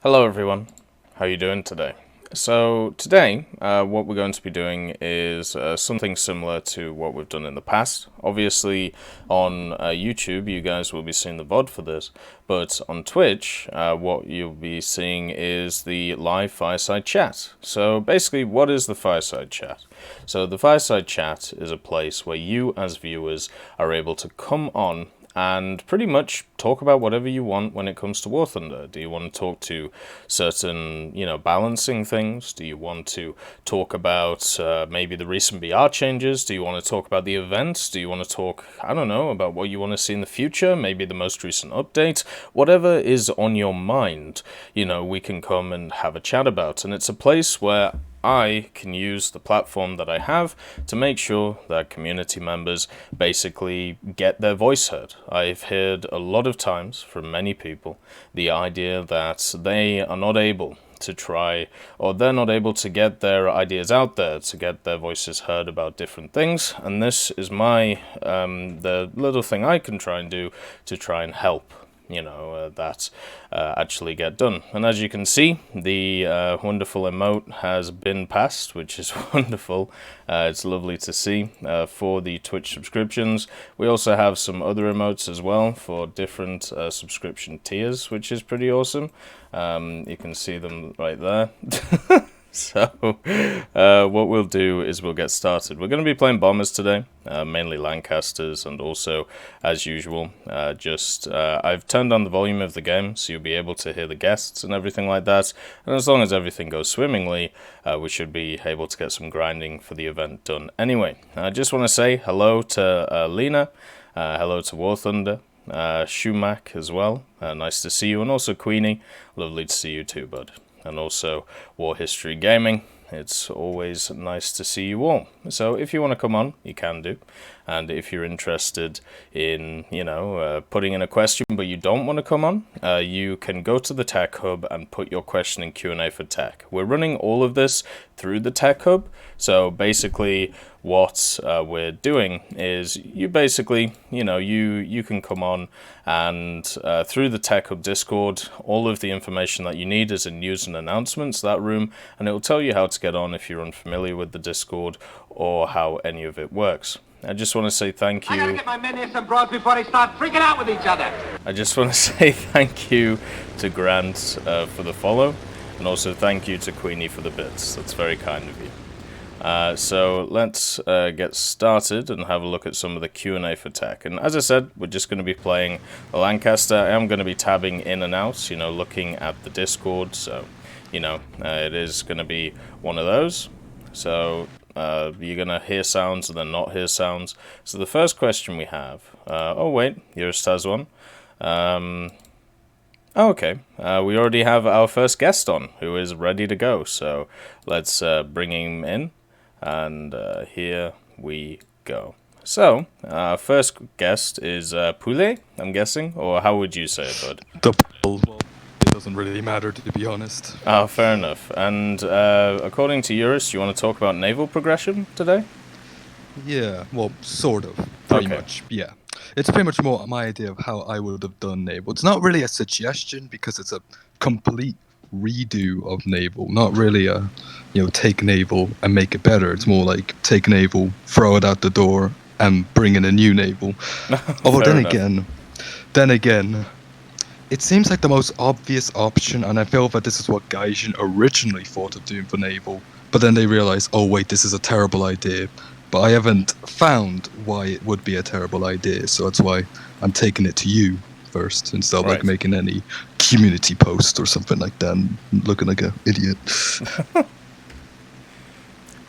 Hello everyone, how are you doing today? So today, what we're going to be doing is something similar to what we've done in the past. Obviously, on YouTube, you guys will be seeing the VOD for this, but on Twitch, what you'll be seeing is the live Fireside chat. So basically, what is the Fireside chat? So the Fireside chat is a place where you, as viewers, are able to come on and pretty much talk about whatever you want when it comes to War Thunder. Do you want to talk to certain, balancing things? Do you want to talk about maybe the recent BR changes? Do you want to talk about the events? Do you want to talk, I don't know, about what you want to see in the future? Maybe the most recent update? Whatever is on your mind, we can come and have a chat about. And it's a place where I can use the platform that I have to make sure that community members basically get their voice heard. I've heard a lot of times from many people the idea that they are not able to try, or they're not able to get their ideas out there, to get their voices heard about different things, and this is the little thing I can try and do to try and help that actually get done. And as you can see, the wonderful emote has been passed, which is wonderful. It's lovely to see for the Twitch subscriptions. We also have some other emotes as well for different subscription tiers, which is pretty awesome. You can see them right there. So, what we'll do is we'll get started. We're going to be playing Bombers today, mainly Lancasters, and also, as usual, I've turned on the volume of the game, so you'll be able to hear the guests and everything like that, and as long as everything goes swimmingly, we should be able to get some grinding for the event done. Anyway, I just want to say hello to Lena, hello to War Thunder, Shumac as well, nice to see you, and also Queenie, lovely to see you too, bud. And also War History Gaming. It's always nice to see you all. So if you want to come on, you can do. And if you're interested in, putting in a question, but you don't want to come on, you can go to the Tech Hub and put your question in Q&A for Tech. We're running all of this through the Tech Hub. So basically what we're doing is you basically, you can come on and through the Tech Hub Discord, all of the information that you need is in news and announcements, that room, and it will tell you how to get on if you're unfamiliar with the Discord or how any of it works. I just want to say thank you. I gotta get my men here some broads before they start freaking out with each other. I just want to say thank you to Grant for the follow, and also thank you to Queenie for the bits. That's very kind of you. So let's get started and have a look at some of the Q&A for Tech. And as I said, we're just going to be playing the Lancaster. I am going to be tabbing in and out, looking at the Discord. So, it is going to be one of those. So you're going to hear sounds and then not hear sounds. So the first question we have... oh, wait, yours has one. Okay, we already have our first guest on, who is ready to go. So let's bring him in. And here we go. So, our first guest is Poulet, I'm guessing? Or how would you say it, bud? Well, it doesn't really matter, to be honest. Oh, fair enough. And according to Eurus, you want to talk about naval progression today? Yeah, well, sort of. Pretty much, yeah. It's pretty much more my idea of how I would have done naval. It's not really a suggestion because it's a complete redo of naval. Not really a, take naval and make it better. It's more like take naval, throw it out the door, and bring in a new naval. Although then again, it seems like the most obvious option, and I feel that this is what Gaijin originally thought of doing for naval, but then they realized, oh wait, this is a terrible idea. But I haven't found why it would be a terrible idea, so that's why I'm taking it to you first, instead of like making any community post or something like that, and looking like an idiot.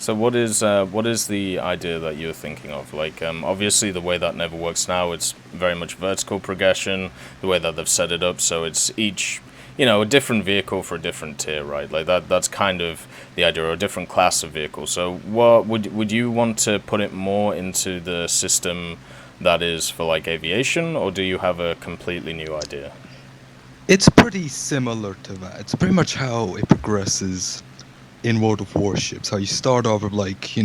So what is the idea that you're thinking of? Like, obviously the way that Naval works now, it's very much vertical progression, the way that they've set it up, so it's each, a different vehicle for a different tier, right? Like that's kind of the idea, or a different class of vehicle. So what would you want to put it more into the system that is for like aviation, or do you have a completely new idea? It's pretty similar to that. It's pretty much how it progresses in World of Warships. How you start off with like,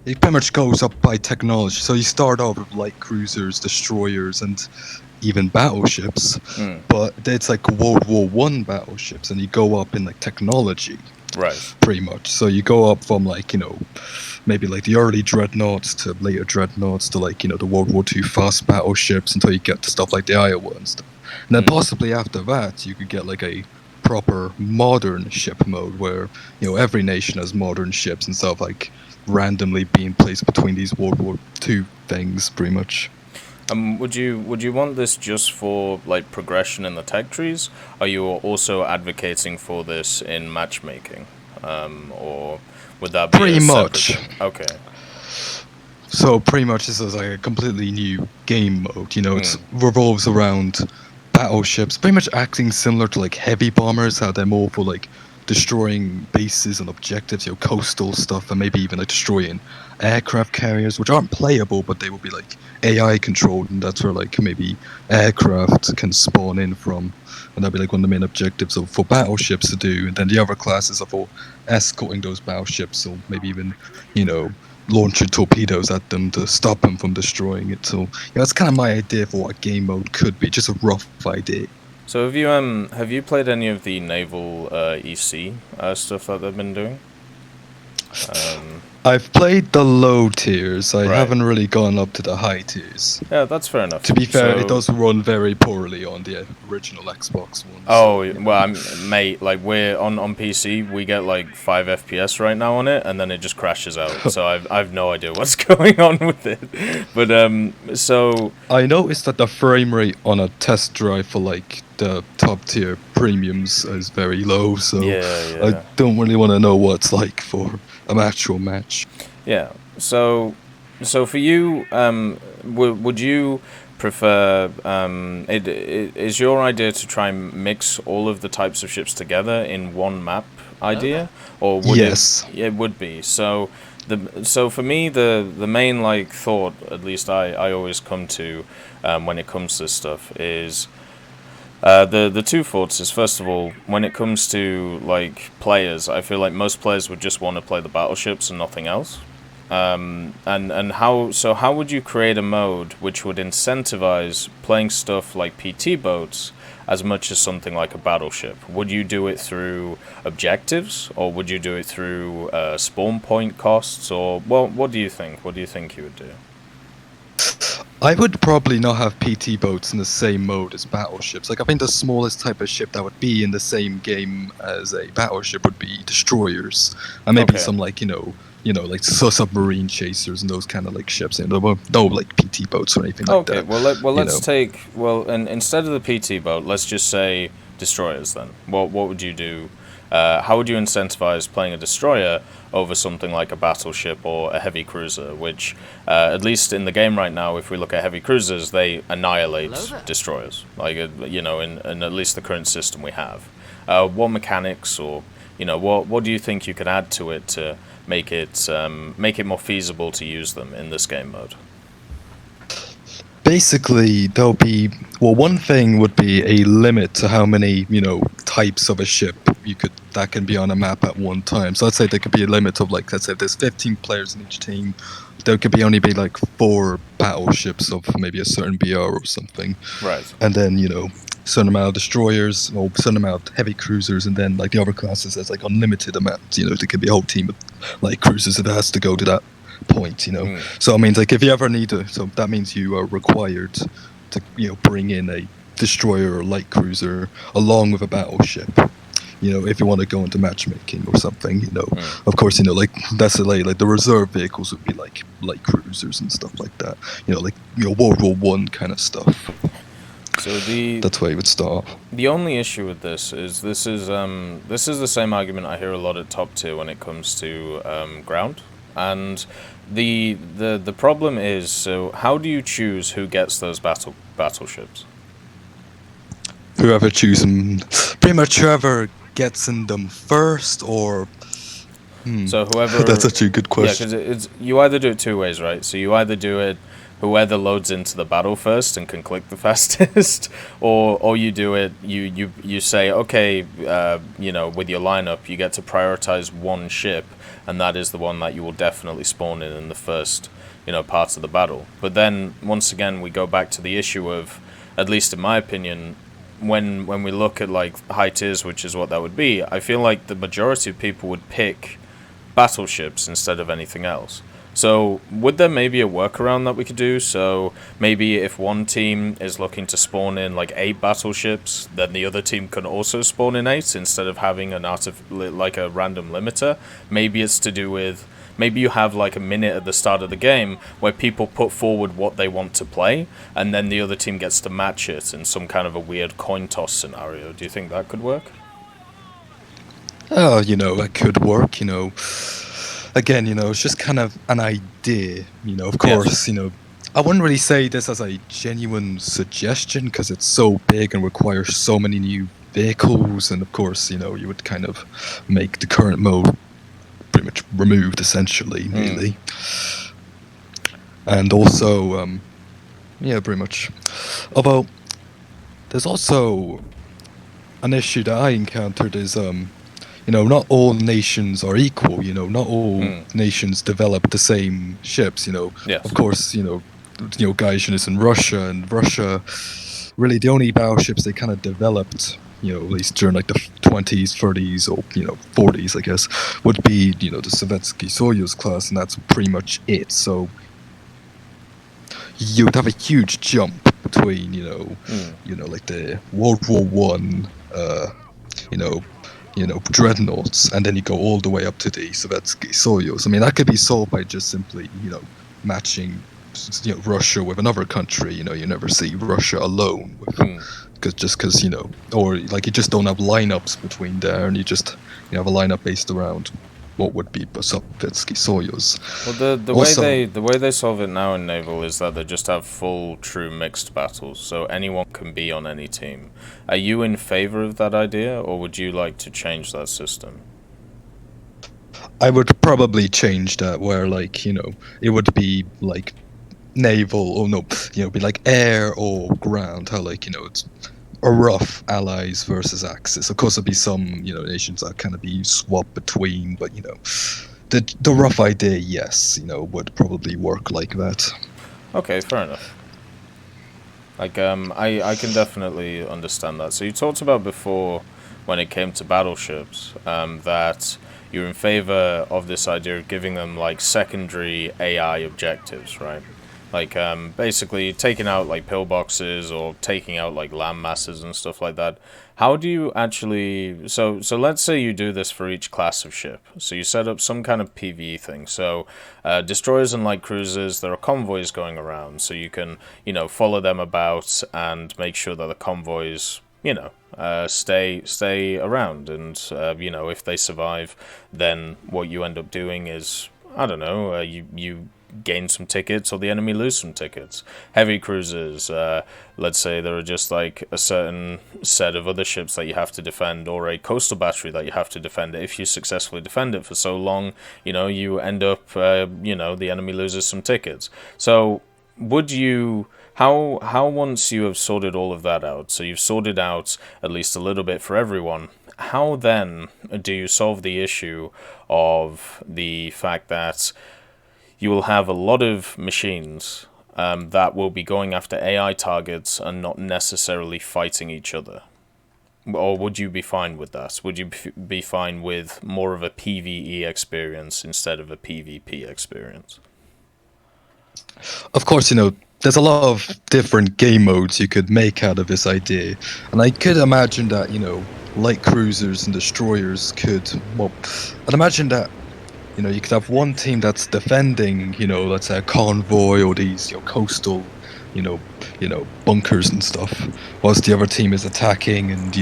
it pretty much goes up by technology. So you start off with light cruisers, destroyers, and even battleships, but it's like World War One battleships, and you go up in like technology, Right. pretty much. So you go up from like maybe like the early dreadnoughts to later dreadnoughts to like the World War Two fast battleships until you get to stuff like the Iowa and stuff. And then possibly after that, you could get like a proper modern ship mode where every nation has modern ships and stuff like randomly being placed between these World War Two things, pretty much. Would you want this just for like progression in the tech trees? Are you also advocating for this in matchmaking, or would that be Pretty a separate much. thing? Okay. So pretty much this is like a completely new game mode. It revolves around battleships, pretty much acting similar to like heavy bombers, how they're more for like destroying bases and objectives, coastal stuff, and maybe even like destroying aircraft carriers, which aren't playable, but they will be like AI controlled, and that's where like maybe aircraft can spawn in from, and that'd be like one of the main objectives for battleships to do. And then the other classes are for escorting those battleships, or maybe even launching torpedoes at them to stop them from destroying it. So that's kind of my idea for what a game mode could be, just a rough idea. So have you played any of the naval EC stuff that they've been doing? I've played the low tiers. I Right. haven't really gone up to the high tiers. Yeah, that's fair enough. To be fair, So- it does run very poorly on the original Xbox One. Oh, well, mate, like we're on PC, we get like 5 FPS right now on it, and then it just crashes out. So I've no idea what's going on with it. But so I noticed that the frame rate on a test drive for like the top tier premiums is very low. So yeah. I don't really want to know what it's like for an actual match. Yeah. So for you, would you prefer? Is your idea to try and mix all of the types of ships together in one map idea, or would Yes. it would be so. So for me, the main like thought, at least I always come to when it comes to this stuff is. The two thoughts is, first of all, when it comes to like players, I feel like most players would just want to play the battleships and nothing else. And how would you create a mode which would incentivize playing stuff like PT boats as much as something like a battleship? Would you do it through objectives, or would you do it through spawn point costs, or well, what do you think? What do you think you would do? I would probably not have PT boats in the same mode as battleships. Like, I think the smallest type of ship that would be in the same game as a battleship would be destroyers, and maybe Okay. some like like submarine chasers and those kind of like ships. No like PT boats or anything like Okay, that. let's take and instead of the PT boat, let's just say destroyers then. What would you do? How would you incentivize playing a destroyer over something like a battleship or a heavy cruiser, which, at least in the game right now, if we look at heavy cruisers, they annihilate destroyers, like, in at least the current system we have. What mechanics or, what do you think you could add to it to make it more feasible to use them in this game mode? Basically, there'll be one thing would be a limit to how many types of a ship that can be on a map at one time. So let's say there could be a limit of like, let's say there's 15 players in each team. There could only be like 4 battleships of maybe a certain BR or something. Right. And then certain amount of destroyers or certain amount of heavy cruisers, and then like the other classes there's like unlimited amounts. There could be a whole team of like cruisers if it has to go to that point. So it means like if you ever need to, so that means you are required to bring in a destroyer or light cruiser along with a battleship. If you want to go into matchmaking or something, of course, like that's like the reserve vehicles would be like light cruisers and stuff like that. Like World War One kind of stuff. So that's where you would start. The only issue with this is the same argument I hear a lot at top tier when it comes to ground, and the problem is, so how do you choose who gets those battleships? Whoever chooses, pretty much whoever gets in them first, or so whoever. That's actually a good question. Yeah, because you either do it two ways, right? So you either do it whoever loads into the battle first and can click the fastest, or you do it, you say, okay, with your lineup, you get to prioritize one ship, and that is the one that you will definitely spawn in the first, parts of the battle. But then, once again, we go back to the issue of, at least in my opinion, when we look at like high tiers, which is what that would be, I feel like the majority of people would pick battleships instead of anything else. So would there maybe a workaround that we could do? So maybe if one team is looking to spawn in like 8 battleships, then the other team can also spawn in 8 instead of having like a random limiter. Maybe it's to do with, maybe you have like a minute at the start of the game where people put forward what they want to play, and then the other team gets to match it in some kind of a weird coin toss scenario. Do you think that could work? Oh, that could work, Again, it's just kind of an idea, of course, Yes. I wouldn't really say this as a genuine suggestion because it's so big and requires so many new vehicles, and of course, you would kind of make the current mode pretty much removed, essentially, really. And also, yeah, pretty much. Although, there's also an issue that I encountered is, not all nations are equal, not all nations develop the same ships, Yes. Of course, Gaijin is in Russia, and Russia, really the only battleships they kind of developed, at least during like the 20s, 30s, or, 40s, I guess, would be, the Sovietsky Soyuz class, and that's pretty much it. So you would have a huge jump between, like the World War One, dreadnoughts, and then you go all the way up to the Sovietsky Soyuz. I mean, that could be solved by just simply, matching, Russia with another country. You never see Russia alone with, because or like you just don't have lineups between there, and you just have a lineup based around what would be Sovietsky Soyuz. Well, the way they solve it now in naval is that they just have full, true mixed battles, so anyone can be on any team. Are you in favor of that idea, or would you like to change that system? I would probably change that, where like it would be like naval, or no, be like air or ground. How like it's a rough allies versus axis. Of course, there'd be some nations that kind of be swapped between, but the rough idea, yes, would probably work like that. Okay, fair enough. Like, I can definitely understand that. So you talked about before, when it came to battleships, that you're in favor of this idea of giving them like secondary AI objectives, right? Like, basically taking out like pillboxes or taking out like land masses and stuff like that. How do you actually, so let's say you do this for each class of ship. So you set up some kind of PvE thing. So destroyers and light cruisers, there are convoys going around, so you can, follow them about and make sure that the convoys, stay around, and if they survive, then what you end up doing is, I don't know, you gain some tickets, or the enemy lose some tickets. Heavy cruisers, let's say there are just like a certain set of other ships that you have to defend, or a coastal battery that you have to defend. If you successfully defend it for so long, you end up, the enemy loses some tickets. So would you, how once you have sorted all of that out, so you've sorted out at least a little bit for everyone, how then do you solve the issue of the fact that you will have a lot of machines that will be going after AI targets and not necessarily fighting each other? Or would you be fine with that? Would you be fine with more of a PvE experience instead of a PvP experience? Of course, there's a lot of different game modes you could make out of this idea, and I could imagine that light cruisers and destroyers could, well, I'd imagine that you could have one team that's defending, let's say a convoy or these, coastal, bunkers and stuff, whilst the other team is attacking, and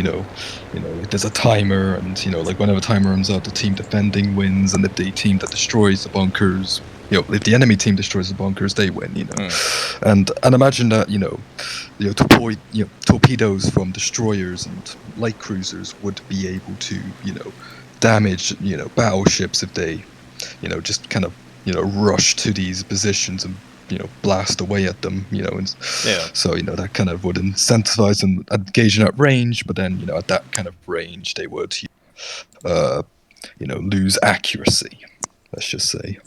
like there's a timer, and like whenever the timer runs out, the team defending wins, and if the team that destroys the bunkers, if the enemy team destroys the bunkers, they win, and imagine that torpedoes from destroyers and light cruisers would be able to damage battleships if they just kind of rush to these positions and blast away at them, and Yeah. so that kind of would incentivize them engaging at range, but then at that kind of range they would lose accuracy, let's just say.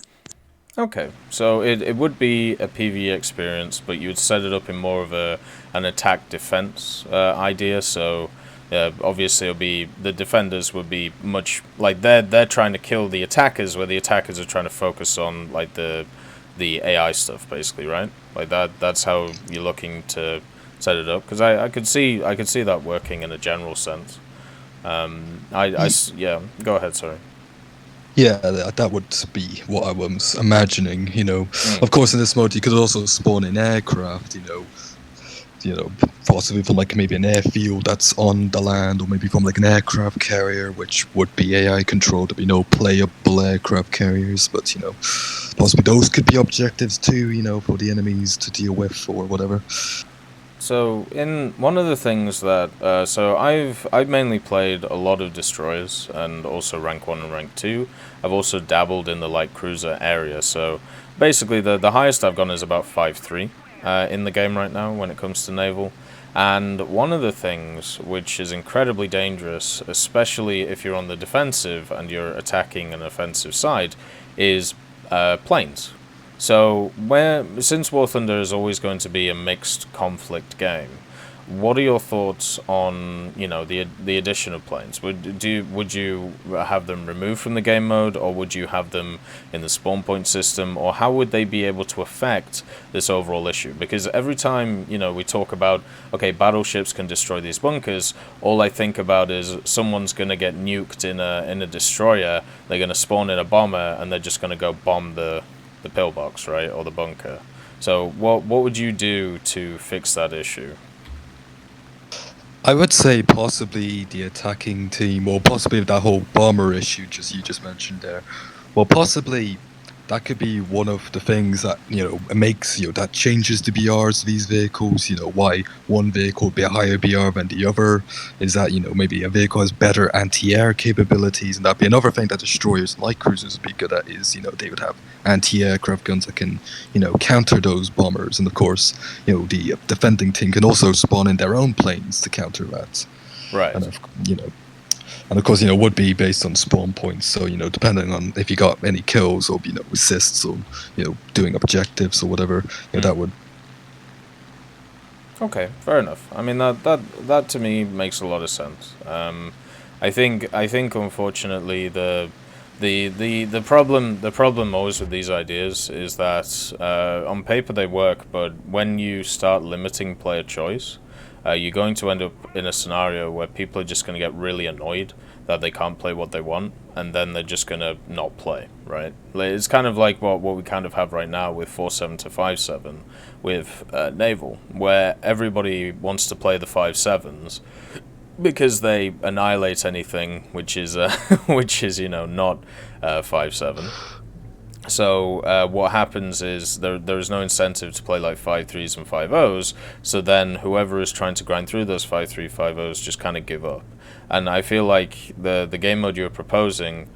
Okay, so it would be a PvE experience, but you would set it up in more of an attack defense idea. So obviously, it'll be the defenders would be much like they're trying to kill the attackers, where the attackers are trying to focus on like the AI stuff, basically, right? Like that's how you're looking to set it up. Because I could see that working in a general sense. Yeah. Go ahead. Sorry. Yeah, that would be what I was imagining. Of course, in this mode, you could also spawn in aircraft. Possibly from like maybe an airfield that's on the land, or maybe from like an aircraft carrier, which would be AI controlled. There'd be no playable aircraft carriers, but possibly those could be objectives too. For the enemies to deal with or whatever. So, in one of the things that so I've mainly played a lot of destroyers and also rank 1 and rank 2. I've also dabbled in the light cruiser area. So basically, the highest I've gone is about 5.3 in the game right now when it comes to naval. And one of the things which is incredibly dangerous, especially if you're on the defensive and you're attacking an offensive side, is planes. So, since War Thunder is always going to be a mixed conflict game, what are your thoughts on the addition of planes? Would you have them removed from the game mode, or would you have them in the spawn point system, or how would they be able to affect this overall issue? Because every time we talk about battleships can destroy these bunkers, all I think about is someone's going to get nuked in a destroyer. They're going to spawn in a bomber, and they're just going to go bomb the pillbox, right, or the bunker. So what would you do to fix that issue? I would say possibly the attacking team, or possibly that whole bomber issue you just mentioned there. Well, possibly that could be one of the things that makes that changes the BRs of these vehicles. Why one vehicle would be a higher BR than the other is that maybe a vehicle has better anti-air capabilities, and that'd be another thing that destroyers and light cruisers would be good at. Is they would have anti-aircraft guns that can counter those bombers, and of course the defending team can also spawn in their own planes to counter that. Right. And of course, would be based on spawn points. So, depending on if you got any kills or, assists or, doing objectives or whatever, that would. Okay, fair enough. I mean, that to me makes a lot of sense. I think unfortunately the problem always with these ideas is that on paper they work, but when you start limiting player choice, you're going to end up in a scenario where people are just going to get really annoyed that they can't play what they want, and then they're just going to not play, right? It's kind of like what we kind of have right now with 4.7 to 5.7 with Naval, where everybody wants to play the 5.7s because they annihilate anything which is not 5.7. So what happens is there is no incentive to play like 5.3s and 5.0s, so then whoever is trying to grind through those 5.3, 5.0s just kind of give up. And I feel like the game mode you're proposing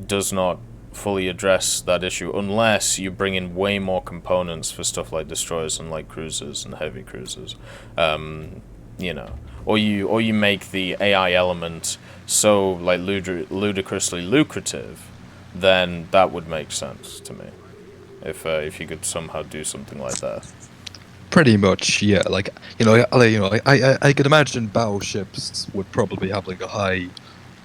does not fully address that issue unless you bring in way more components for stuff like destroyers and light cruisers and heavy cruisers. Or you make the AI element so like ludicrously lucrative, then that would make sense to me. If you could somehow do something like that. Pretty much, yeah. Like I could imagine battleships would probably have like a high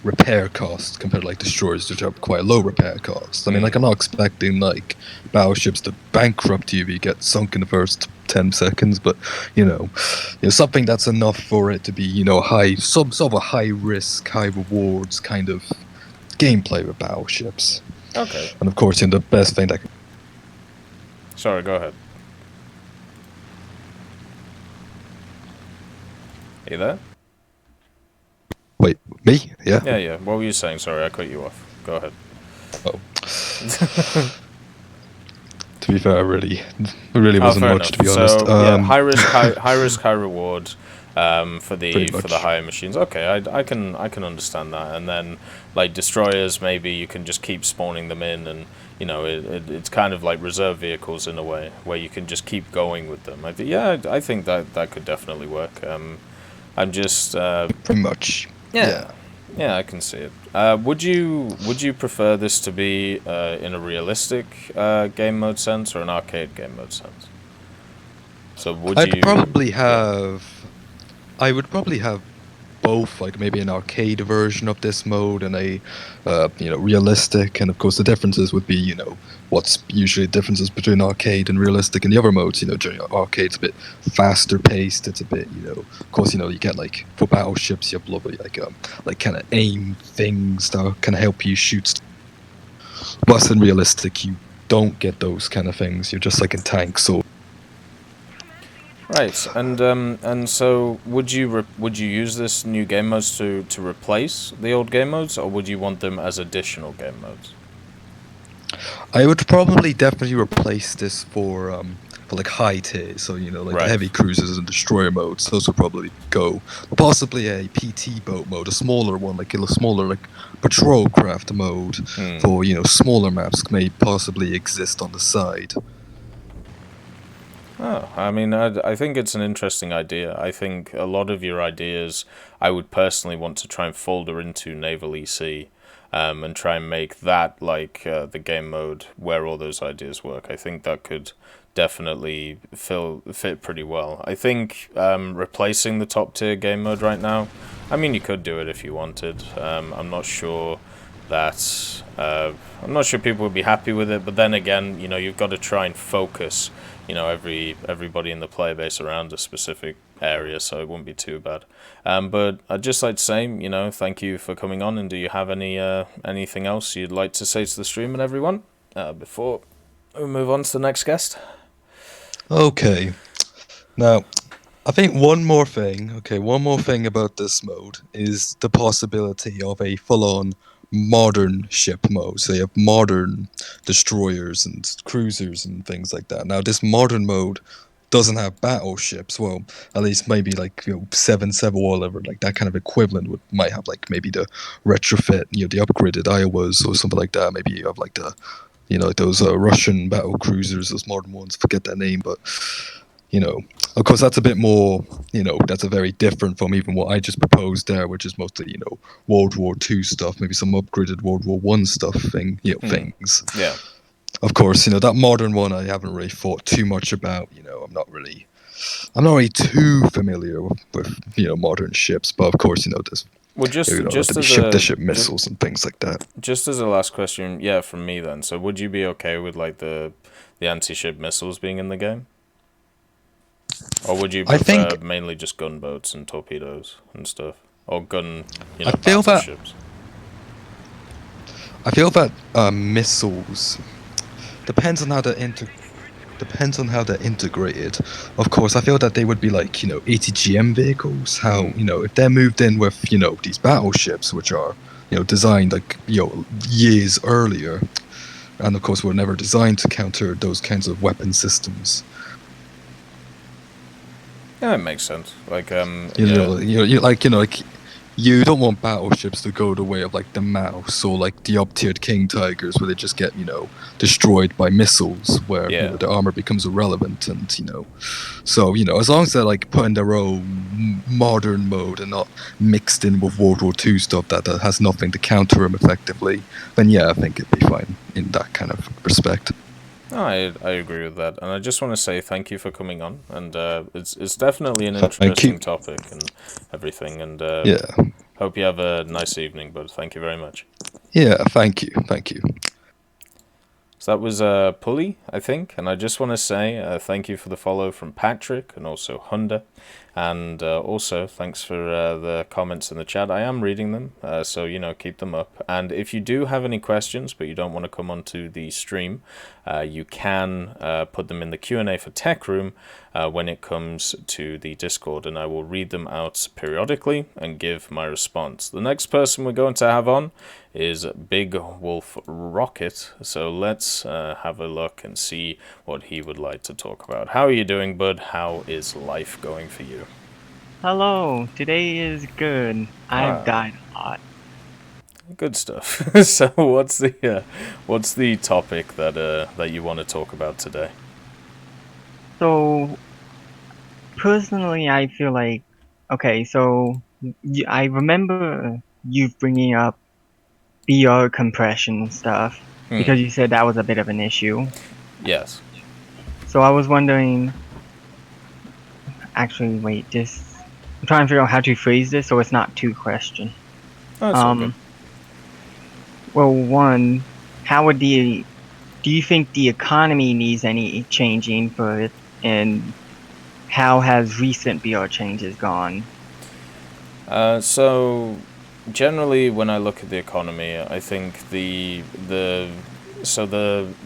repair cost compared to like destroyers, which have quite a low repair cost. I mean, like I'm not expecting like battleships to bankrupt you if you get sunk in the first 10 seconds, but something that's enough for it to be high, some sort of a high risk, high rewards kind of gameplay with battleships. Okay. And of course, the best thing that. Sorry, go ahead. Are you there? Wait, me? Yeah. Yeah. What were you saying? Sorry, I cut you off. Go ahead. Oh. To be fair, really wasn't much, to be honest. So high risk, high reward. for pretty the much. higher machines. Okay, I can understand that. And then like destroyers, maybe you can just keep spawning them in, and it's kind of like reserve vehicles in a way where you can just keep going with them. I think that could definitely work. I'm just Pretty much. Yeah. yeah, yeah, I can see it. Would you prefer this to be in a realistic game mode sense or an arcade game mode sense? So would I'd you? probably Yeah. have. I would probably have both, like maybe an arcade version of this mode and a, realistic. And of course, the differences would be, what's usually differences between arcade and realistic in the other modes. During arcade's a bit faster paced. It's a bit, of course, you get like for battleships, you have lovely like kind of aim things that kind of help you shoot. But in realistic, you don't get those kind of things. You're just like in tanks, so. Right, and so would you use this new game modes to replace the old game modes, or would you want them as additional game modes? I would probably definitely replace this for like high tier, so like the Right. heavy cruisers and destroyer modes. Those would probably go. Possibly a PT boat mode, a smaller one, like a smaller like patrol craft mode for smaller maps may possibly exist on the side. Oh, I mean, I think it's an interesting idea. I think a lot of your ideas, I would personally want to try and folder into Naval EC, and try and make that like the game mode where all those ideas work. I think that could definitely fit pretty well. I think replacing the top tier game mode right now, I mean, you could do it if you wanted. I'm not sure that I'm not sure people would be happy with it, but then again, you've got to try and focus, everybody in the player base around a specific area, so it wouldn't be too bad. But I'd just like to say, thank you for coming on. And do you have anything else you'd like to say to the stream and everyone before we move on to the next guest? Okay. Now, I think one more thing. Okay, one more thing about this mode is the possibility of a full-on modern ship mode. So you have modern destroyers and cruisers and things like that. Now, this modern mode doesn't have battleships. Well, at least maybe like 7-7 or whatever, like that kind of equivalent might have like maybe the retrofit, the upgraded Iowas or something like that. Maybe you have like the those Russian battle cruisers, those modern ones. Forget that name, but of course, that's a bit more, that's a very different from even what I just proposed there, which is mostly, World War II stuff, maybe some upgraded World War One stuff things. Yeah. Of course, that modern one I haven't really thought too much about. I'm not really too familiar with modern ships, but of course, there's Well, to be ship-to-ship missiles and things like that. just as a last question, yeah, from me then. So, would you be okay with like the anti-ship missiles being in the game? Or would you I prefer think mainly just gunboats and torpedoes and stuff? Or I feel that battleships? missiles depends on how depends on how they're integrated. Of course, I feel that they would be like, ATGM vehicles. How, if they're moved in with, these battleships, which are, designed like, years earlier, and of course were never designed to counter those kinds of weapon systems. Yeah, it makes sense. Like, Like you don't want battleships to go the way of like the Mouse or like the up-tiered King Tigers, where they just get destroyed by missiles, where yeah. the armor becomes irrelevant, and so as long as they're like put in their own modern mode and not mixed in with World War II stuff that has nothing to counter them effectively, then yeah, I think it'd be fine in that kind of respect. I agree with that, and I just want to say thank you for coming on, and it's definitely an Thank you. interesting topic and everything, and Yeah. hope you have a nice evening, but thank you very much. Yeah, thank you. So that was Pulley, I think, and I just want to say thank you for the follow from Patrick and also Hunda, and also thanks for the comments in the chat. I am reading them, so keep them up. And if you do have any questions but you don't want to come onto the stream, you can put them in the Q&A for Tech Room when it comes to the Discord, and I will read them out periodically and give my response. The next person we're going to have on is Big Wolf Rocket, so let's have a look and see what he would like to talk about. How are you doing, bud? How is life going for you? Hello, today is good. I've Ah, died a lot. good stuff. So what's the topic that you want to talk about today? So, personally, I feel like, okay, so I remember you bringing up BR compression and stuff Hmm. because you said that was a bit of an issue. Yes. So I was wondering, actually, wait, I'm trying to figure out how to phrase this so it's not too question. Oh, it's all good. Um, well, one, how would do you think the economy needs any changing for it? And how has recent BR changes gone? So generally, when I look at the economy, I think the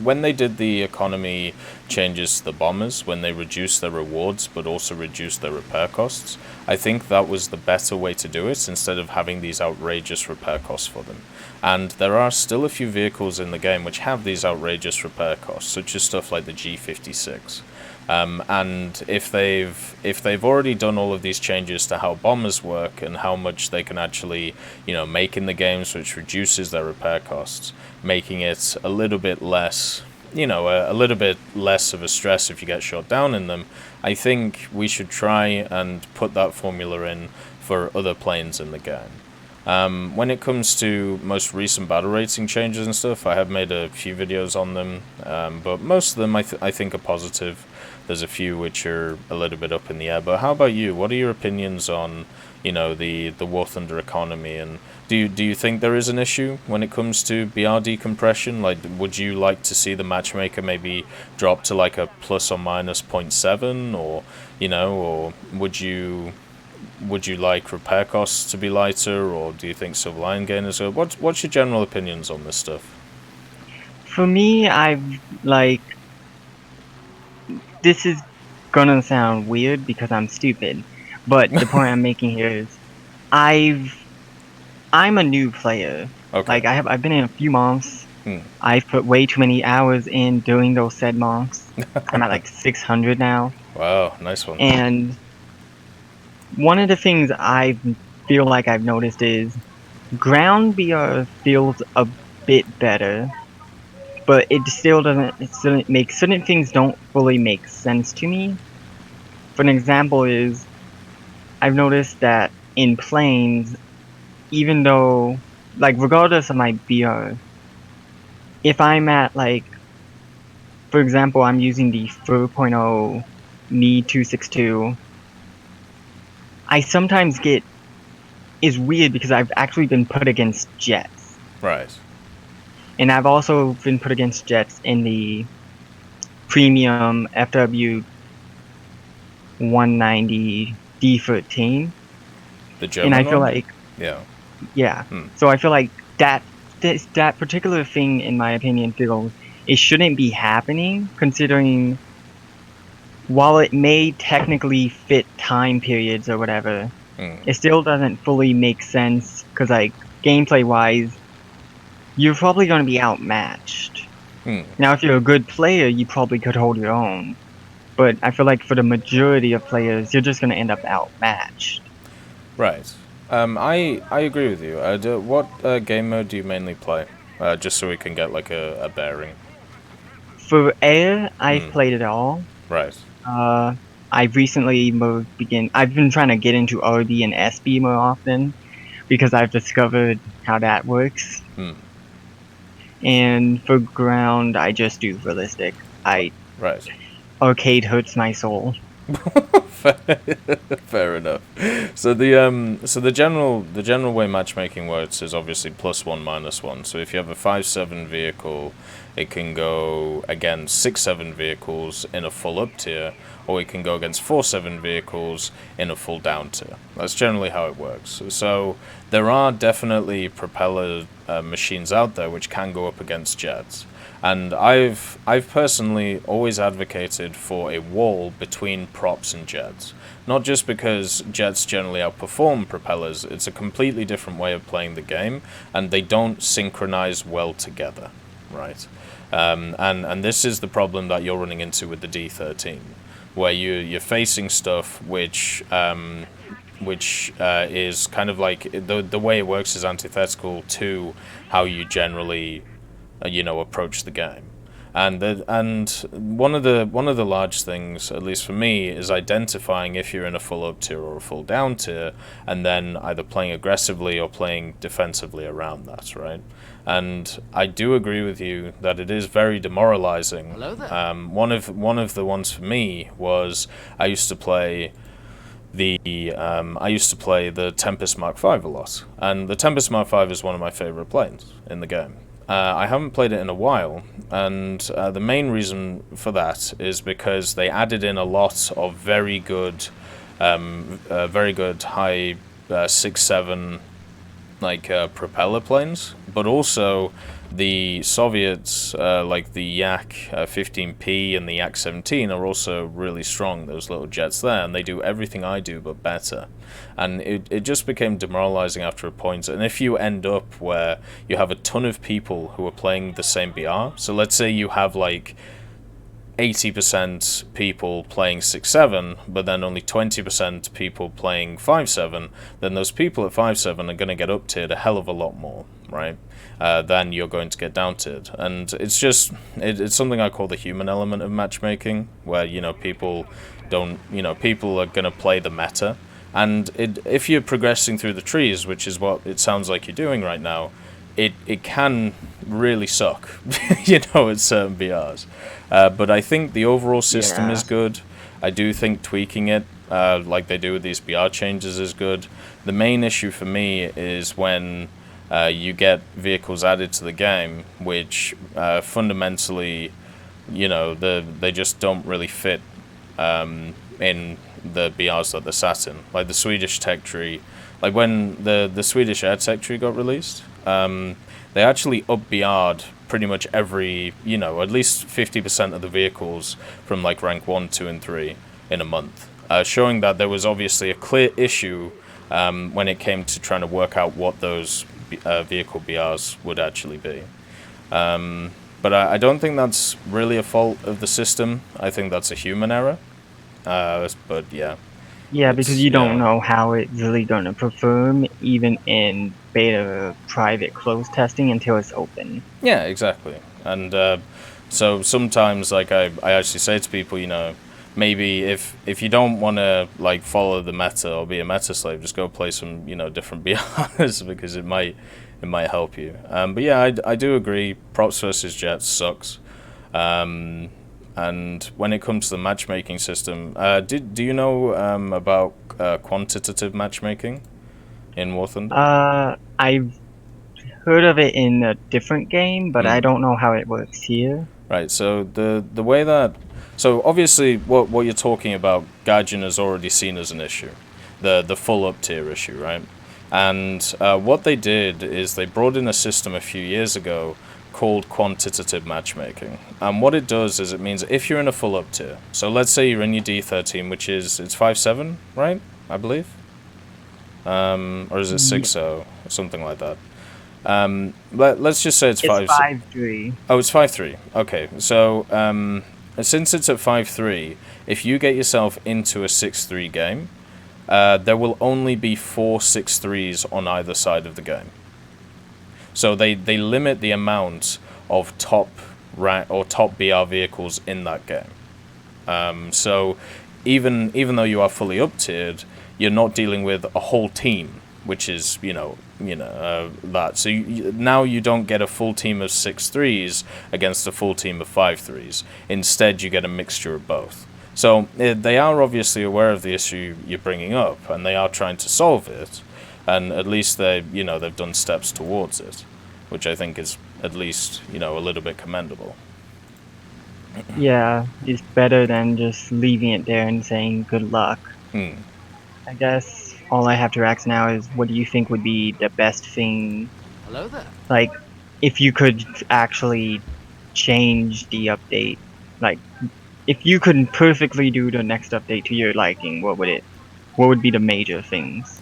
when they did the economy changes to the bombers, when they reduced their rewards but also reduced their repair costs, I think that was the better way to do it instead of having these outrageous repair costs for them. And there are still a few vehicles in the game which have these outrageous repair costs, such as stuff like the G56. And if they've already done all of these changes to how bombers work and how much they can actually make in the games, which reduces their repair costs, making it a little bit less a little bit less of a stress if you get shot down in them, I think we should try and put that formula in for other planes in the game. When it comes to most recent battle rating changes and stuff, I have made a few videos on them, but most of them I think are positive. There's a few which are a little bit up in the air. But how about you? What are your opinions on, the War Thunder economy? And do you think there is an issue when it comes to BR decompression? Like, would you like to see the matchmaker maybe drop to like a plus or minus point 0.7, or would you like repair costs to be lighter, or do you think civil line gain is good? What's your general opinions on this stuff? For me, this is gonna sound weird because I'm stupid, but the point I'm making here is I've, I'm a new player. Okay. Like I've been in a few months. Hmm. I've put way too many hours in doing those said monks. I'm at like 600 now. Wow, nice one. And one of the things I feel like I've noticed is ground BR feels a bit better, but it still make certain things don't fully make sense to me. For an example is I've noticed that in planes, even though like regardless of my BR, if I'm at like for example I'm using the 4.0 Me 262, I sometimes get is weird because I've actually been put against jets. Right. And I've also been put against jets in the premium FW 190 D13. The And I German feel one? like, Yeah. yeah. Hmm. So I feel like that particular thing, in my opinion, feels it shouldn't be happening, considering while it may technically fit time periods or whatever, Hmm. it still doesn't fully make sense because, like, gameplay wise, you're probably going to be outmatched. Hmm. Now, if you're a good player, you probably could hold your own. But I feel like for the majority of players, you're just going to end up outmatched. Right. I agree with you. What game mode do you mainly play? Just so we can get like a bearing. For air, I've Hmm. played it all. Right. Uh, I've recently I've been trying to get into RB and SB more often because I've discovered how that works. Hmm. And for ground, I just do realistic. Right. Arcade hurts my soul. Fair enough. So the general way matchmaking works is obviously +1 -1. So if you have a 5-7 vehicle, it can go against 6-7 vehicles in a full up tier, or it can go against 4-7 vehicles in a full down tier. That's generally how it works. So there are definitely propeller machines out there which can go up against jets. And I've personally always advocated for a wall between props and jets. Not just because jets generally outperform propellers, it's a completely different way of playing the game, and they don't synchronize well together, right? And this is the problem that you're running into with the D13, where you're facing stuff which which is kind of like the way it works is antithetical to how you generally, approach the game. And one of the large things, at least for me, is identifying if you're in a full up tier or a full down tier, and then either playing aggressively or playing defensively around that, right? And I do agree with you that it is very demoralizing. Hello there. One of the ones for me was I used to play the Tempest Mark V a lot, and the Tempest Mark V is one of my favorite planes in the game. I haven't played it in a while, and the main reason for that is because they added in a lot of very good high 6-7 propeller planes, but also the Soviets like the Yak 15P and the Yak 17 are also really strong, those little jets there, and they do everything I do but better. And it just became demoralizing after a point. And if you end up where you have a ton of people who are playing the same BR, so let's say you have like 80% people playing 6-7, but then only 20% people playing 5-7, then those people at 5-7 are going to get up tiered a hell of a lot more, right? Than you're going to get down tiered. And it's just, it's something I call the human element of matchmaking, where, people are going to play the meta. And if you're progressing through the trees, which is what it sounds like you're doing right now, it can really suck, at certain BRs. But I think the overall system is good. I do think tweaking it, like they do with these BR changes, is good. The main issue for me is when you get vehicles added to the game, which fundamentally, they just don't really fit in the BRs that they're sat in. Like the Swedish tech tree, like when the Swedish air tech tree got released, they actually up BR'd pretty much every, at least 50% of the vehicles from like rank 1, 2, and 3 in a month, showing that there was obviously a clear issue when it came to trying to work out what those vehicle BRs would actually be. But I don't think that's really a fault of the system. I think that's a human error. But yeah. Yeah, because you don't know how it's really going to perform, even in beta, private, closed testing until it's open. Yeah, exactly. And so sometimes, like I actually say to people, maybe if you don't want to like follow the meta or be a meta slave, just go play some different BRs because it might help you. But yeah, I do agree. Props versus Jets sucks. And when it comes to the matchmaking system, do you know about quantitative matchmaking in War Thunder? I've heard of it in a different game, but I don't know how it works here. Right, so the way that... So obviously what you're talking about, Gaijin has already seen as an issue. The full up tier issue, right? And what they did is they brought in a system a few years ago called quantitative matchmaking. And what it does is it means if you're in a full up tier, so let's say you're in your D13, which is, it's 5-7, right? I believe? Or is it 6-0, or something like that. Let's just say it's 5-3. Oh, it's 5-3. Okay, so since it's at 5-3, if you get yourself into a 6-3 game, there will only be 4 6-3s on either side of the game. So they limit the amount of top BR vehicles in that game. So even though you are fully up tiered, you're not dealing with a whole team, which is that. So now you don't get a full team of 6-3s against a full team of 5-3s. Instead, you get a mixture of both. So they are obviously aware of the issue you're bringing up, and they are trying to solve it. And at least they've done steps towards it, which I think is at least a little bit commendable. Yeah, it's better than just leaving it there and saying good luck. I guess all I have to ask now is, what do you think would be the best thing? Hello there. Like, if you could actually change the update, like, if you could perfectly do the next update to your liking, what would be the major things?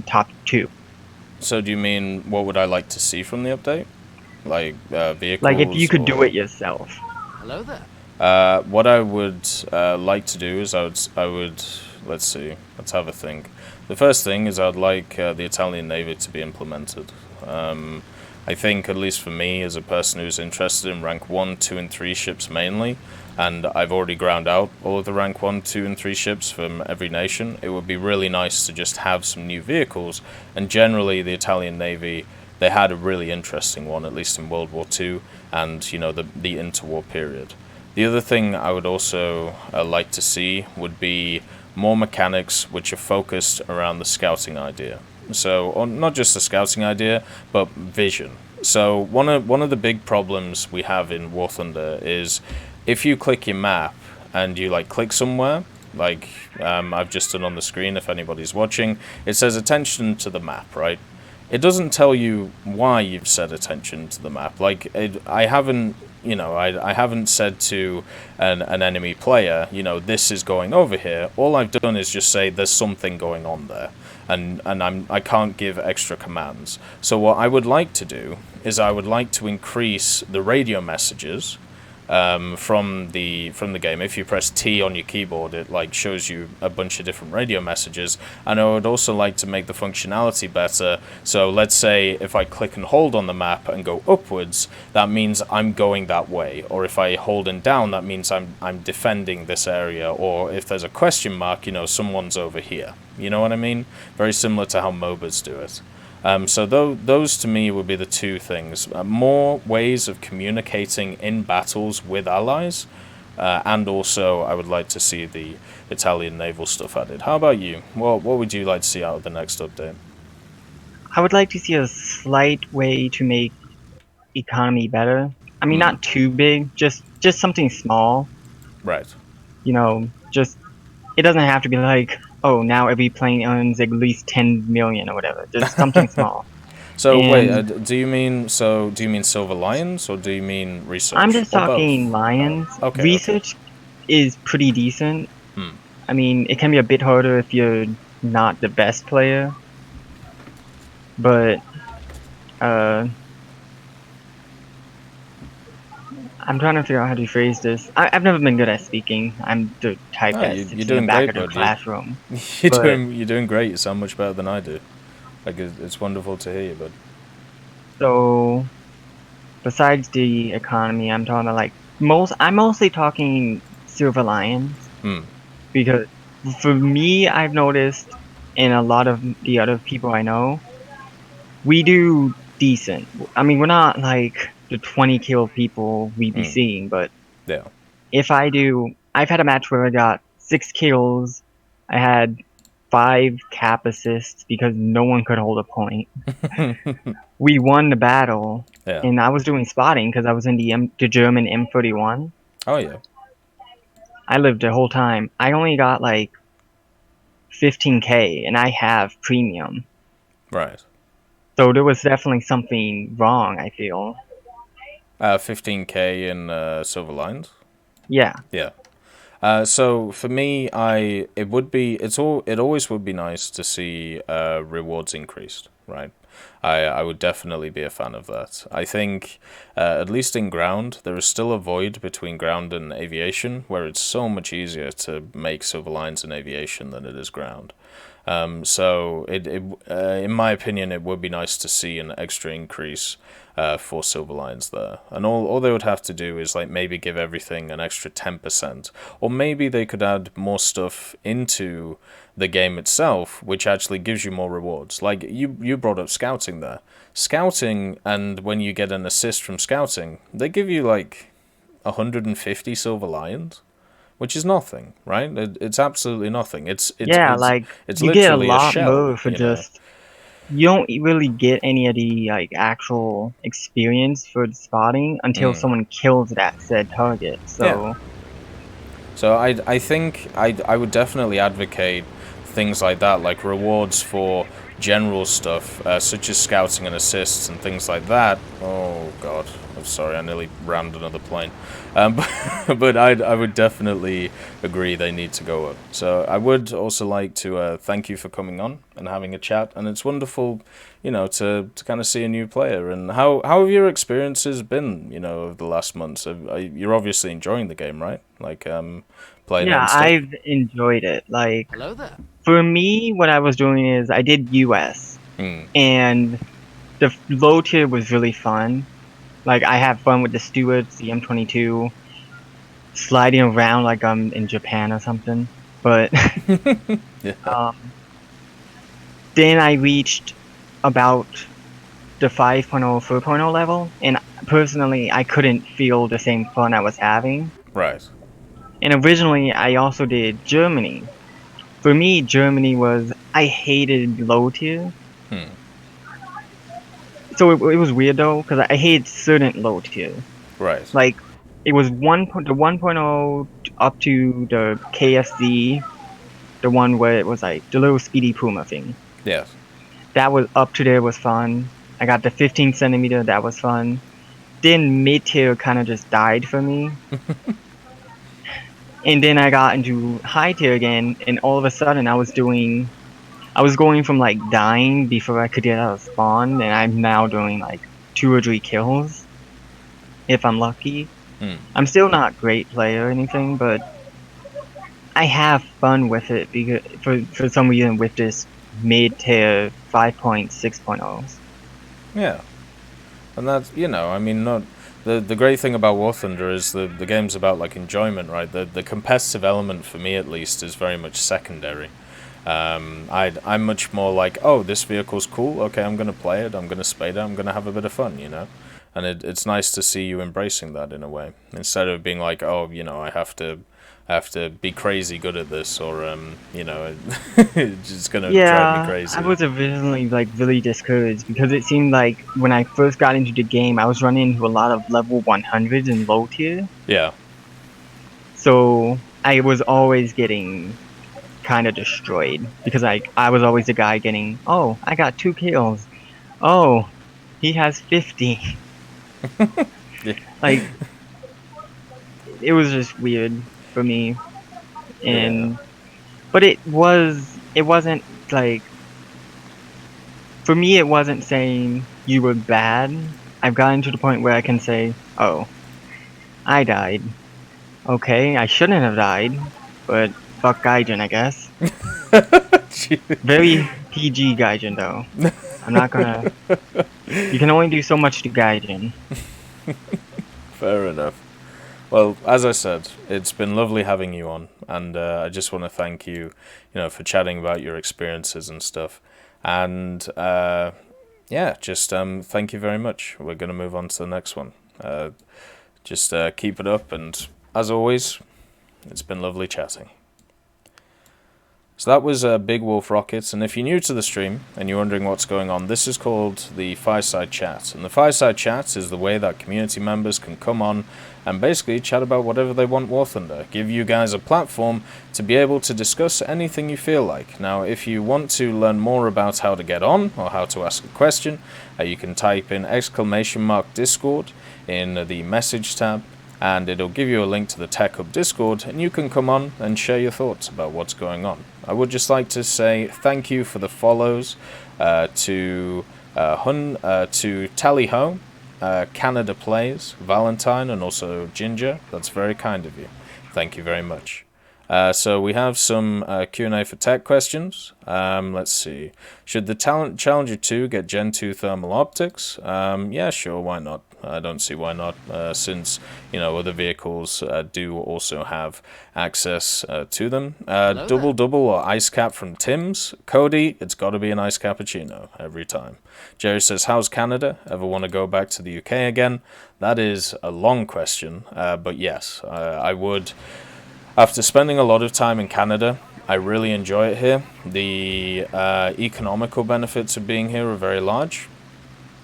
Top 2. So do you mean what would I like to see from the update? Like vehicles? Like if you could do it yourself. Hello there. What I would like to do is I would let's see. Let's have a think. The first thing is I'd like the Italian Navy to be implemented. I think, at least for me, as a person who's interested in rank 1, 2, and 3 ships mainly, and I've already ground out all of the rank 1, 2, and 3 ships from every nation, it would be really nice to just have some new vehicles, and generally the Italian Navy, they had a really interesting one, at least in World War II, and, you know, the interwar period. The other thing I would also like to see would be more mechanics which are focused around the scouting idea. So, or not just the scouting idea, but vision. So one of the big problems we have in War Thunder is if you click your map and you like click somewhere, like I've just done on the screen if anybody's watching, it says attention to the map, right? It doesn't tell you why you've said attention to the map. Like, I haven't, you know, I haven't said to an enemy player, you know, this is going over here. All I've done is just say there's something going on there, and I can't give extra commands. So what I would like to do is I would like to increase the radio messages from the game. If you press T on your keyboard, it like shows you a bunch of different radio messages, and I would also like to make the functionality better. So let's say if I click and hold on the map and go upwards, that means I'm going that way, or if I hold and down, that means I'm defending this area, or if there's a question mark, you know, someone's over here. You know what I mean? Very similar to how MOBAs do it. So those to me would be the two things. More ways of communicating in battles with allies, and also I would like to see the Italian naval stuff added. How about you? What would you like to see out of the next update? I would like to see a slight way to make economy better. I mean, not too big, just something small. Right. You know, just it doesn't have to be like, oh, now every plane earns at least 10 million or whatever. Just something small. So And wait, do you mean Silver Lions or do you mean research? I'm just Or talking both? Lions. Okay. Research is pretty decent. I mean, it can be a bit harder if you're not the best player. But, I'm trying to figure out how to phrase this. I've never been good at speaking. I'm the type that sits you're in doing the back great, of the bud. classroom. You're doing great. You sound much better than I do. Like it's wonderful to hear you, bud. So, besides the economy, I'm talking about like I'm mostly talking Silver Lions. Because for me, I've noticed, and a lot of the other people I know, we do decent. I mean, we're not like the 20 kill people we be seeing, but Yeah. if I've had a match where I got 6 kills, I had 5 cap assists because no one could hold a point. We won the battle, and I was doing spotting because I was in the German M31. Oh yeah. I lived the whole time. I only got like 15k, and I have premium. Right. So there was definitely something wrong, I feel. 15k in Silver Lions. Yeah. Yeah. So for me, it always would be nice to see rewards increased, right? I would definitely be a fan of that. I think, at least in ground, there is still a void between ground and aviation, where it's so much easier to make Silver Lions in aviation than it is ground. So in my opinion, it would be nice to see an extra increase for Silver Lions there. And all they would have to do is like maybe give everything an extra 10%. Or maybe they could add more stuff into the game itself, which actually gives you more rewards. Like you brought up scouting there. Scouting, and when you get an assist from scouting, they give you like 150 Silver Lions. Which is nothing, right? It's absolutely nothing. It's like it's you get a literally lot shell, more for just. You don't really get any of the like actual experience for the spotting until someone kills that said target. So. Yeah. So I think I would definitely advocate things like that, like rewards for general stuff, such as scouting and assists and things like that. Oh god, I'm sorry, I nearly rammed another plane. But I would definitely agree they need to go up. So I would also like to thank you for coming on and having a chat, and it's wonderful, you know, to kind of see a new player. And how have your experiences been, you know, over the last months? You're obviously enjoying the game, right? Like playing it Yeah, and stuff? I've enjoyed it. Like, Hello there. for me, what I was doing is I did US, Hmm. and the low tier was really fun. Like, I have fun with the stewards, the M22, sliding around like I'm in Japan or something. But Yeah. um, then I reached about the 5.0, 4.0 level, and personally, I couldn't feel the same fun I was having. Right. And originally, I also did Germany. For me, Germany was, I hated low tier. Hmm. So it was weird though, because I hated certain low tier. Right. Like, it was the 1.0 up to the KFC, the one where it was like the little Speedy Puma thing. Yes. That was up to there was fun. I got the 15 centimeter, that was fun. Then mid tier kind of just died for me. And then I got into high tier again, and all of a sudden I was going from like dying before I could get out of spawn, and I'm now doing like 2 or 3 kills if I'm lucky. Hmm. I'm still not great player or anything, but I have fun with it because for some reason with this mid tier 5.6.0s. Yeah. And that's, I mean, not the great thing about War Thunder is the game's about like enjoyment, right? The competitive element for me at least is very much secondary. I'm much more like, oh, this vehicle's cool. Okay, I'm gonna play it. I'm gonna spade it. I'm gonna have a bit of fun, And it's nice to see you embracing that in a way, instead of being like, oh, I have to be crazy good at this, or it's just gonna drive me Yeah, crazy. I was originally like really discouraged because it seemed like when I first got into the game, I was running into a lot of level 100s in low tier. Yeah. So I was always getting kind of destroyed because I was always the guy getting, oh, I got 2 kills. Oh, he has 50. Yeah. Like, it was just weird for me. Yeah. And but it wasn't like, for me it wasn't saying you were bad. I've gotten to the point where I can say, oh, I died. Okay, I shouldn't have died, but fuck Gaijin, I guess. Very PG Gaijin though. I'm not gonna. You can only do so much to Gaijin. Fair enough. Well, as I said, it's been lovely having you on, and I just want to thank you, for chatting about your experiences and stuff. And yeah, just thank you very much. We're going to move on to the next one. Just keep it up, and as always, it's been lovely chatting. So that was Big Wolf Rockets, and if you're new to the stream and you're wondering what's going on, this is called the Fireside Chat. And the Fireside Chat is the way that community members can come on and basically chat about whatever they want War Thunder, give you guys a platform to be able to discuss anything you feel like. Now, if you want to learn more about how to get on or how to ask a question, you can type in !Discord in the message tab, and it'll give you a link to the Tech Hub Discord, and you can come on and share your thoughts about what's going on. I would just like to say thank you for the follows to Tally Ho, Canada Plays, Valentine, and also Ginger. That's very kind of you. Thank you very much. So we have some Q&A for tech questions. Let's see. Should the Challenger 2 get Gen 2 thermal optics? Yeah, sure, why not? I don't see why not, since other vehicles do also have access to them. Double or ice cap from Tim's. Cody, it's got to be an ice cappuccino every time. Jerry says, how's Canada? Ever want to go back to the UK again? That is a long question, but yes, I would. After spending a lot of time in Canada, I really enjoy it here. The economical benefits of being here are very large,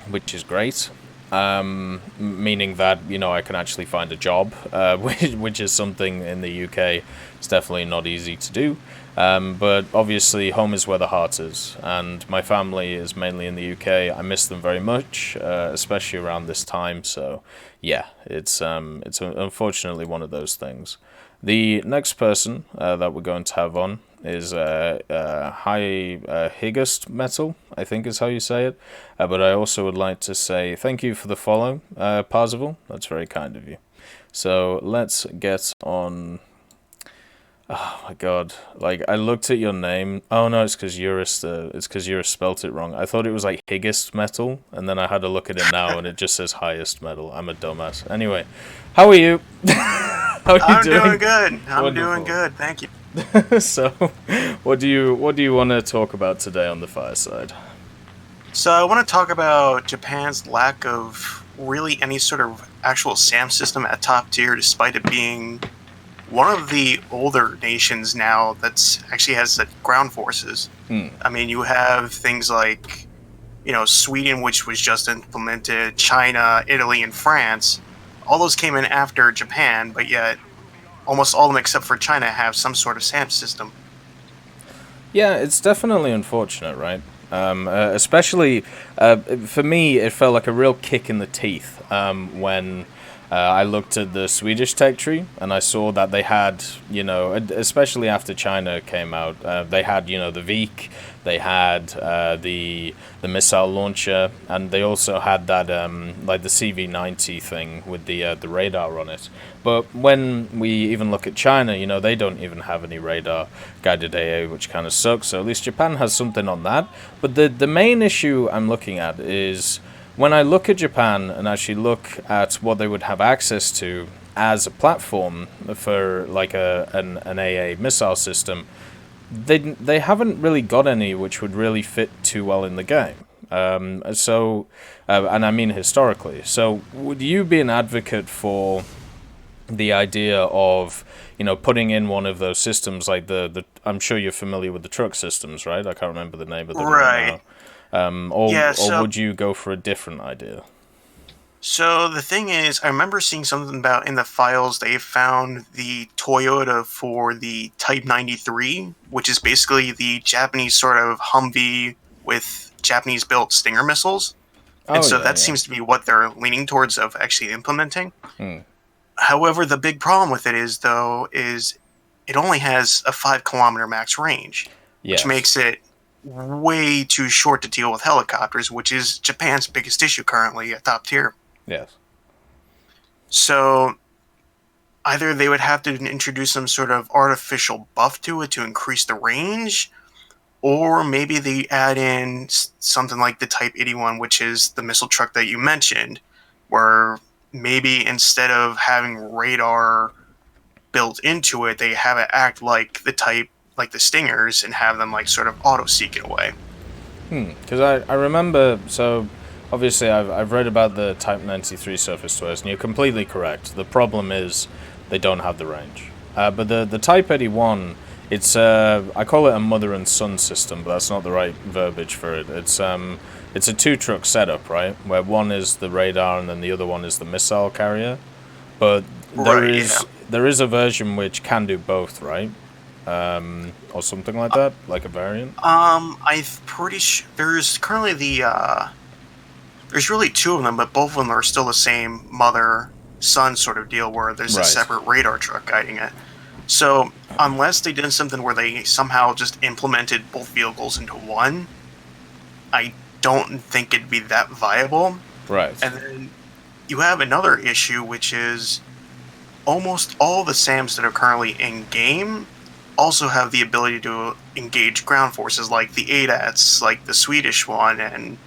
which is great. Meaning that I can actually find a job, which is something in the UK it's definitely not easy to do. But obviously home is where the heart is, and my family is mainly in the UK. I miss them very much, especially around this time. So yeah, it's unfortunately one of those things. The next person that we're going to have on is Higgest Metal, I think is how you say it. But I also would like to say thank you for the follow, Parzival. That's very kind of you. So let's get on Oh my god! Like I looked at your name. Oh no, it's because Eurus spelt it wrong. I thought it was like highest metal, and then I had a look at it now, and it just says highest metal. I'm a dumbass. Anyway, how are you? How are you I'm doing? doing good. I'm doing Wonderful. good. Thank you. So, what do you want to talk about today on the Fireside? So I want to talk about Japan's lack of really any sort of actual SAM system at top tier, despite it being one of the older nations now that's actually has the ground forces. I mean, you have things like, Sweden, which was just implemented, China, Italy, and France. All those came in after Japan, but yet almost all of them except for China have some sort of SAM system. Yeah, it's definitely unfortunate, right? Especially for me, it felt like a real kick in the teeth when I looked at the Swedish tech tree and I saw that they had, especially after China came out, they had, the VEEC, they had the missile launcher, and they also had that like the CV-90 thing with the radar on it. But when we even look at China, they don't even have any radar guided AA, which kind of sucks. So at least Japan has something on that. But the main issue I'm looking at is when I look at Japan and actually look at what they would have access to as a platform for like an AA missile system, they haven't really got any which would really fit too well in the game. And I mean historically. So would you be an advocate for the idea of putting in one of those systems like the I'm sure you're familiar with the truck systems, right? I can't remember the name of them right now. Or would you go for a different idea? So the thing is, I remember seeing something about in the files they found the Toyota for the Type 93, which is basically the Japanese sort of Humvee with Japanese-built Stinger missiles. And so that seems to be what they're leaning towards of actually implementing. However, the big problem with it is it only has a 5-kilometer max range, which makes it way too short to deal with helicopters, which is Japan's biggest issue currently at top tier. Yes. So either they would have to introduce some sort of artificial buff to it to increase the range, or maybe they add in something like the Type 81, which is the missile truck that you mentioned, where maybe instead of having radar built into it, they have it act like the Stingers and have them like sort of auto-seek it away. Because I remember, so obviously I've read about the Type 93 surface to air, and you're completely correct. The problem is they don't have the range. But the Type 81, it's I call it a mother and son system, but that's not the right verbiage for it. It's a 2-truck setup, right? Where one is the radar and then the other one is the missile carrier. But there is a version which can do both, right? Or something like that, like a variant. I'm pretty sure there's currently there's really 2 of them, but both of them are still the same mother-son sort of deal where there's a separate radar truck guiding it. So unless they did something where they somehow just implemented both vehicles into one, I don't think it'd be that viable. Right. And then you have another issue, which is almost all the SAMs that are currently in-game also have the ability to engage ground forces, like the ADATs, like the Swedish one, and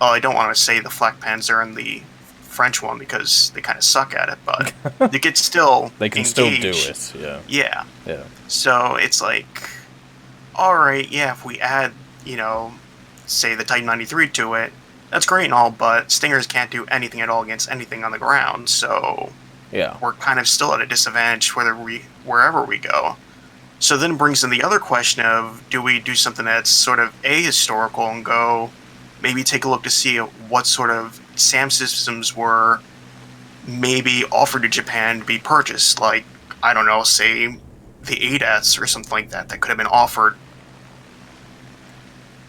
I don't want to say the Flak Panzer and the French one because they kind of suck at it, but they can still they can engage. Still do it, yeah. Yeah. So it's like, alright, yeah, if we add, say the Type 93 to it, that's great and all, but Stingers can't do anything at all against anything on the ground, so we're kind of still at a disadvantage wherever we go. So then it brings in the other question of, do we do something that's sort of ahistorical and go maybe take a look to see what sort of SAM systems were maybe offered to Japan to be purchased, like, I don't know, say the ADATs or something like that could have been offered.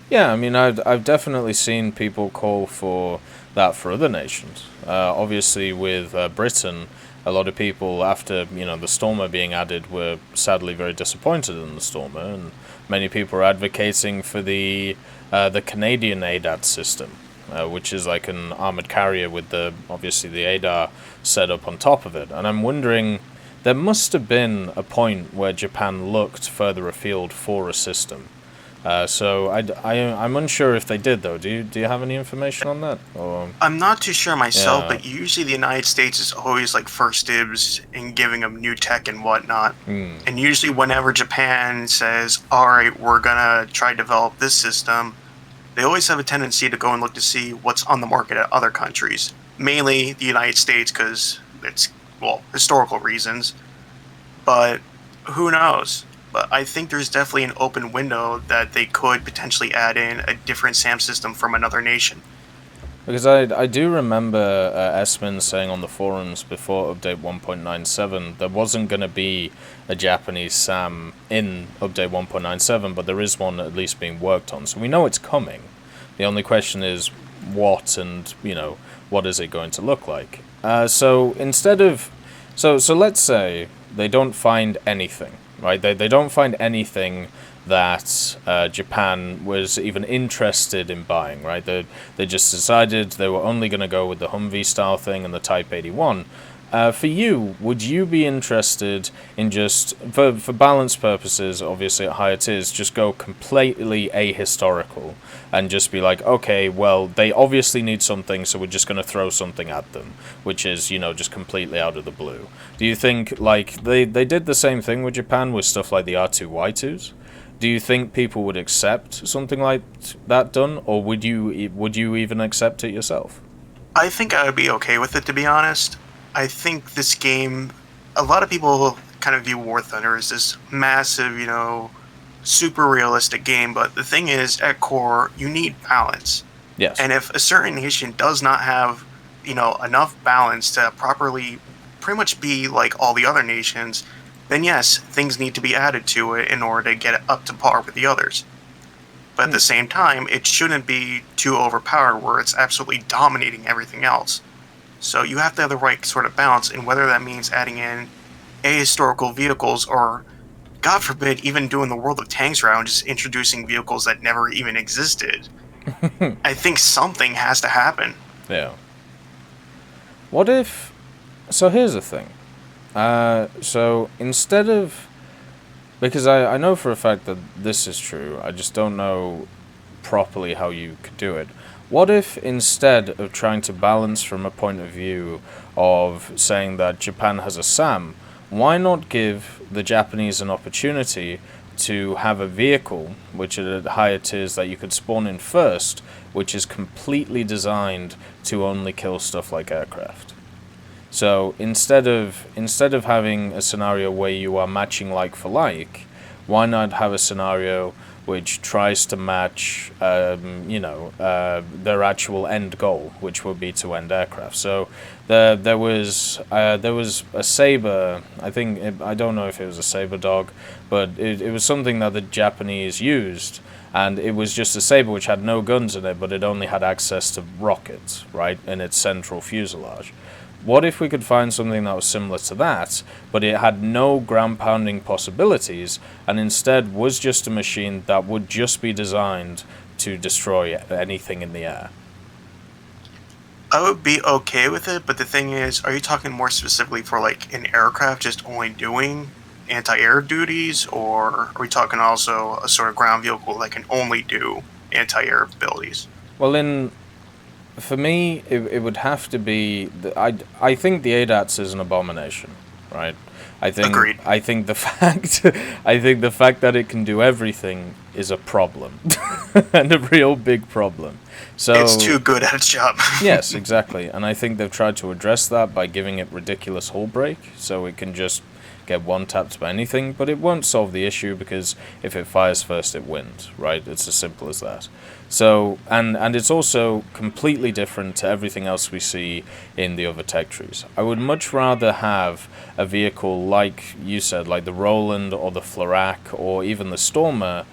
Yeah, I mean, I've definitely seen people call for that for other nations. Obviously, with Britain, a lot of people, after the Stormer being added, were sadly very disappointed in the Stormer, and many people are advocating for the Canadian ADAT system, which is like an armored carrier with obviously the ADAR set up on top of it. And I'm wondering, there must have been a point where Japan looked further afield for a system. So I'm unsure if they did, though. Do you have any information on that? Or I'm not too sure myself, Yeah. but usually the United States is always like first dibs in giving them new tech and whatnot. And usually whenever Japan says, all right, we're gonna try to develop this system, they always have a tendency to go and look to see what's on the market at other countries, mainly the United States, because it's, well, historical reasons. But who knows? But I think there's definitely an open window that they could potentially add in a different SAM system from another nation. Because I do remember Esmin saying on the forums before update 1.97 there wasn't going to be a Japanese SAM in update 1.97, but there is one at least being worked on. So we know it's coming. The only question is what, and what is it going to look like. So instead of so let's say they don't find anything, right? They don't find anything that Japan was even interested in buying, right? They just decided they were only going to go with the Humvee style thing and the Type 81. For you, would you be interested in just, for balance purposes, obviously at higher tiers, just go completely ahistorical and just be like, okay, well, they obviously need something, so we're just going to throw something at them, which is, just completely out of the blue. Do you think, like, they did the same thing with Japan with stuff like the R2Y2s? Do you think people would accept something like that done, or would you even accept it yourself? I think I would be okay with it, to be honest. I think this game, a lot of people kind of view War Thunder as this massive, super realistic game, but the thing is, at core, you need balance. Yes. And if a certain nation does not have, enough balance to properly pretty much be like all the other nations, then yes, things need to be added to it in order to get it up to par with the others. But at the same time, it shouldn't be too overpowered where it's absolutely dominating everything else. So you have to have the right sort of balance, and whether that means adding in ahistorical vehicles or, God forbid, even doing the World of Tanks round, just introducing vehicles that never even existed. I think something has to happen. Yeah. What if... So here's the thing. So instead of... Because I know for a fact that this is true, I just don't know properly how you could do it. What if instead of trying to balance from a point of view of saying that Japan has a SAM, why not give the Japanese an opportunity to have a vehicle, which are at higher tiers that you could spawn in first, which is completely designed to only kill stuff like aircraft? So instead of having a scenario where you are matching like for like, why not have a scenario which tries to match, their actual end goal, which would be to end aircraft. So there was a Saber. I don't know if it was a Saber dog, but it was something that the Japanese used, and it was just a Saber which had no guns in it, but it only had access to rockets, right, in its central fuselage. What if we could find something that was similar to that, but it had no ground-pounding possibilities, and instead was just a machine that would just be designed to destroy anything in the air? I would be okay with it, but the thing is, are you talking more specifically for like an aircraft just only doing anti-air duties, or are we talking also a sort of ground vehicle that can only do anti-air abilities? Well, for me, it would have to be... I think the ADATS is an abomination, right? Agreed. I think the fact that it can do everything is a problem, and a real big problem. So it's too good at its job. Yes, exactly, and I think they've tried to address that by giving it ridiculous hull brake, so it can just get one-tapped by anything, but it won't solve the issue because if it fires first, it wins, right? It's as simple as that. So, and it's also completely different to everything else we see in the other tech trees. I would much rather have a vehicle like you said, like the Roland or the Florak or even the Stormer,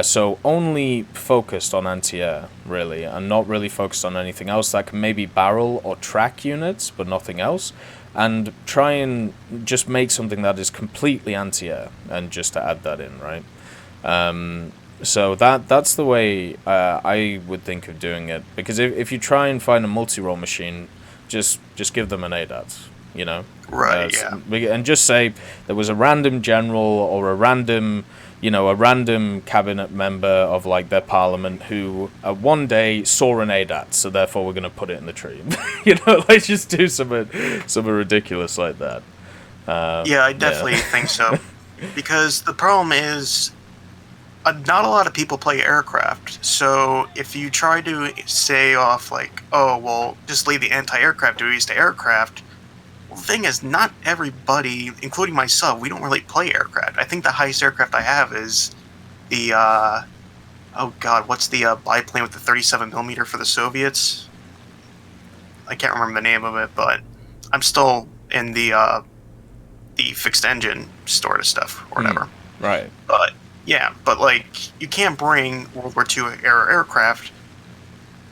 so only focused on anti-air, really, and not really focused on anything else that can maybe barrel or track units, but nothing else, and try and just make something that is completely anti-air, and just to add that in, right? So that's the way I would think of doing it, because if you try and find a multi-role machine, just give them an ADATS. you know? Right, yeah. And just say there was a random general or a random cabinet member of like their parliament who one day saw an ADAT, so therefore we're going to put it in the tree. Like just do something ridiculous like that. Yeah, I definitely think so. Because the problem is, not a lot of people play aircraft. So if you try to say off like, oh, well, just leave the anti-aircraft duties to aircraft, well, the thing is, not everybody, including myself, we don't really play aircraft. I think the highest aircraft I have is the, oh god, what's the biplane with the 37mm for the Soviets? I can't remember the name of it, but I'm still in the fixed engine sort of stuff, or whatever. Right. But, yeah, but, like, you can't bring World War II era aircraft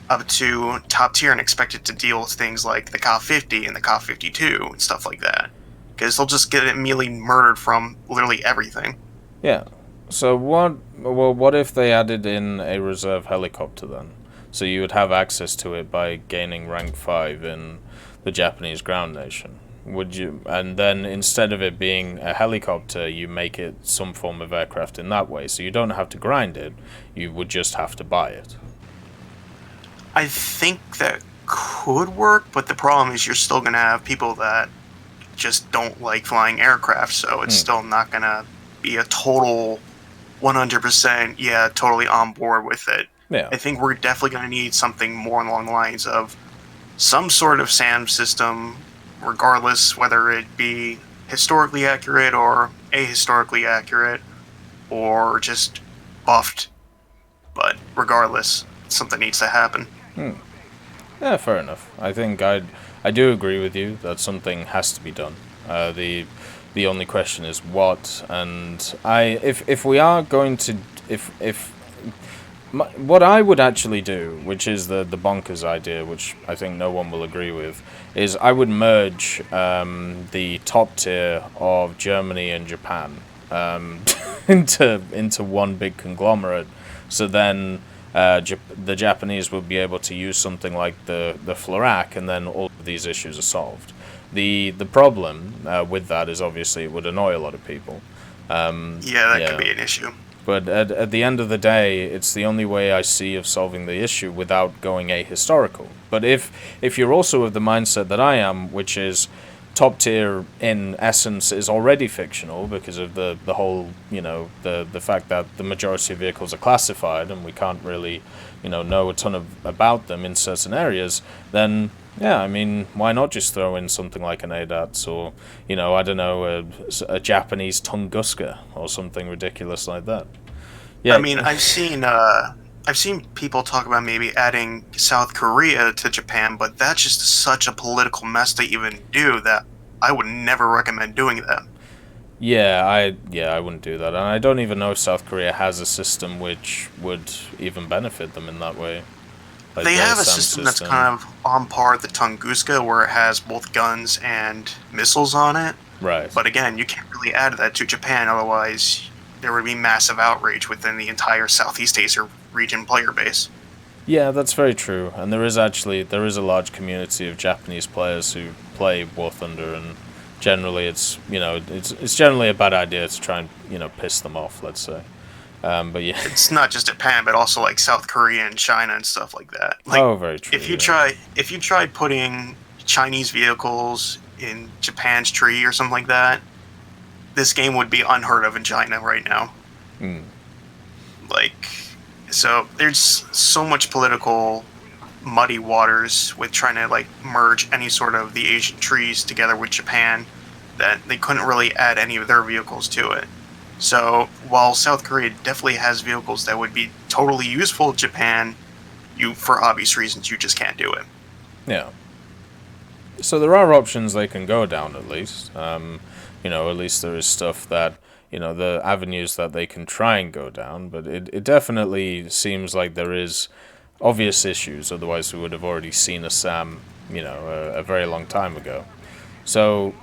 up to top tier and expect it to deal with things like the Ka-50 and the Ka-52 and stuff like that. Because they'll just get immediately murdered from literally everything. Yeah. So what if they added in a reserve helicopter then? So you would have access to it by gaining rank 5 in the Japanese ground nation. Would you, and then instead of it being a helicopter, you make it some form of aircraft in that way. So you don't have to grind it, you would just have to buy it. I think that could work, but the problem is you're still going to have people that just don't like flying aircraft, so it's still not going to be a total 100%, yeah, totally on board with it. Yeah. I think we're definitely going to need something more along the lines of some sort of SAM system, regardless whether it be historically accurate or ahistorically accurate or just buffed. But regardless, something needs to happen. Yeah, fair enough. I think I do agree with you that something has to be done. The only question is what, and if we are going to what I would actually do, which is the bonkers idea, which I think no one will agree with, is I would merge the top tier of Germany and Japan into one big conglomerate. So then the Japanese would be able to use something like the Florak, and then all of these issues are solved. The problem with that is obviously it would annoy a lot of people. That could be an issue. But at the end of the day, it's the only way I see of solving the issue without going ahistorical. But if you're also of the mindset that I am, which is top tier in essence is already fictional because of the whole, the fact that the majority of vehicles are classified and we can't really, know a ton about them in certain areas, then yeah, I mean, why not just throw in something like an ADATS or, I don't know, a Japanese Tunguska or something ridiculous like that. Yeah, I mean, I've seen people talk about maybe adding South Korea to Japan, but that's just such a political mess to even do that I would never recommend doing that. Yeah, I wouldn't do that, and I don't even know if South Korea has a system which would even benefit them in that way. Like they have a system that's kind of on par with the Tunguska, where it has both guns and missiles on it. Right. But again, you can't really add that to Japan, otherwise there would be massive outrage within the entire Southeast Asia region player base. Yeah, that's very true, and there is a large community of Japanese players who play War Thunder, and generally it's generally a bad idea to try and piss them off, let's say. But yeah, it's not just Japan, but also like South Korea and China and stuff like that. Like, oh, very true. If you try putting Chinese vehicles in Japan's tree or something like that, this game would be unheard of in China right now. So there's so much political muddy waters with trying to merge any sort of the Asian trees together with Japan that they couldn't really add any of their vehicles to it. So while South Korea definitely has vehicles that would be totally useful to Japan, for obvious reasons, you just can't do it. Yeah. So there are options they can go down at least. At least there is stuff that, the avenues that they can try and go down, but it definitely seems like there is obvious issues, otherwise we would have already seen a SAM, a very long time ago. So,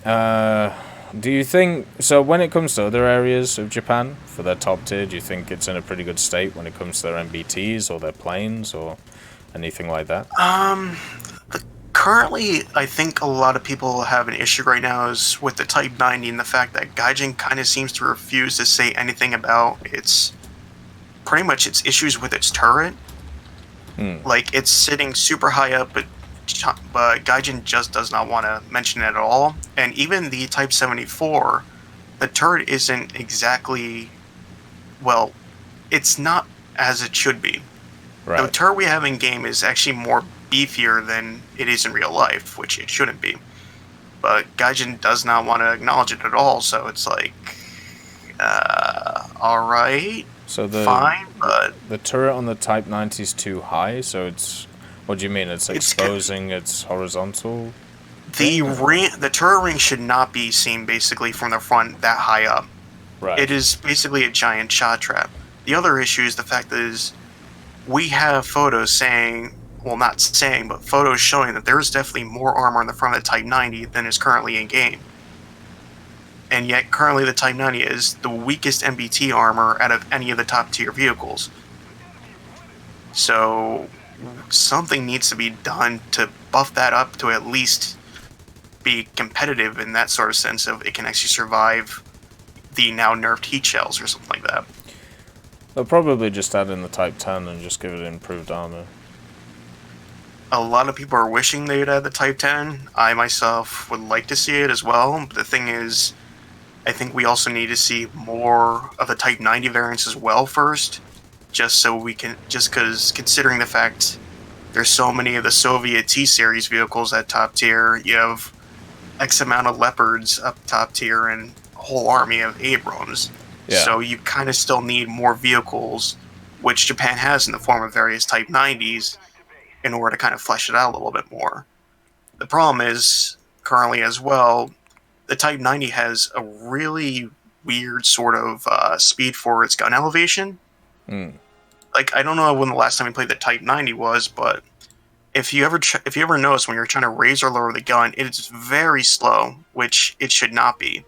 do you think, so when it comes to other areas of Japan, for their top tier, do you think it's in a pretty good state when it comes to their MBTs or their planes or anything like that? The Currently, I think a lot of people have an issue right now is with the Type 90 and the fact that Gaijin kind of seems to refuse to say anything about its issues with its turret. Like, it's sitting super high up, but Gaijin just does not want to mention it at all. And even the Type 74, the turret isn't exactly, well, it's not as it should be. Right. The turret we have in game is actually more beefier than it is in real life, which it shouldn't be. But Gaijin does not want to acknowledge it at all, so it's like, alright, So fine, but... the turret on the Type 90 is too high, so it's... What do you mean? It's exposing its horizontal? The turret ring should not be seen basically from the front that high up. Right. It is basically a giant shot trap. The other issue is the fact that we have photos saying, well, not saying, but photos showing that there is definitely more armor on the front of the Type 90 than is currently in game. And yet, currently the Type 90 is the weakest MBT armor out of any of the top tier vehicles. So, something needs to be done to buff that up to at least be competitive in that sort of sense of it can actually survive the now nerfed heat shells or something like that. They'll probably just add in the Type 10 and just give it improved armor. A lot of people are wishing they would add the Type 10. I myself would like to see it as well. But the thing is, I think we also need to see more of the Type 90 variants as well first. Just so we can, just because considering the fact there's so many of the Soviet T-Series vehicles at top tier, you have X amount of Leopards up top tier and a whole army of Abrams. Yeah. So you kind of still need more vehicles, which Japan has in the form of various Type 90s, in order to kind of flesh it out a little bit more. The problem is, currently as well, the Type 90 has a really weird sort of speed for its gun elevation. Like, I don't know when the last time we played the Type 90 was, but if you ever notice when you're trying to raise or lower the gun, it is very slow, which it should not be.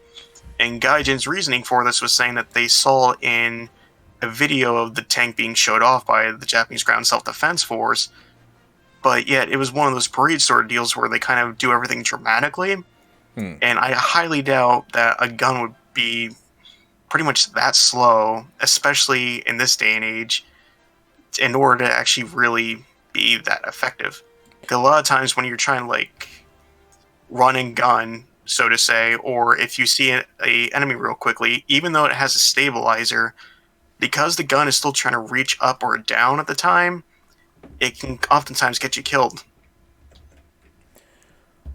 And Gaijin's reasoning for this was saying that they saw in a video of the tank being showed off by the Japanese Ground Self-Defense Force, but yet it was one of those parade sort of deals where they kind of do everything dramatically. And I highly doubt that a gun would be pretty much that slow, especially in this day and age, in order to actually really be that effective. Because a lot of times when you're trying to, like, run and gun, so to say, or if you see an enemy real quickly, even though it has a stabilizer, because the gun is still trying to reach up or down at the time, it can oftentimes get you killed.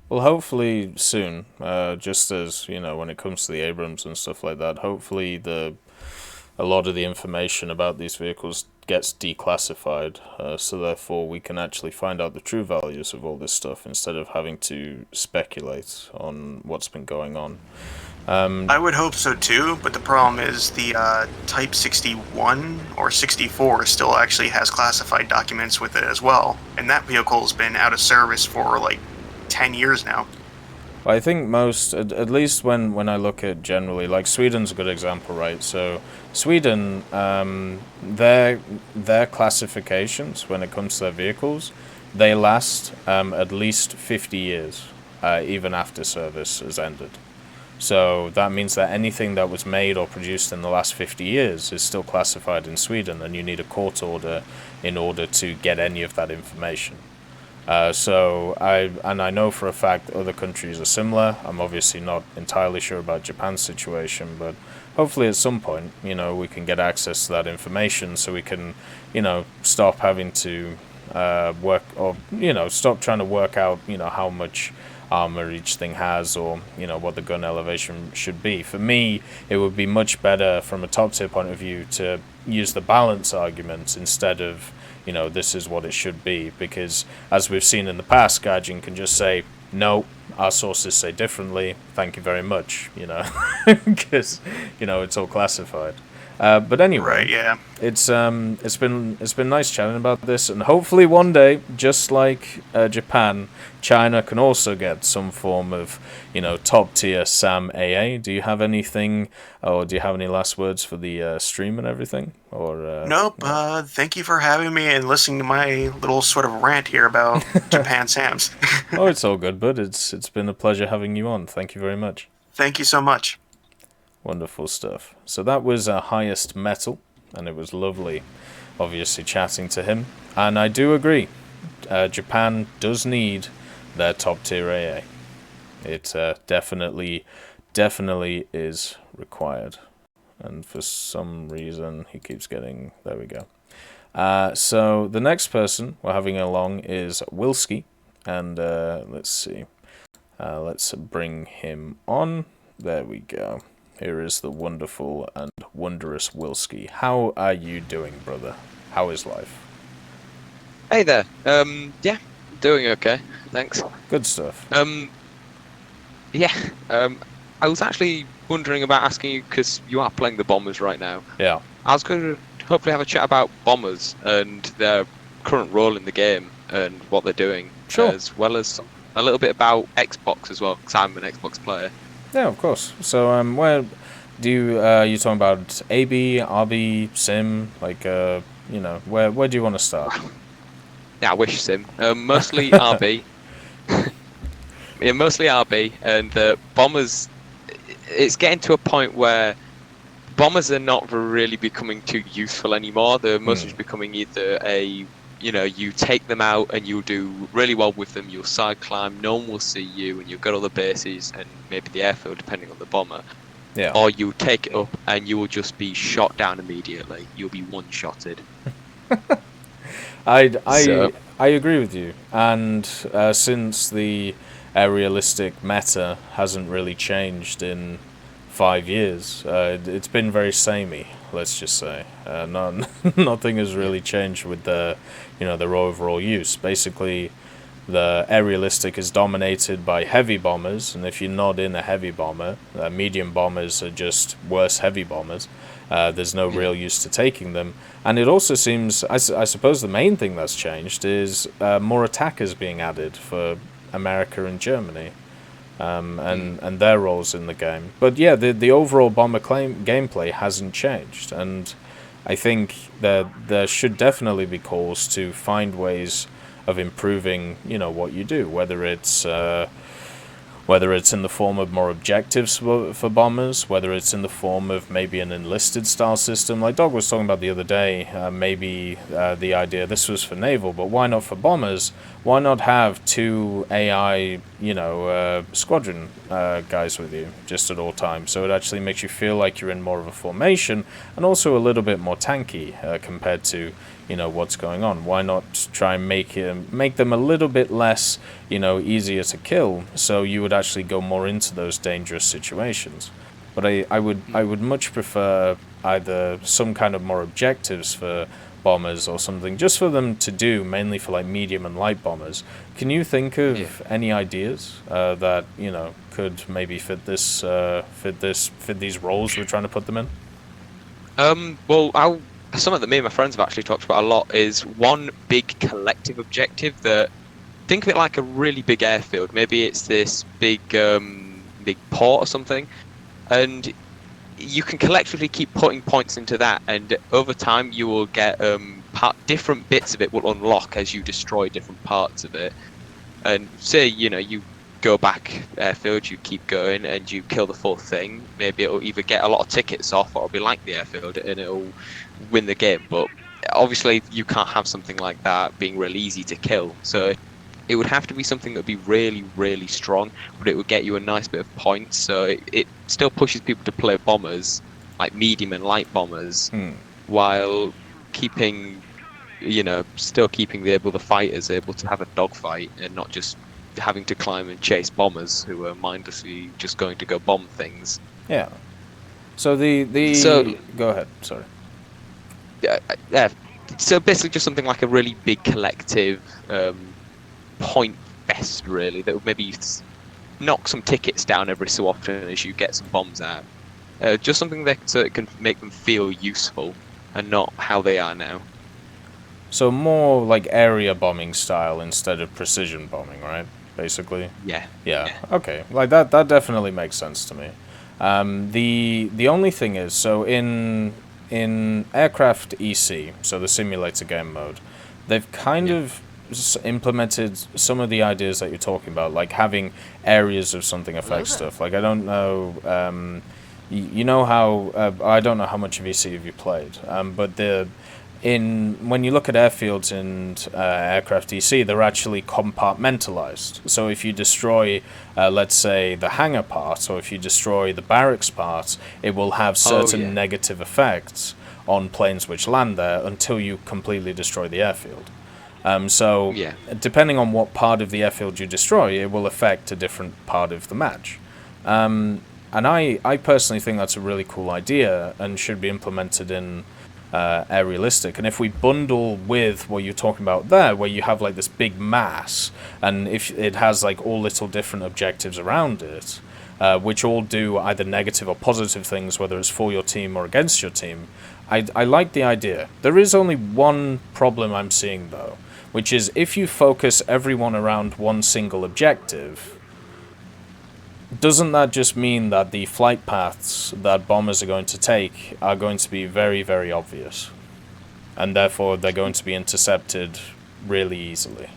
Well, hopefully soon, just as, you know, when it comes to the Abrams and stuff like that, hopefully a lot of the information about these vehicles gets declassified, so therefore we can actually find out the true values of all this stuff instead of having to speculate on what's been going on. I would hope so too, but the problem is the Type 61 or 64 still actually has classified documents with it as well, and that vehicle has been out of service for like 10 years now. I think most, at least when I look at generally, like Sweden's a good example, right? So Sweden, their classifications when it comes to their vehicles, they last at least 50 years, even after service has ended. So that means that anything that was made or produced in the last 50 years is still classified in Sweden, and you need a court order in order to get any of that information. So I know for a fact other countries are similar. I'm obviously not entirely sure about Japan's situation, but hopefully at some point, you know, we can get access to that information so we can, you know, stop having to work, or, you know, stop trying to work out, you know, how much armor each thing has, or, you know, what the gun elevation should be. For me, it would be much better from a top tier point of view to use the balance argument instead of, you know, this is what it should be, because as we've seen in the past, Gaijin can just say, no, our sources say differently, thank you very much, you know, because, you know, it's all classified. But anyway, Right, yeah. it's been nice chatting about this, and hopefully one day, just like Japan, China can also get some form of, you know, top tier SAM AA. Do you have anything, or do you have any last words for the stream and everything? Or Nope. Thank you for having me and listening to my little sort of rant here about Japan SAMs. Oh, it's all good, bud. It's been a pleasure having you on. Thank you very much. Thank you so much. Wonderful stuff. So that was Highest Metal, and it was lovely, obviously, chatting to him. And I do agree, Japan does need their top tier AA. It definitely is required. And for some reason, he keeps getting... There we go. So the next person we're having along is Wilski. And let's see. Let's bring him on. There we go. Here is the wonderful and wondrous Wilski. How are you doing, brother? How is life? Hey there. Yeah, doing okay. Thanks. Good stuff. Yeah. I was actually wondering about asking you because you are playing the Bombers right now. Yeah. I was going to hopefully have a chat about Bombers and their current role in the game and what they're doing, Sure. as well as a little bit about Xbox as well, because I'm an Xbox player. Yeah, of course. So, where do you you talking about AB, RB, Sim? Like, you know, where do you want to start? Yeah, I wish Sim. Mostly RB. Yeah, mostly RB, and the Bombers. It's getting to a point where Bombers are not really becoming too useful anymore. They're mostly just becoming either a, you know, you take them out and you'll do really well with them. You'll side climb, no one will see you, and you've got all the bases and maybe the airfield, depending on the bomber. Yeah. Or you take it up and you will just be shot down immediately. You'll be one-shotted. I agree with you, and since the aerialistic meta hasn't really changed in 5 years, it's been very samey. Let's just say, nothing has really changed with the, you know, their overall use. Basically, the aerialistic is dominated by heavy bombers, and if you're not in a heavy bomber, medium bombers are just worse heavy bombers. There's no real use to taking them. And it also seems, I suppose the main thing that's changed is more attackers being added for America and Germany, and their roles in the game. But yeah, the overall bomber gameplay hasn't changed, and I think that there should definitely be calls to find ways of improving, you know, what you do, whether it's in the form of more objectives for bombers, whether it's in the form of maybe an enlisted style system, like Dog was talking about the other day. Maybe the idea, this was for naval, but why not for bombers? Why not have 2 AI, you know, squadron guys with you just at all times, so it actually makes you feel like you're in more of a formation, and also a little bit more tanky compared to, you know, what's going on. Why not try and make them a little bit less, you know, easier to kill, so you would actually go more into those dangerous situations. But I would much prefer either some kind of more objectives for bombers or something, just for them to do, mainly for like medium and light bombers. Can you think of any ideas that, you know, could maybe fit these roles we're trying to put them in? Well, something that me and my friends have actually talked about a lot is one big collective objective. That, think of it like a really big airfield. Maybe it's this big port or something, and you can collectively keep putting points into that, and over time you will get different bits of it will unlock as you destroy different parts of it. And say, you know, you go back airfield, you keep going and you kill the full thing, maybe it'll either get a lot of tickets off, or it'll be like the airfield and it'll win the game. But obviously you can't have something like that being really easy to kill, so it would have to be something that would be really, really strong, but it would get you a nice bit of points, so it still pushes people to play bombers, like medium and light bombers, while keeping, you know, still keeping the fighters able to have a dogfight and not just having to climb and chase bombers who are mindlessly just going to go bomb things. Yeah. So go ahead. Sorry. Yeah. So basically, just something like a really big collective point fest, really, that would maybe knock some tickets down every so often as you get some bombs out. Just something that can make them feel useful and not how they are now. So more like area bombing style instead of precision bombing, right? Basically. Yeah. Okay. Like that definitely makes sense to me. The only thing is, so in Aircraft EC, so the simulator game mode, they've kind of implemented some of the ideas that you're talking about, like having areas of something affect stuff. Like, I don't know, you know how, I don't know how much of EC have you played, but when you look at airfields and aircraft DC, they're actually compartmentalized. So if you destroy, let's say, the hangar part, or if you destroy the barracks part, it will have certain negative effects on planes which land there until you completely destroy the airfield. Depending on what part of the airfield you destroy, it will affect a different part of the match. And I personally think that's a really cool idea and should be implemented in Air Realistic. And if we bundle with what you're talking about there, where you have like this big mass, and if it has like all little different objectives around it, which all do either negative or positive things, whether it's for your team or against your team, I like the idea. There is only one problem I'm seeing though, which is if you focus everyone around one single objective, doesn't that just mean that the flight paths that bombers are going to take are going to be very, very obvious? And therefore they're going to be intercepted really easily.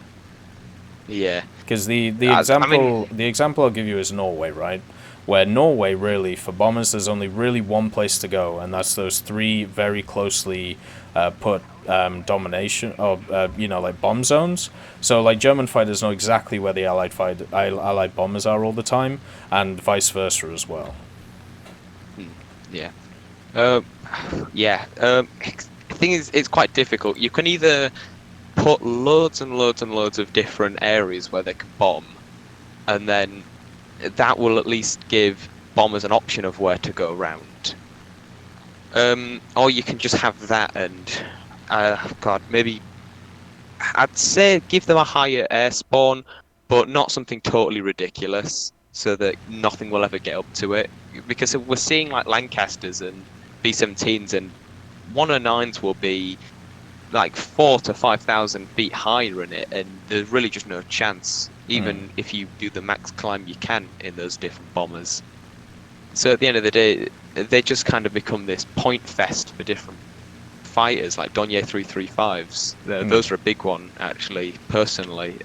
Yeah. Because the example I'll give you is Norway, right? Where Norway, really, for bombers, there's only really one place to go, and that's those three very closely put domination, or like bomb zones. So like German fighters know exactly where the Allied bombers are all the time, and vice versa as well. Yeah. The thing is, it's quite difficult. You can either put loads and loads and loads of different areas where they can bomb, and then that will at least give bombers an option of where to go around. Or you can just have that and, maybe I'd say give them a higher air spawn, but not something totally ridiculous, so that nothing will ever get up to it. Because we're seeing like Lancasters and B-17s, and 109s will be like 4,000 to 5,000 feet higher in it, and there's really just no chance, even if you do the max climb you can in those different bombers. So at the end of the day, they just kind of become this point fest for different fighters, like Dornier 335s. Those are a big one, actually, personally.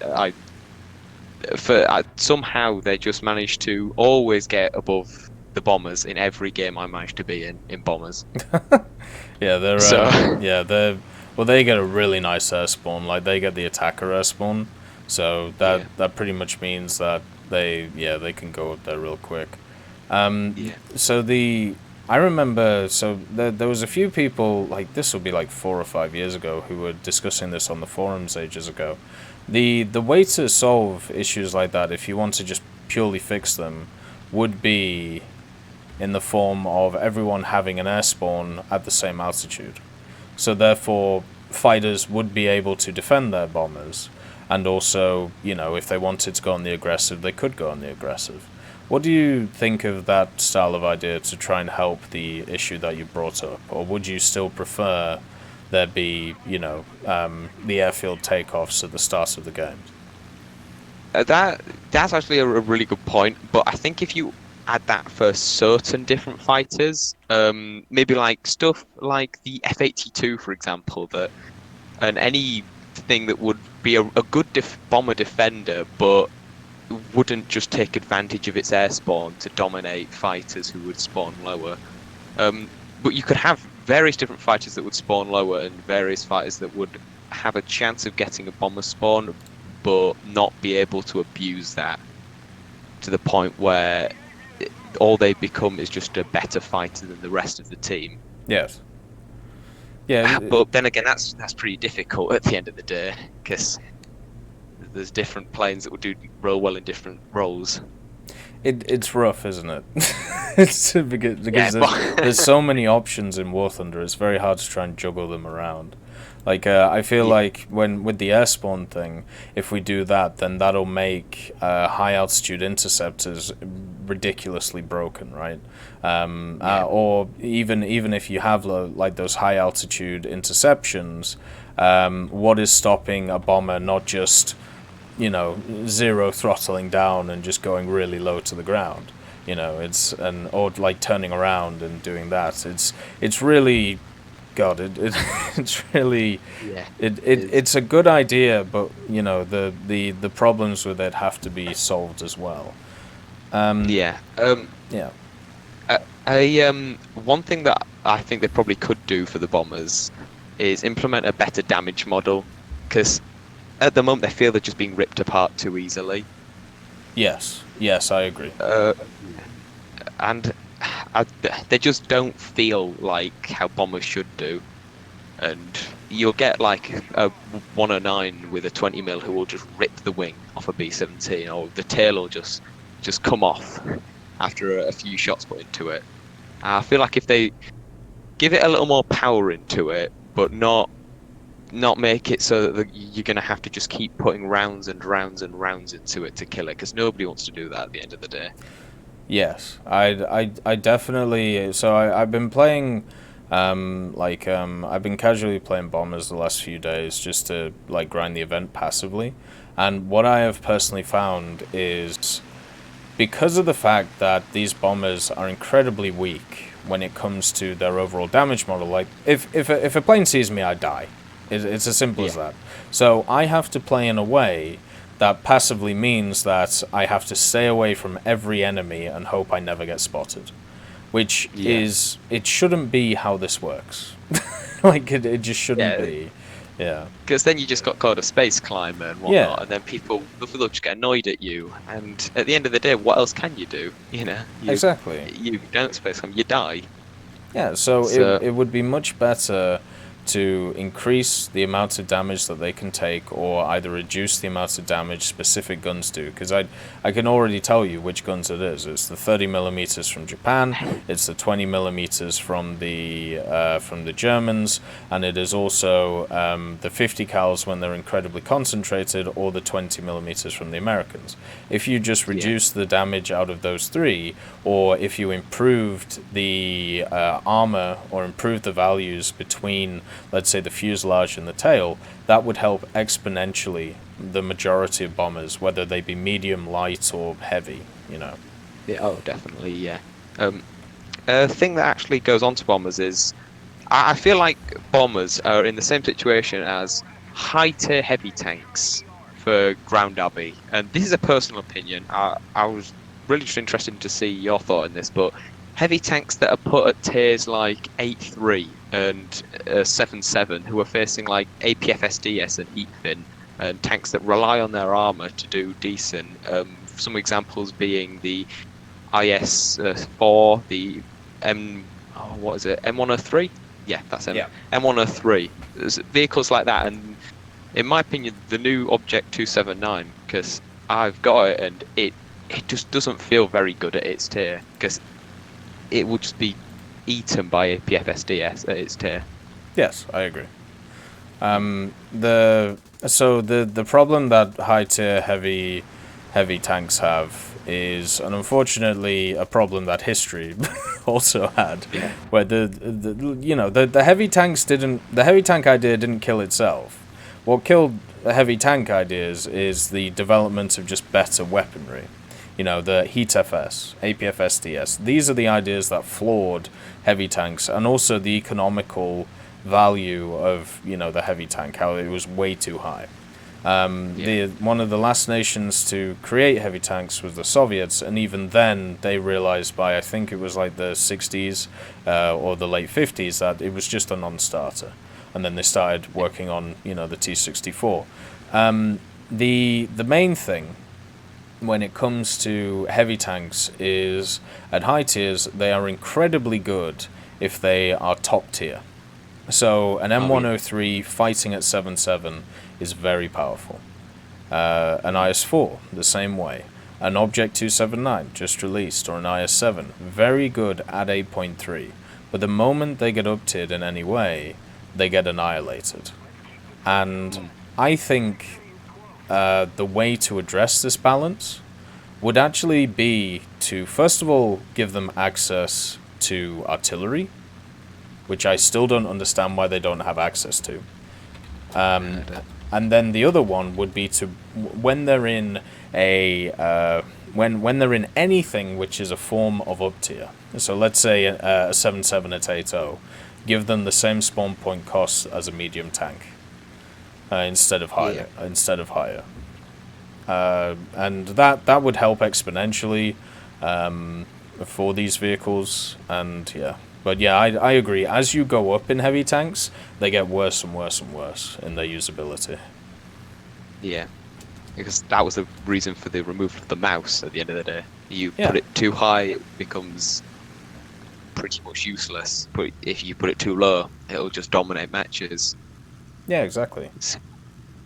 Somehow they just managed to always get above the bombers in every game I managed to be in bombers. Well, they get a really nice air spawn. Like, they get the attacker air spawn, so that pretty much means that they can go up there real quick. I remember, there was a few people, like, this will be like 4 or 5 years ago, who were discussing this on the forums ages ago. The way to solve issues like that, if you want to just purely fix them, would be in the form of everyone having an air spawn at the same altitude. So therefore, fighters would be able to defend their bombers, and also, if they wanted to go on the aggressive, they could go on the aggressive. What do you think of that style of idea to try and help the issue that you brought up? Or would you still prefer there be, the airfield takeoffs at the start of the game? That's actually a really good point, but I think if you add that for certain different fighters, maybe like stuff like the F-82, for example, and anything that would be a good bomber defender, but wouldn't just take advantage of its air spawn to dominate fighters who would spawn lower. But you could have various different fighters that would spawn lower and various fighters that would have a chance of getting a bomber spawn, but not be able to abuse that to the point where all they become is just a better fighter than the rest of the team. Yes. Yeah. But then again, that's pretty difficult at the end of the day, because there's different planes that will do real well in different roles. It's rough, isn't it? It's because there's so many options in War Thunder. It's very hard to try and juggle them around. Like, I feel like with the air spawn thing, if we do that, then that'll make high altitude interceptors ridiculously broken, right? Or even if you have like those high altitude interceptions, what is stopping a bomber not just zero throttling down and just going really low to the ground? Or like turning around and doing that. It's really God, it's really Yeah. it's a good idea, but you know the problems with it have to be solved as well. Yeah. Yeah. One thing that I think they probably could do for the bombers is implement a better damage model, because at the moment they feel they're just being ripped apart too easily. Yes. Yes, I agree. And they just don't feel like how bombers should do. And you'll get like a 109 with a 20mm who will just rip the wing off a B-17, or the tail will just come off after a few shots put into it. I feel like if they give it a little more power into it, but not make it so that you're going to have to just keep putting rounds and rounds and rounds into it to kill it, because nobody wants to do that at the end of the day. Yes, I definitely. So I've been playing, I've been casually playing bombers the last few days just to like grind the event passively, and what I have personally found is because of the fact that these bombers are incredibly weak when it comes to their overall damage model. Like if a plane sees me, I die. It's as simple as that. So I have to play in a way that passively means that I have to stay away from every enemy and hope I never get spotted. Which is, it shouldn't be how this works. Like, it just shouldn't be. Yeah. Because then you just got called a space climber and whatnot, and then people just get annoyed at you. And at the end of the day, what else can you do? You know? Exactly. You don't space climb, you die. Yeah, so it would be much better to increase the amount of damage that they can take, or either reduce the amount of damage specific guns do, because I can already tell you which guns it is. It's the 30mm from Japan, it's the 20mm from the Germans, and it is also the 50 cals when they're incredibly concentrated, or the 20mm from the Americans. If you just reduce the damage out of those three, or if you improved the armor, or improved the values between, let's say, the fuselage and the tail, that would help exponentially the majority of bombers, whether they be medium, light, or heavy, you know. Yeah, oh, definitely, yeah. A thing that actually goes on to bombers is, I feel like bombers are in the same situation as high-tier heavy tanks for ground abbey. And this is a personal opinion. I was really just interested to see your thought on this, but heavy tanks that are put at tiers like 8-3 and 7-7, who are facing like APFSDS and EPFIN, and tanks that rely on their armor to do decent. Some examples being the IS-4, the M103? Yeah, that's it. Yeah. M103. There's vehicles like that, and in my opinion, the new Object 279, because I've got it, and it just doesn't feel very good at its tier, because it would just be eaten by APFSDS at its tier. Yes, I agree. The problem that high tier heavy tanks have is, and unfortunately, a problem that history also had, where the heavy tank idea didn't kill itself. What killed the heavy tank ideas is the development of just better weaponry. You know, the Heat FS, APFSDS. These are the ideas that flawed heavy tanks, and also the economical value of, you know, the heavy tank, how it was way too high. One of the last nations to create heavy tanks was the Soviets, and even then they realized by, I think it was like the 60s or the late 50s, that it was just a non-starter. And then they started working on, you know, the T-64. The main thing when it comes to heavy tanks is, at high tiers, they are incredibly good if they are top tier. So an M103 fighting at 7.7 is very powerful. An IS-4, the same way. An Object 279, just released, or an IS-7, very good at 8.3. But the moment they get up-tiered in any way, they get annihilated. And I think the way to address this balance would actually be to, first of all, give them access to artillery, which I still don't understand why they don't have access to. And then the other one would be to, when they're in when they're in anything which is a form of up tier. So let's say a 7.7 at 8.0. give them the same spawn point cost as a medium tank instead of higher. And that would help exponentially for these vehicles. And yeah, but yeah, I agree. As you go up in heavy tanks, they get worse and worse and worse in their usability. Yeah, because that was the reason for the removal of the mouse at the end of the day. You Yeah. put it too high, it becomes pretty much useless. But if you put it too low, it'll just dominate matches. Yeah, exactly.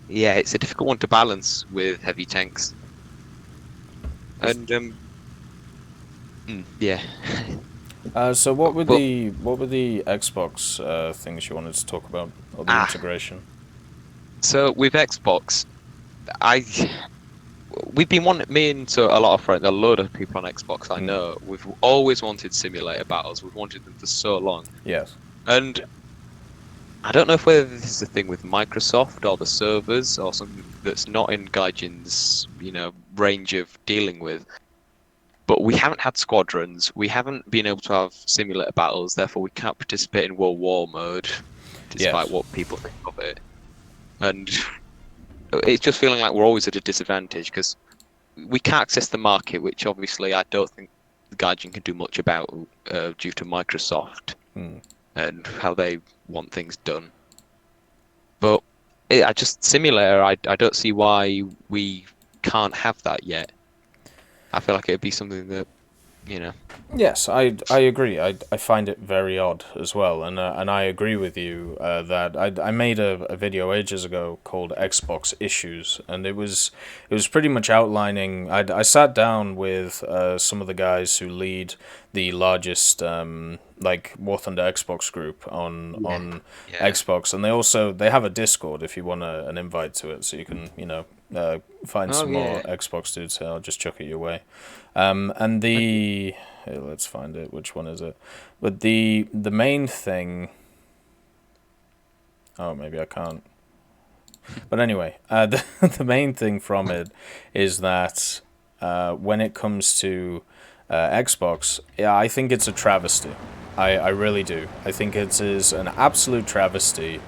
Yeah, it's a difficult one to balance with heavy tanks. And yeah. So what were But- the Xbox things you wanted to talk about, or the integration? So with Xbox, we've been wanting, me and so a lot of friends, a load of people on Xbox I know, we've always wanted simulator battles. We've wanted them for so long. Yes. And I don't know if whether this is a thing with Microsoft or the servers or something that's not in Gaijin's, range of dealing with. But we haven't had squadrons. We haven't been able to have simulator battles. Therefore, we can't participate in World War mode, despite what people think of it. And it's just feeling like we're always at a disadvantage because we can't access the market, which obviously I don't think Gaijin can do much about due to Microsoft and how they want things done. But simulator, I don't see why we can't have that yet. I feel like it'd be something that, Yes, I agree. I find it very odd as well, and I agree with you that I made a video ages ago called Xbox Issues, and it was pretty much outlining. I sat down with some of the guys who lead the largest War Thunder Xbox group on Xbox, and they have a Discord if you want an invite to it, so you can find some more Xbox dudes. I'll just chuck it your way. Let's find it. Which one is it? But the main thing. Oh, maybe I can't. But anyway, the main thing from it is that when it comes to Xbox, I think it's a travesty. I really do. I think it is an absolute travesty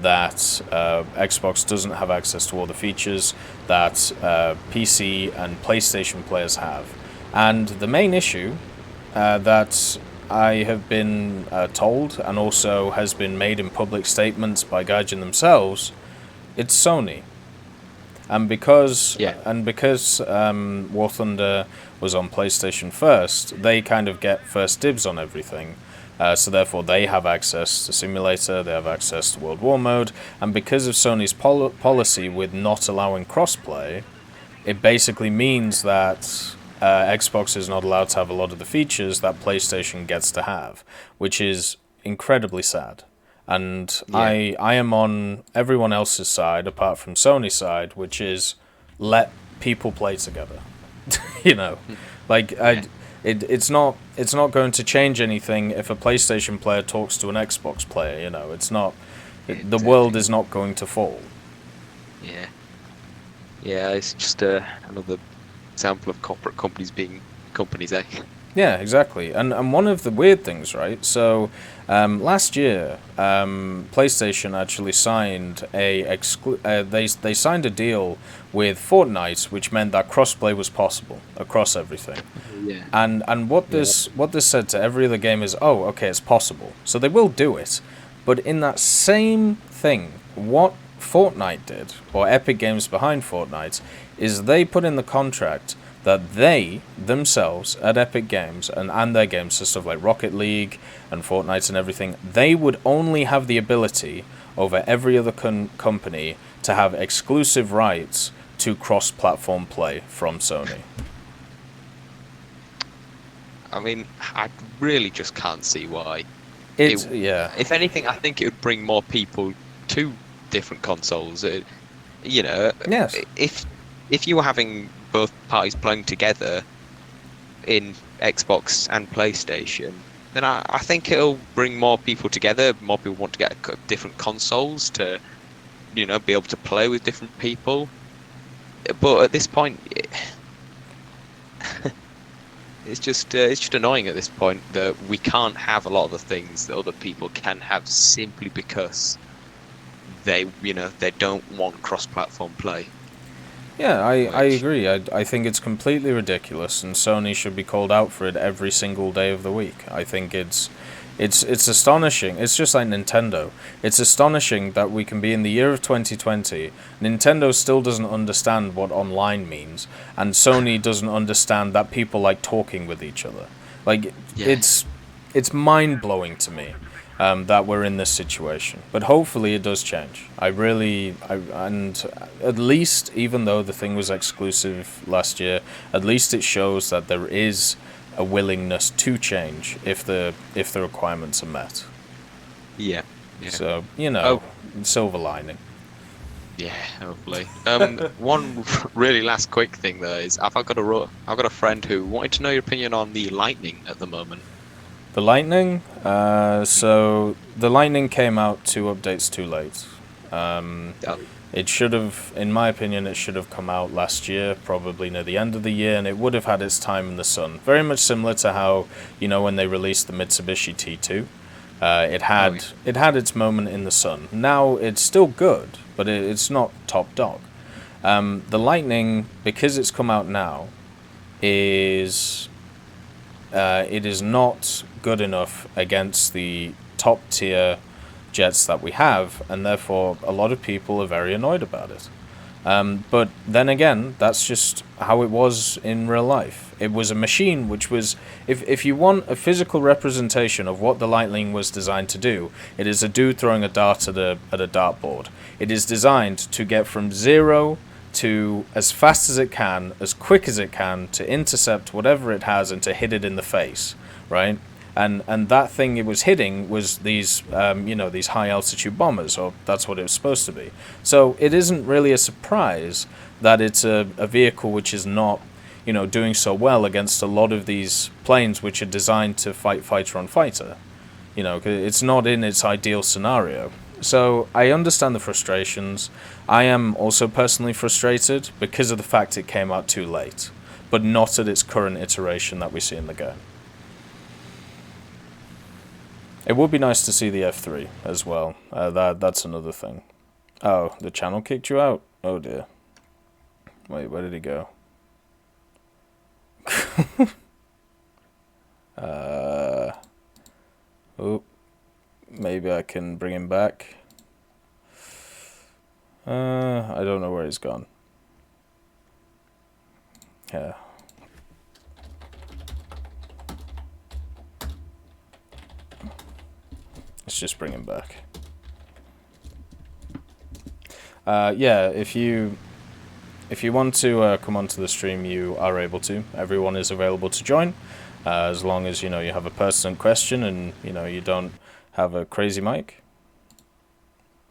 that Xbox doesn't have access to all the features that PC and PlayStation players have. And the main issue that I have been told, and also has been made in public statements by Gaijin themselves, it's Sony. And because War Thunder was on PlayStation first, they kind of get first dibs on everything. So therefore they have access to simulator, they have access to World War mode, and because of Sony's policy with not allowing crossplay, it basically means that Xbox is not allowed to have a lot of the features that PlayStation gets to have, which is incredibly sad. And I am on everyone else's side apart from Sony's side, which is let people play together. It's not going to change anything if a PlayStation player talks to an Xbox player. It's not. The world is not going to fall. Yeah, it's just another example of corporate companies being companies, eh? Yeah, exactly. And one of the weird things, right? So last year, PlayStation actually signed they signed a deal with Fortnite, which meant that crossplay was possible across everything. Yeah. And what this said to every other game is, oh, okay, it's possible. So they will do it. But in that same thing, what Fortnite did, or Epic Games behind Fortnite, is they put in the contract that they themselves at Epic Games and their games, so stuff like Rocket League and Fortnite and everything, they would only have the ability over every other company to have exclusive rights to cross-platform play from Sony. I mean, I really just can't see why. Yeah. If anything, I think it would bring more people to different consoles. Yes. If you were having both parties playing together in Xbox and PlayStation, then I think it'll bring more people together. More people want to get different consoles to, be able to play with different people. But at this point, it's just annoying at this point that we can't have a lot of the things that other people can have simply because they don't want cross-platform play. Yeah, I agree. I think it's completely ridiculous, and Sony should be called out for it every single day of the week. I think it's astonishing. It's just like Nintendo. It's astonishing that we can be in the year of 2020. Nintendo still doesn't understand what online means, and Sony doesn't understand that people like talking with each other. Like, Yeah. it's mind-blowing to me. That we're in this situation, but hopefully it does change. And at least, even though the thing was exclusive last year, at least it shows that there is a willingness to change if the requirements are met. Yeah. Yeah. So silver lining. Yeah, hopefully. One really last quick thing though is I've got a friend who wanted to know your opinion on the Lightning at the moment. The Lightning, so the Lightning came out 2 updates too late. It should have, in my opinion, it should have come out last year, probably near the end of the year, and it would have had its time in the sun. Very much similar to how, when they released the Mitsubishi T2, it had its moment in the sun. Now it's still good, but it's not top dog. The Lightning, because it's come out now, it is not good enough against the top tier jets that we have, and therefore a lot of people are very annoyed about it. But then again, that's just how it was in real life. It was a machine which was, if you want a physical representation of what the Lightning was designed to do, it is a dude throwing a dart at a dartboard. It is designed to get from 0 to as fast as it can, as quick as it can, to intercept whatever it has and to hit it in the face, right? And that thing it was hitting was these these high altitude bombers, or that's what it was supposed to be. So it isn't really a surprise that it's a vehicle which is not doing so well against a lot of these planes which are designed to fight fighter on fighter. 'Cause it's not in its ideal scenario. So I understand the frustrations. I am also personally frustrated because of the fact it came out too late, but not at its current iteration that we see in the game. It would be nice to see the F3 as well. That's another thing. Oh, the channel kicked you out? Oh dear. Wait, where did he go? Oh, maybe I can bring him back. I don't know where he's gone. Yeah. Let's just bring him back. Yeah, if you want to come onto the stream, you are able to. Everyone is available to join, as long as you have a pertinent question and you don't have a crazy mic.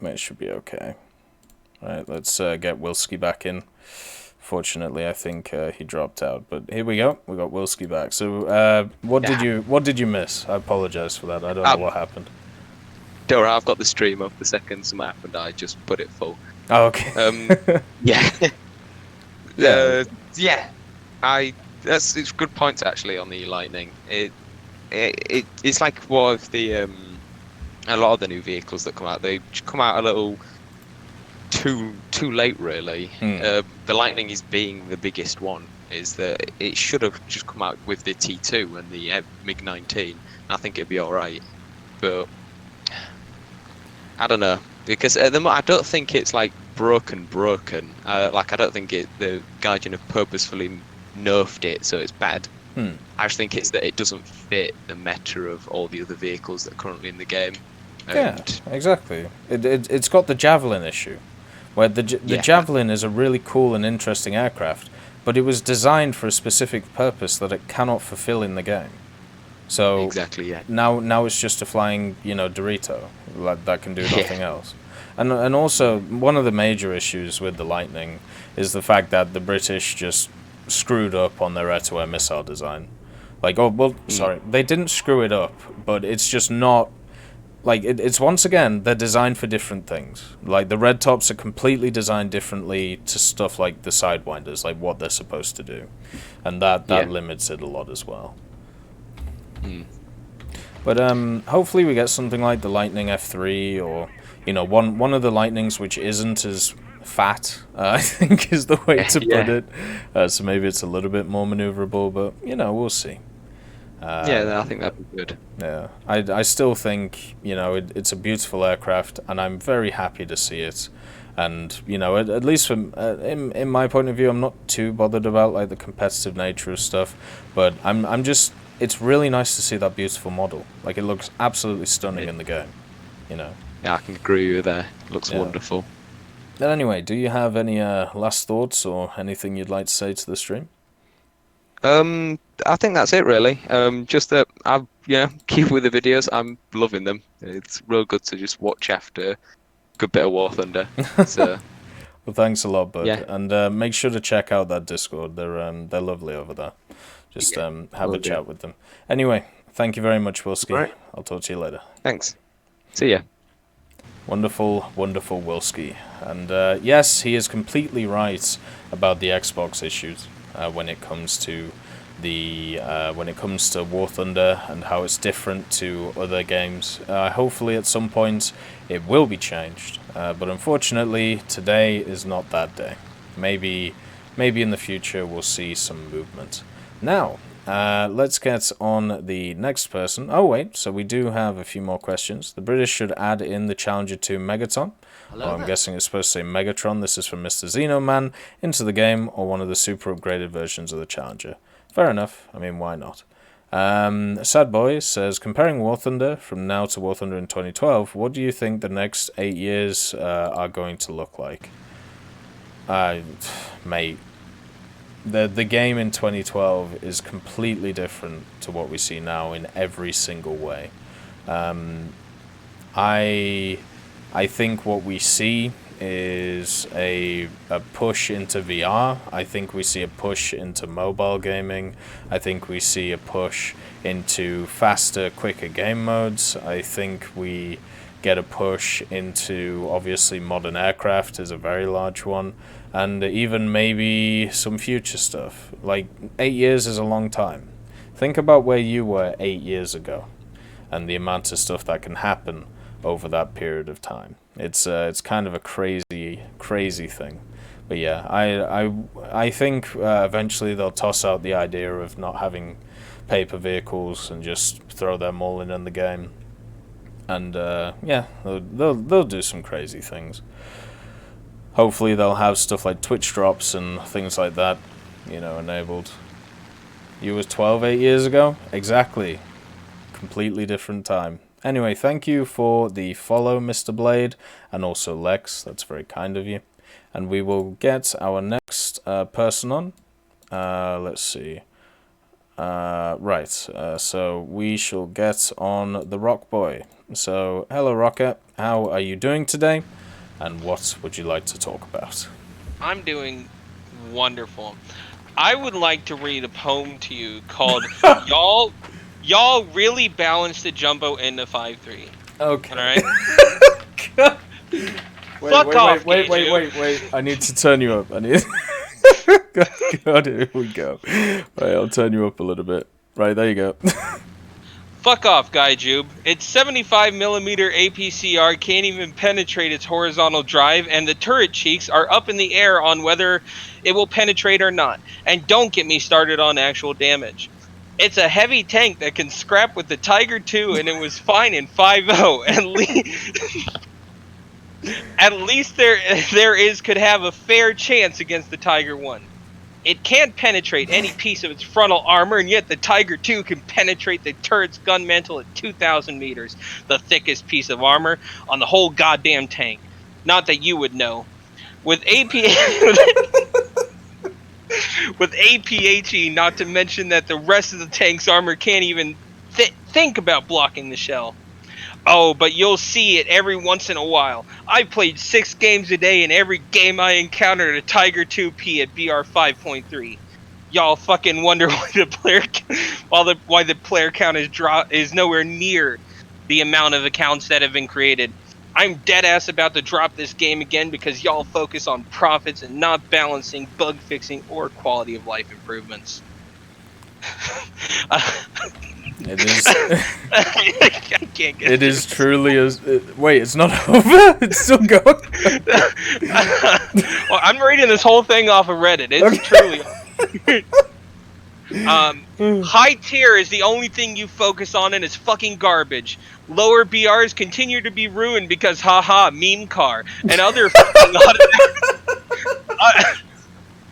It should be okay. Right, let's get Wilski back in. Fortunately, I think he dropped out, but here we go. We got Wilski back. So, what did you miss? I apologize for that. I don't know what happened. Don't worry, I've got the stream up. The second something happened, I just put it full. Oh, okay. Yeah. It's good points actually on the Lightning. It's like one of the a lot of the new vehicles that come out. They come out a little too late, really. The Lightning is being the biggest one. Is that it should have just come out with the T2 and the MiG-19. I think it'd be all right, but I don't know, because I don't think it's like broken. Like I don't think the Guardian have purposefully nerfed it so it's bad. I just think it's that it doesn't fit the meta of all the other vehicles that are currently in the game. Yeah, exactly. It's got the Javelin issue, where the Javelin is a really cool and interesting aircraft, but it was designed for a specific purpose that it cannot fulfill in the game. So exactly, yeah. Now it's just a flying, Dorito that can do nothing else. And also one of the major issues with the Lightning is the fact that the British just screwed up on their air-to-air missile design. Sorry, they didn't screw it up, but it's just not like it's once again, they're designed for different things. Like the red tops are completely designed differently to stuff like the sidewinders, like what they're supposed to do, and that limits it a lot as well. But hopefully we get something like the Lightning F3, or one of the Lightnings which isn't as fat, I think is the way to put it. So maybe it's a little bit more maneuverable, but we'll see. I think that'd be good. Yeah, I still think it's a beautiful aircraft, and I'm very happy to see it. And at least from in my point of view, I'm not too bothered about like the competitive nature of stuff, but I'm just, it's really nice to see that beautiful model. Like it looks absolutely stunning in the game. Yeah, I can agree with you there. It looks wonderful. But anyway, do you have any last thoughts or anything you'd like to say to the stream? I think that's it really. Just that keep with the videos. I'm loving them. It's real good to just watch after a good bit of War Thunder. So, well, thanks a lot, bud. Yeah. And make sure to check out that Discord. They're lovely over there. Just have a chat with them. Anyway, thank you very much, Wilski. Right. I'll talk to you later. Thanks. See ya. Wonderful, wonderful Wilski. And yes, he is completely right about the Xbox issues when it comes to War Thunder and how it's different to other games. Hopefully at some point it will be changed, but unfortunately today is not that day. Maybe in the future we'll see some movement. Now, let's get on the next person. Oh wait, so we do have a few more questions. The British should add in the Challenger 2 Megaton. I'm guessing it's supposed to say Megatron. This is from Mr. Xenoman. Into the game, or one of the super upgraded versions of the Challenger. Fair enough. I mean, why not? Sad Boy says, comparing War Thunder from now to War Thunder in 2012, what do you think the next 8 years are going to look like? Mate, the game in 2012 is completely different to what we see now in every single way. I think what we see is a push into VR. I think we see a push into mobile gaming. I think we see a push into faster, quicker game modes. I think we get a push into, obviously, modern aircraft is a very large one, and even maybe some future stuff. Like, 8 years is a long time. Think about where you were 8 years ago and the amount of stuff that can happen over that period of time. It's kind of a crazy thing. But yeah, I think eventually they'll toss out the idea of not having paper vehicles and just throw them all in the game. And yeah, they'll do some crazy things. Hopefully they'll have stuff like Twitch drops and things like that, enabled. You was 12 8 years ago? Exactly. Completely different time. Anyway, thank you for the follow, Mr. Blade, and also Lex. That's very kind of you. And we will get our next person on. Let's see. Right, so we shall get on the Rock Boy. So, hello Rocket, how are you doing today? And what would you like to talk about? I'm doing wonderful. I would like to read a poem to you called Y'all really balanced the jumbo into 5-3. Okay. Alright? Wait. I need to turn you up. God, here we go. Right, I'll turn you up a little bit. Right, there you go. Fuck off, Gaijube. Its 75mm APCR can't even penetrate its horizontal drive, and the turret cheeks are up in the air on whether it will penetrate or not. And don't get me started on actual damage. It's a heavy tank that can scrap with the Tiger II, and it was fine in 5.0. At least there could have a fair chance against the Tiger I. It can't penetrate any piece of its frontal armor, and yet the Tiger II can penetrate the turret's gun mantle at 2,000 meters, the thickest piece of armor on the whole goddamn tank. Not that you would know. With APHE, not to mention that the rest of the tank's armor can't even think about blocking the shell. Oh, but you'll see it every once in a while. I played 6 games a day, and every game I encountered a Tiger 2P at BR 5.3. Y'all fucking wonder why the player count is nowhere near the amount of accounts that have been created. I'm dead ass about to drop this game again because y'all focus on profits and not balancing bug fixing or quality of life improvements. It is. I can't get It is truly a. Wait, it's not over. It's still going. Well, I'm reading this whole thing off of Reddit. It's truly. High tier is the only thing you focus on, and it's fucking garbage. Lower BRs continue to be ruined because haha meme car and other fucking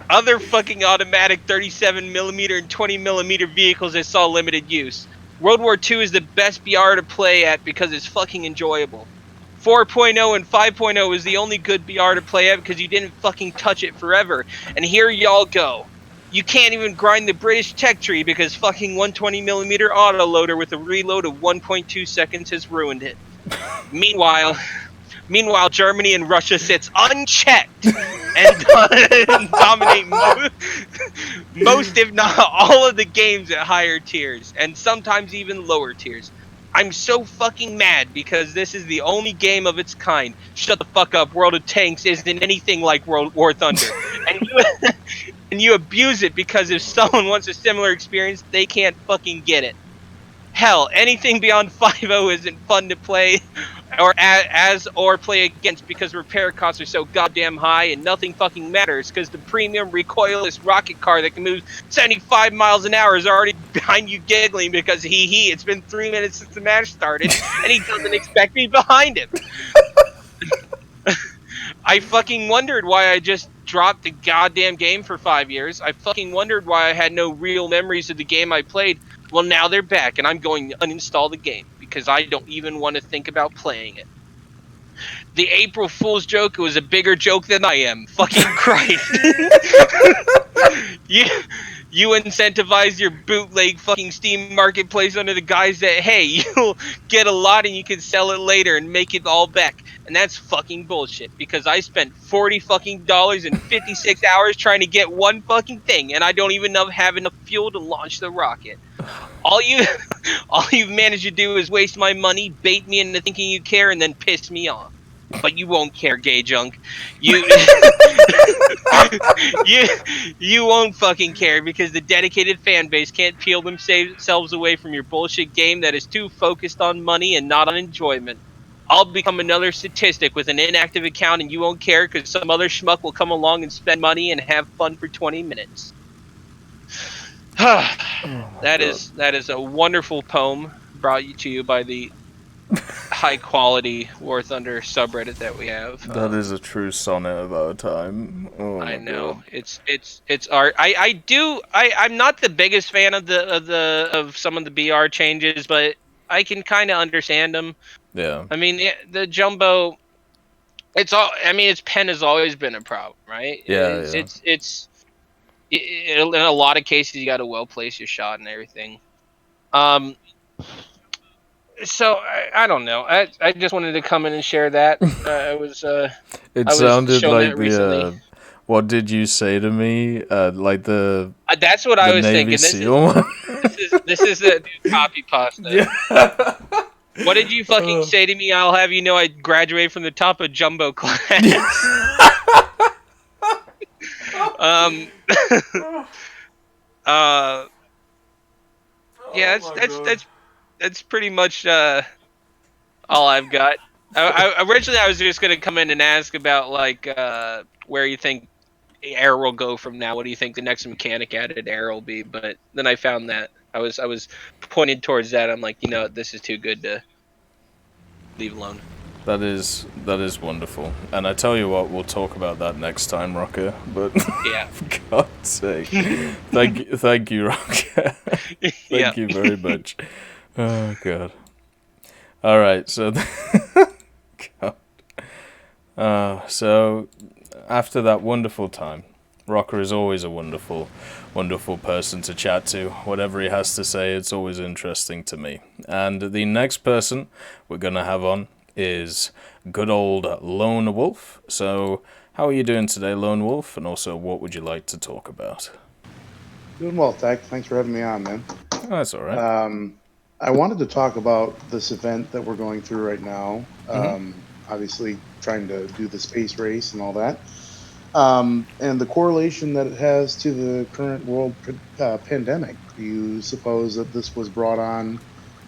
other fucking automatic 37mm and 20mm vehicles that saw limited use. World War II is the best BR to play at because it's fucking enjoyable. 4.0 and 5.0 is the only good BR to play at because you didn't fucking touch it forever. And here y'all go. You can't even grind the British tech tree because fucking 120mm autoloader with a reload of 1.2 seconds has ruined it. Meanwhile, Germany and Russia sits unchecked and dominate most, if not all, of the games at higher tiers, and sometimes even lower tiers. I'm so fucking mad because this is the only game of its kind. Shut the fuck up, World of Tanks isn't anything like World War Thunder. And you abuse it because if someone wants a similar experience, they can't fucking get it. Hell, anything beyond 5.0 isn't fun to play or play against because repair costs are so goddamn high and nothing fucking matters because the premium recoilless rocket car that can move 75 miles an hour is already behind you giggling because it's been 3 minutes since the match started and he doesn't expect me behind him. I fucking wondered why I just dropped the goddamn game for 5 years. I fucking wondered why I had no real memories of the game I played. Well, now they're back, and I'm going to uninstall the game because I don't even want to think about playing it. The April Fool's joke was a bigger joke than I am. Fucking Christ. You incentivize your bootleg fucking Steam marketplace under the guise that, hey, you'll get a lot and you can sell it later and make it all back. And that's fucking bullshit because I spent $40 fucking and 56 hours trying to get one fucking thing and I don't even have enough fuel to launch the rocket. All you've managed to do is waste my money, bait me into thinking you care, and then piss me off. But you won't care, gay junk. You won't fucking care because the dedicated fan base can't peel themselves away from your bullshit game that is too focused on money and not on enjoyment. I'll become another statistic with an inactive account and you won't care because some other schmuck will come along and spend money and have fun for 20 minutes. That is a wonderful poem brought to you by the high quality War Thunder subreddit that we have. That is a true sonnet of our time. Oh, I know. God. It's art. I'm not the biggest fan of some of the BR changes, but I can kind of understand them. Yeah. I mean, the jumbo. Its pen has always been a problem, right? Yeah. In a lot of cases, you got to well place your shot and everything. So I don't know. I just wanted to come in and share that. It sounded like the. What did you say to me? Like the. That's what I was Navy thinking. SEAL one? This is a copy pasta. Yeah. What did you fucking say to me? I'll have you know I graduated from the top of jumbo class. Yeah, that's pretty much all I've got. Originally, I was just gonna come in and ask about like where you think air will go from now. What do you think the next mechanic added air will be? But then I found that I was pointed towards that. I'm like, this is too good to leave alone. That is wonderful. And I tell you what, we'll talk about that next time, Rocker. But yeah, for God's sake, thank you, Rocker. Thank you very much. Oh God. All right, so God. So after that wonderful time, Rocker is always a wonderful person to chat to. Whatever he has to say, it's always interesting to me. And the next person we're gonna have on is good old Lone Wolf. So how are you doing today, Lone Wolf? And also, what would you like to talk about? Doing well, Tech. Thanks for having me on, man. Oh, that's all right. I wanted to talk about this event that we're going through right now. Mm-hmm. Obviously, trying to do the space race and all that, and the correlation that it has to the current world pandemic. Do you suppose that this was brought on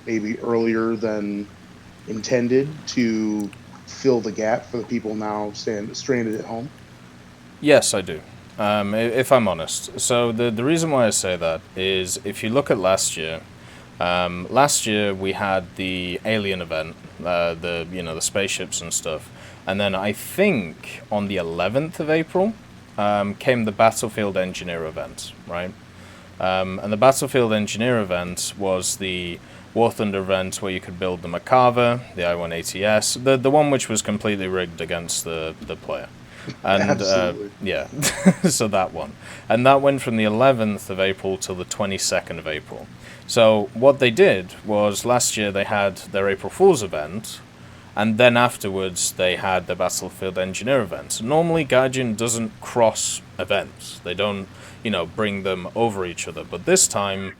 maybe earlier than intended to fill the gap for the people now stranded at home? Yes, I do. If I'm honest. So the reason why I say that is if you look at last year we had the Alien event, the spaceships and stuff, and then I think on the 11th of April came the Battlefield Engineer event, right? And the Battlefield Engineer event was the War Thunder event where you could build the Macarva, the I-180S, the one which was completely rigged against the player. And Absolutely. yeah, so that one. And that went from the 11th of April till the 22nd of April. So what they did was last year they had their April Fool's event, and then afterwards they had the Battlefield Engineer event. Normally Gaijin doesn't cross events. They don't, bring them over each other. But this time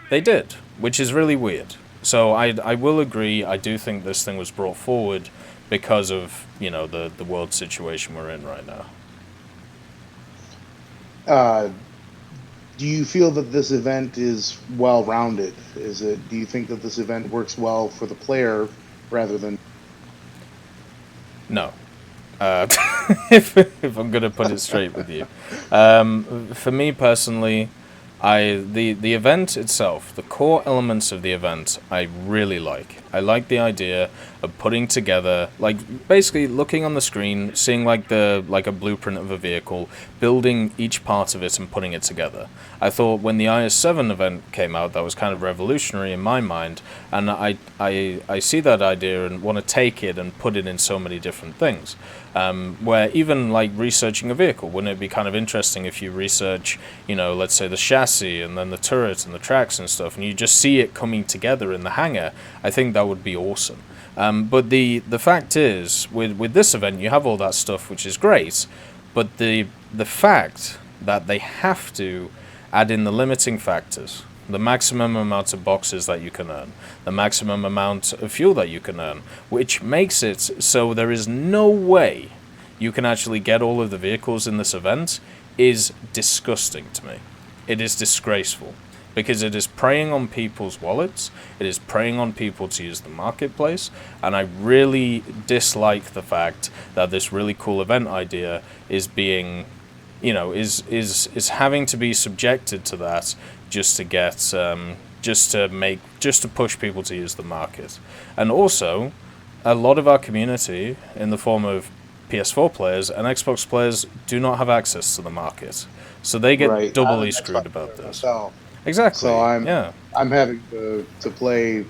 they did, which is really weird. So I will agree, I do think this thing was brought forward because of, the world situation we're in right now. Uh, do you feel that this event is well rounded? Do you think that this event works well for the player rather than? No. If I'm going to put it straight with you. For me personally, the event itself, the core elements of the event, I really like. I like the idea of putting together, like basically looking on the screen, seeing like a blueprint of a vehicle, building each part of it and putting it together. I thought when the IS-7 event came out, that was kind of revolutionary in my mind, and I see that idea and want to take it and put it in so many different things. Where even like researching a vehicle, wouldn't it be kind of interesting if you research, let's say the chassis and then the turret and the tracks and stuff, and you just see it coming together in the hangar? I think that would be awesome. But the fact is, with this event, you have all that stuff, which is great, but the fact that they have to add in the limiting factors, the maximum amount of boxes that you can earn, the maximum amount of fuel that you can earn, which makes it so there is no way you can actually get all of the vehicles in this event, is disgusting to me. It is disgraceful, because it is preying on people's wallets, it is preying on people to use the marketplace, and I really dislike the fact that this really cool event idea is being, is having to be subjected to that just to get, just to push people to use the market. And also, a lot of our community, in the form of PS4 players and Xbox players, do not have access to the market, so they get Right. doubly I'm an screwed Xbox about player this. myself, Exactly. so Yeah. I'm having to play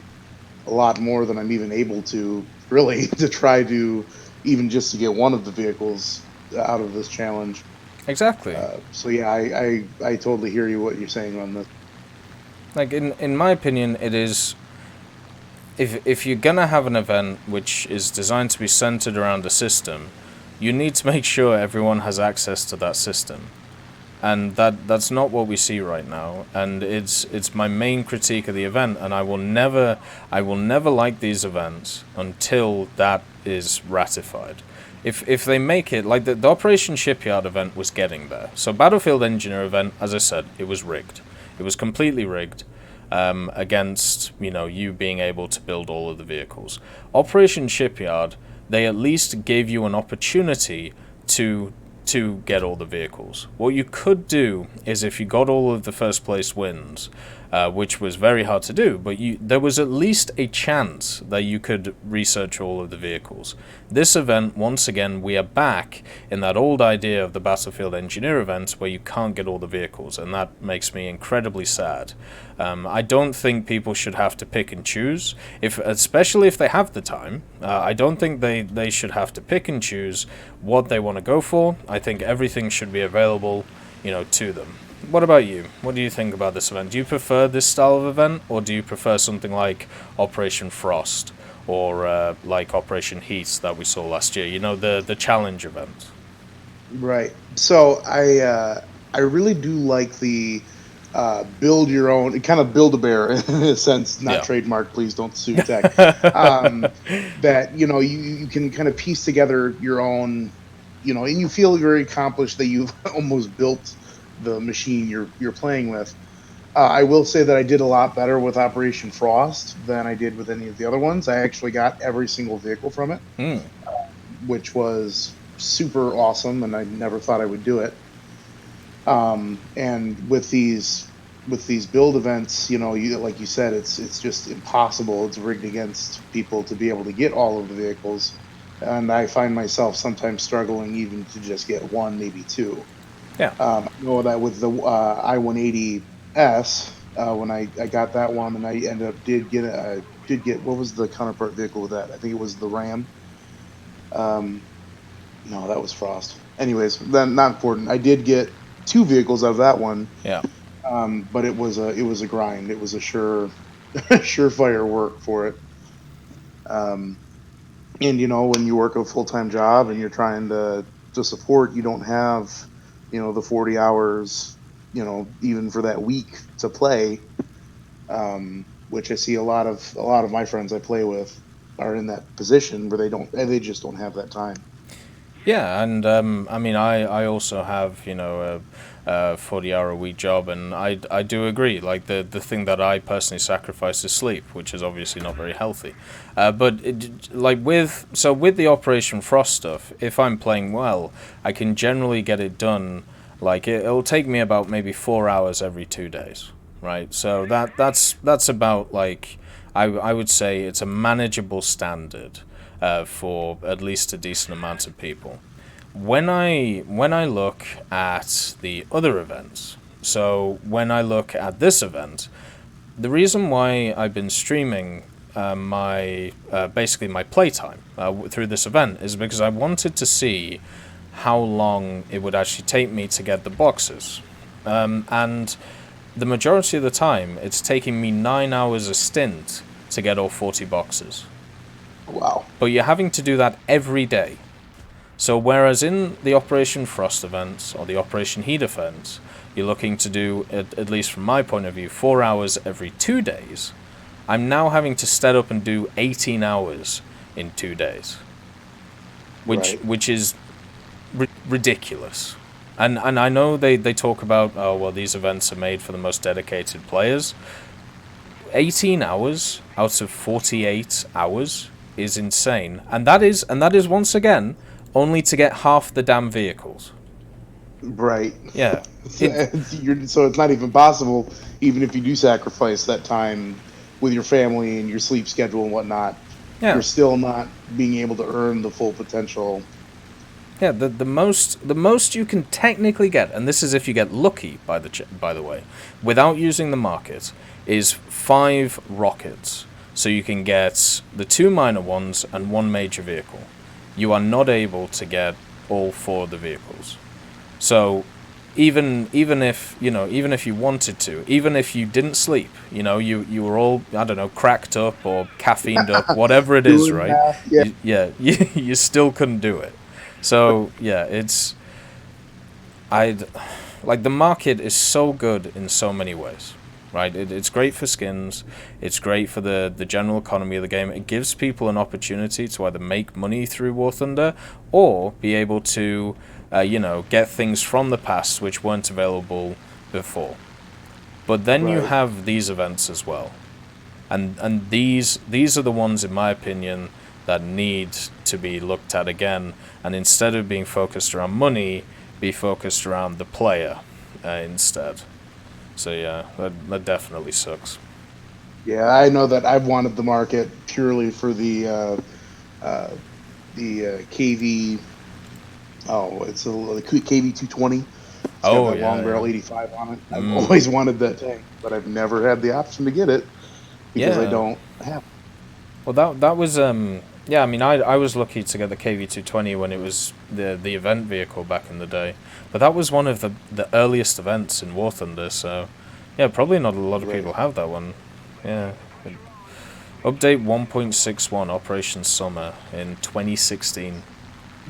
a lot more than I'm even able to, really, to try to even just to get one of the vehicles out of this challenge. Exactly. So yeah, I totally hear you what you're saying on this. Like in my opinion, it is. If you're gonna have an event which is designed to be centered around a system, you need to make sure everyone has access to that system, and that's not what we see right now. And it's my main critique of the event, and I will never like these events until that is ratified. If they make it like the Operation Shipyard event was getting there. So Battlefield Engineer event, as I said, it was rigged. It was completely rigged. Against you being able to build all of the vehicles. Operation Shipyard, they at least gave you an opportunity to get all the vehicles. What you could do is, if you got all of the first place wins, which was very hard to do, but there was at least a chance that you could research all of the vehicles. This event, once again, we are back in that old idea of the Battlefield Engineer event where you can't get all the vehicles, and that makes me incredibly sad. I don't think people should have to pick and choose, especially if they have the time. I don't think they should have to pick and choose what they want to go for. I think everything should be available, to them. What about you? What do you think about this event? Do you prefer this style of event, or do you prefer something like Operation Frost or like Operation Heat that we saw last year? The challenge event. Right. So I really do like the build your own, kind of Build-A-Bear in a sense, not Yeah. trademark, please don't sue tech. That you can kind of piece together your own, and you feel very accomplished that you've almost built the machine you're playing with. I will say that I did a lot better with Operation Frost than I did with any of the other ones. I actually got every single vehicle from it, which was super awesome, and I never thought I would do it. And with these build events, like you said, it's just impossible. It's rigged against people to be able to get all of the vehicles, and I find myself sometimes struggling even to just get one, maybe two. Yeah. I know that with the I-180S, when I got that one, and I ended up did get what was the counterpart vehicle with that? I think it was the Ram. No, that was Frost. Anyways, then not important. I did get two vehicles out of that one. Yeah. But it was a grind. It was a surefire work for it. And when you work a full-time job and you're trying to support, you don't have, the 40 hours, even for that week to play. Which I see a lot of my friends I play with are in that position where they just don't have that time. Yeah, and I mean, I also have, a 40-hour-a-week job, and I do agree. Like, the thing that I personally sacrifice is sleep, which is obviously not very healthy. But with the Operation Frost stuff, if I'm playing well, I can generally get it done. Like, it'll take me about maybe 4 hours every 2 days, right? So that's about, like, I would say it's a manageable standard. For at least a decent amount of people. When I look at the other events, so when I look at this event, the reason why I've been streaming basically my playtime through this event is because I wanted to see how long it would actually take me to get the boxes, and the majority of the time it's taking me 9 hours a stint to get all 40 boxes. Wow. But you're having to do that every day. So whereas in the Operation Frost events or the Operation Heat events, you're looking to do, at least from my point of view, 4 hours every 2 days, I'm now having to step up and do 18 hours in 2 days. Which is ridiculous. And I know they talk about, oh, well, these events are made for the most dedicated players. 18 hours out of 48 hours is insane, and that is once again only to get half the damn vehicles. Right. Yeah. So it's not even possible, even if you do sacrifice that time with your family and your sleep schedule and whatnot. Yeah. You're still not being able to earn the full potential. Yeah. The most you can technically get, and this is if you get lucky, by the way, without using the market, is 5 rockets. So you can get the 2 minor ones and 1 major vehicle. You are not able to get all 4 of the vehicles. So even if you wanted to, even if you didn't sleep, you were all, I don't know, cracked up or caffeined up, whatever it is, right? You still couldn't do it. So yeah, the market is so good in so many ways. Right, it's great for skins. It's great for the general economy of the game. It gives people an opportunity to either make money through War Thunder or be able to, get things from the past which weren't available before. But then you have these events as well, and these are the ones, in my opinion, that need to be looked at again. And instead of being focused around money, be focused around the player instead. So yeah, that definitely sucks. Yeah, I know that I've wanted the market purely for the KV. Oh, it's the KV 220. It's got that long barrel 85 on it. I've always wanted that tank, but I've never had the option to get it because I don't have it. Well, that was yeah. I mean, I was lucky to get the KV 220 when it was the event vehicle back in the day. But that was one of the earliest events in War Thunder, so yeah, probably not a lot of people have that one. Yeah. Update 1.61, Operation Summer in 2016.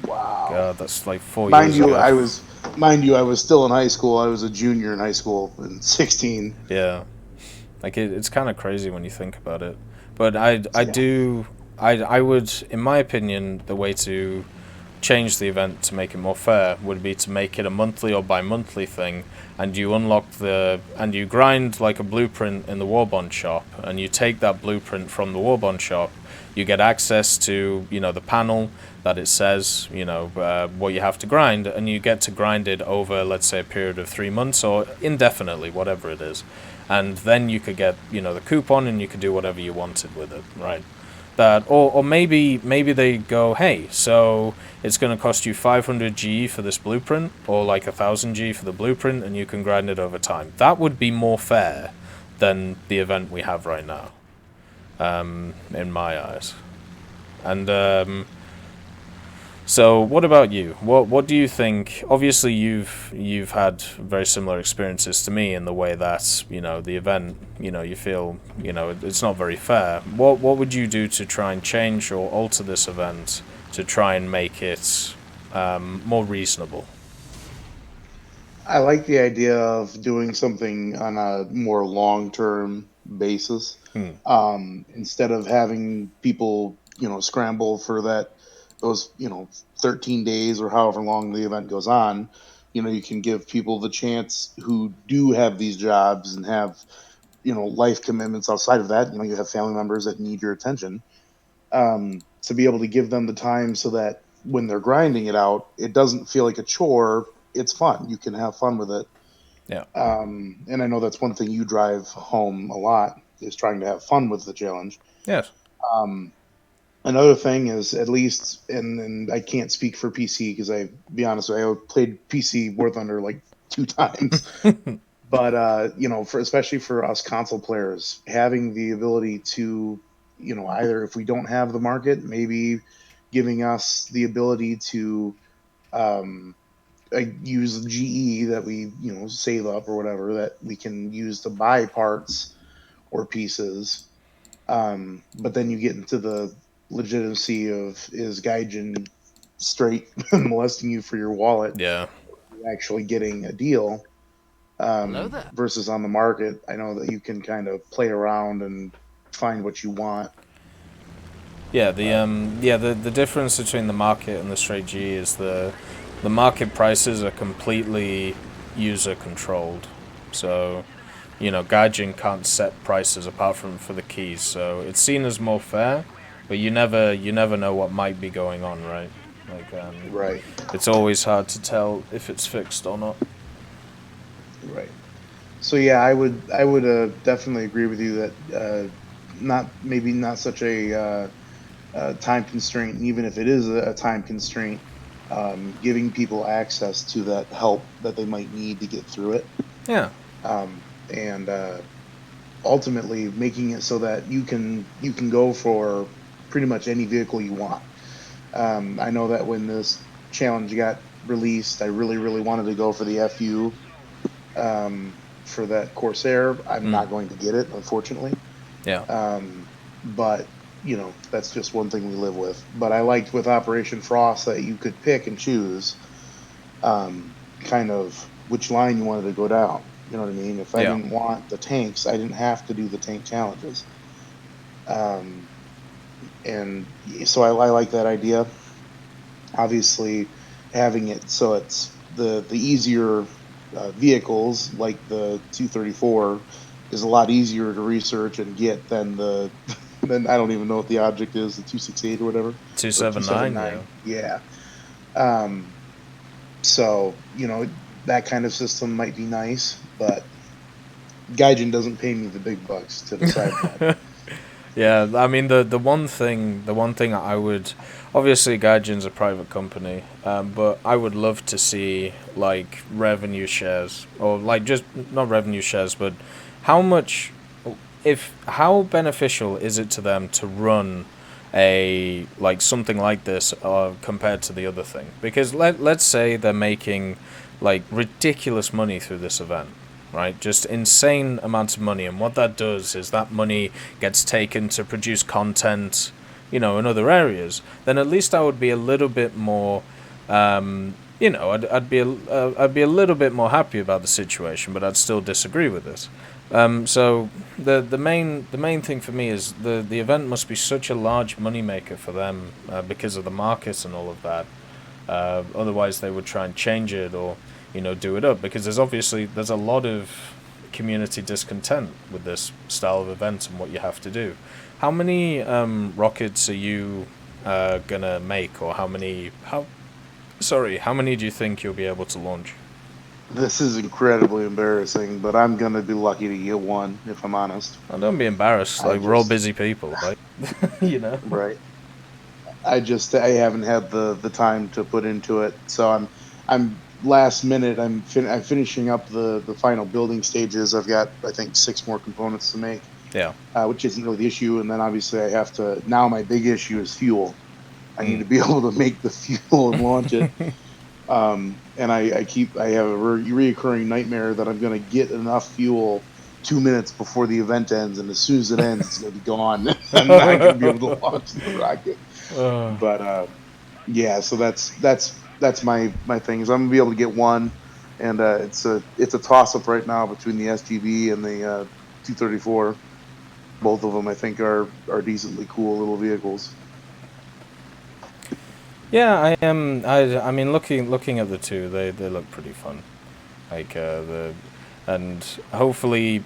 Wow. God, that's like 4 Mind years you, ago. Mind you, I was still in high school. I was a junior in high school in 16. Yeah, like it's kind of crazy when you think about it. But I Yeah. would, in my opinion, the way to change the event to make it more fair would be to make it a monthly or bi-monthly thing, and you unlock and you grind like a blueprint in the Warbond shop, and you take that blueprint from the Warbond shop. You get access to, the panel that it says, what you have to grind, and you get to grind it over, let's say, a period of 3 months or indefinitely, whatever it is. And then you could get, the coupon, and you could do whatever you wanted with it, right? That, or maybe they go, hey, so it's going to cost you 500 GE for this blueprint, or like 1000 GE for the blueprint, and you can grind it over time. That would be more fair than the event we have right now, in my eyes. And so, what about you? What do you think? Obviously, you've had very similar experiences to me in the way that the event, you feel it's not very fair. What would you do to try and change or alter this event to try and make it more reasonable? I like the idea of doing something on a more long-term basis. Instead of having people, scramble for those, 13 days or however long the event goes on. You can give people the chance who do have these jobs and have, life commitments outside of that. You have family members that need your attention, to be able to give them the time so that when they're grinding it out, it doesn't feel like a chore. It's fun. You can have fun with it. Yeah. And I know that's one thing you drive home a lot, is trying to have fun with the challenge. Yes. Another thing is, at least, and I can't speak for PC because be honest, I played PC War Thunder like 2 times. But especially for us console players, having the ability to, either if we don't have the market, maybe giving us the ability to use GE that we save up or whatever that we can use to buy parts or pieces. But then you get into the legitimacy of, is Gaijin straight molesting you for your wallet, Yeah. actually getting a deal, versus on the market. I know that you can kind of play around and find what you want. Yeah, the difference between the market and the straight G is the market prices are completely user controlled. So, Gaijin can't set prices apart from for the keys. So it's seen as more fair, but you never know what might be going on, right? Like Right. it's always hard to tell if it's fixed or not. Right. So yeah, I would definitely agree with you that not such a time constraint, even if it is a time constraint, giving people access to that help that they might need to get through it, Yeah. and ultimately making it so that you can go for pretty much any vehicle you want. I know that when this challenge got released, I really wanted to go for the FU, for that Corsair. I'm not going to get it, unfortunately. Yeah. But that's just one thing we live with. But I liked with Operation Frost that you could pick and choose, kind of which line you wanted to go down. You know what I mean? If I didn't want the tanks, I didn't have to do the tank challenges. And so I like that idea. Obviously, having it so it's the easier vehicles, like the 234, is a lot easier to research and get than the then I don't even know what the object is, the 268 or whatever. 279. Yeah. So that kind of system might be nice, but Gaijin doesn't pay me the big bucks to decide that. Yeah, I mean the one thing I would, obviously Gaijin's a private company, but I would love to see like revenue shares, or like just not revenue shares, but how much, how beneficial is it to them to run a like something like this compared to the other thing? Because let's say they're making like ridiculous money through this event, right? Just insane amounts of money, and what that does is that money gets taken to produce content, in other areas. Then at least I would be a little bit more, I'd be a little bit more happy about the situation, but I'd still disagree with this. So the main thing for me is the event must be such a large moneymaker for them because of the market and all of that. Otherwise, they would try and change it or do it up, because there's a lot of community discontent with this style of event and what you have to do. How many rockets are you gonna make, or how many do you think you'll be able to launch? This is incredibly embarrassing, but I'm gonna be lucky to get one, if I'm honest. Oh, don't be embarrassed. We're all busy people, right? Right. I haven't had the time to put into it, so I'm last minute. I'm finishing up the final building stages. I've got, I think, 6 more components to make. Yeah. Which isn't really the issue, and then obviously I have to. Now my big issue is fuel. I need to be able to make the fuel and launch it. And I have a reoccurring nightmare that I'm going to get enough fuel 2 minutes before the event ends, and as soon as it ends, it's going to be gone. I'm not going to be able to launch the rocket. But yeah, so that's my thing, is I'm going to be able to get one, and it's a toss up right now between the SGV and the 234. Both of them, I think, are decently cool little vehicles. Yeah, I am. I mean, looking at the two, they look pretty fun. And hopefully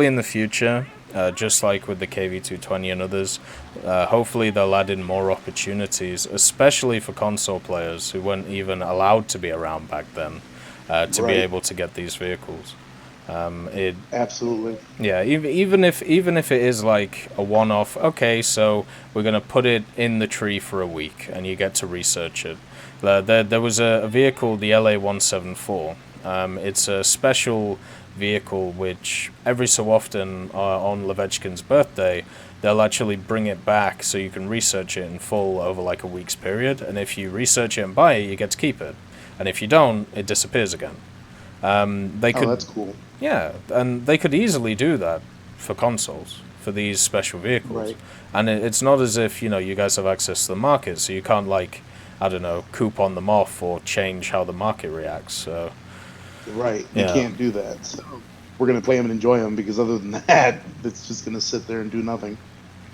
in the future, just like with the KV220 and others, hopefully they'll add in more opportunities, especially for console players who weren't even allowed to be around back then, to be able to get these vehicles. Absolutely. Yeah, even if it is like a one-off, okay, so we're gonna put it in the tree for a week, and you get to research it. There was a vehicle, the LA-174. It's a special vehicle which every so often on Levechkin's birthday, they'll actually bring it back so you can research it in full over like a week's period. And if you research it and buy it, you get to keep it. And if you don't, it disappears again. That's cool. Yeah, and they could easily do that for consoles, for these special vehicles. Right. And it's not as if, you guys have access to the market, so you can't, coupon them off or change how the market reacts. So, right, you can't do that. So we're going to play them and enjoy them, because other than that, it's just going to sit there and do nothing.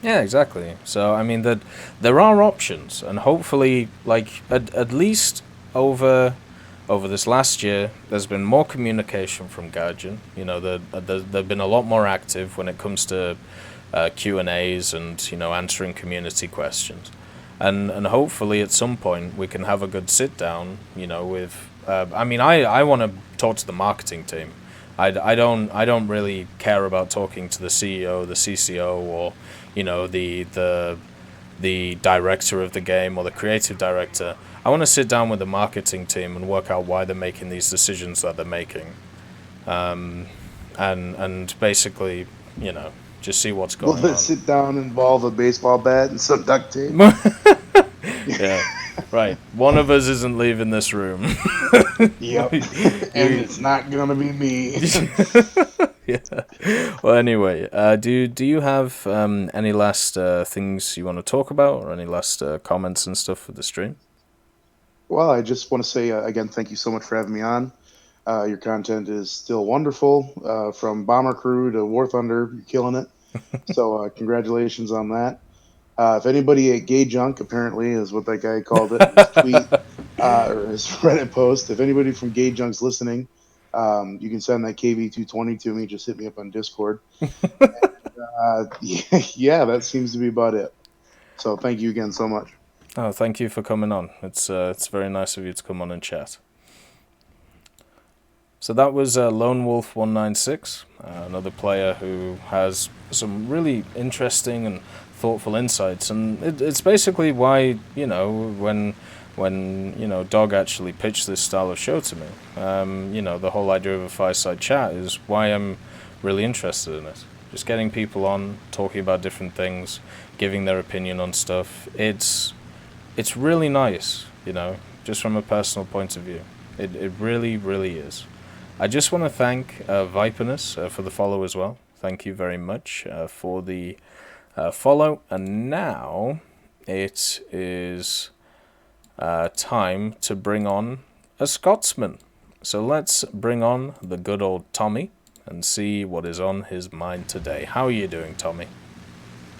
Yeah, exactly. So, I mean, there are options, and hopefully, at least over this last year, there's been more communication from Gaijin. They've been a lot more active when it comes to Q&As and, answering community questions. And hopefully at some point we can have a good sit down, with... I want to talk to the marketing team. I don't really care about talking to the CEO, the CCO, or, the director of the game or the creative director. I want to sit down with the marketing team and work out why they're making these decisions that they're making, and basically, just see what's going on. Will this sit down involve a baseball bat and some duct tape? Yeah, right. One of us isn't leaving this room. Yep, and it's not gonna be me. Yeah. Well, anyway, do you have any last things you want to talk about, or any last comments and stuff for the stream? Well, I just want to say again, thank you so much for having me on. Your content is still wonderful. From Bomber Crew to War Thunder, you're killing it. So congratulations on that. If anybody at Gay Junk, apparently is what that guy called it, his tweet or his Reddit post, if anybody from Gay Junk's listening, you can send that KV220 to me. Just hit me up on Discord. And, yeah, that seems to be about it. So thank you again so much. Oh, thank you for coming on. It's very nice of you to come on and chat. So that was Lone Wolf 196, another player who has some really interesting and thoughtful insights, and it's basically why when Dog actually pitched this style of show to me, the whole idea of a fireside chat is why I'm really interested in it. Just getting people on, talking about different things, giving their opinion on stuff. It's really nice, just from a personal point of view. It really, really is. I just want to thank Vipernus for the follow as well. Thank you very much for the follow. And now it is time to bring on a Scotsman. So let's bring on the good old Tommy and see what is on his mind today. How are you doing, Tommy?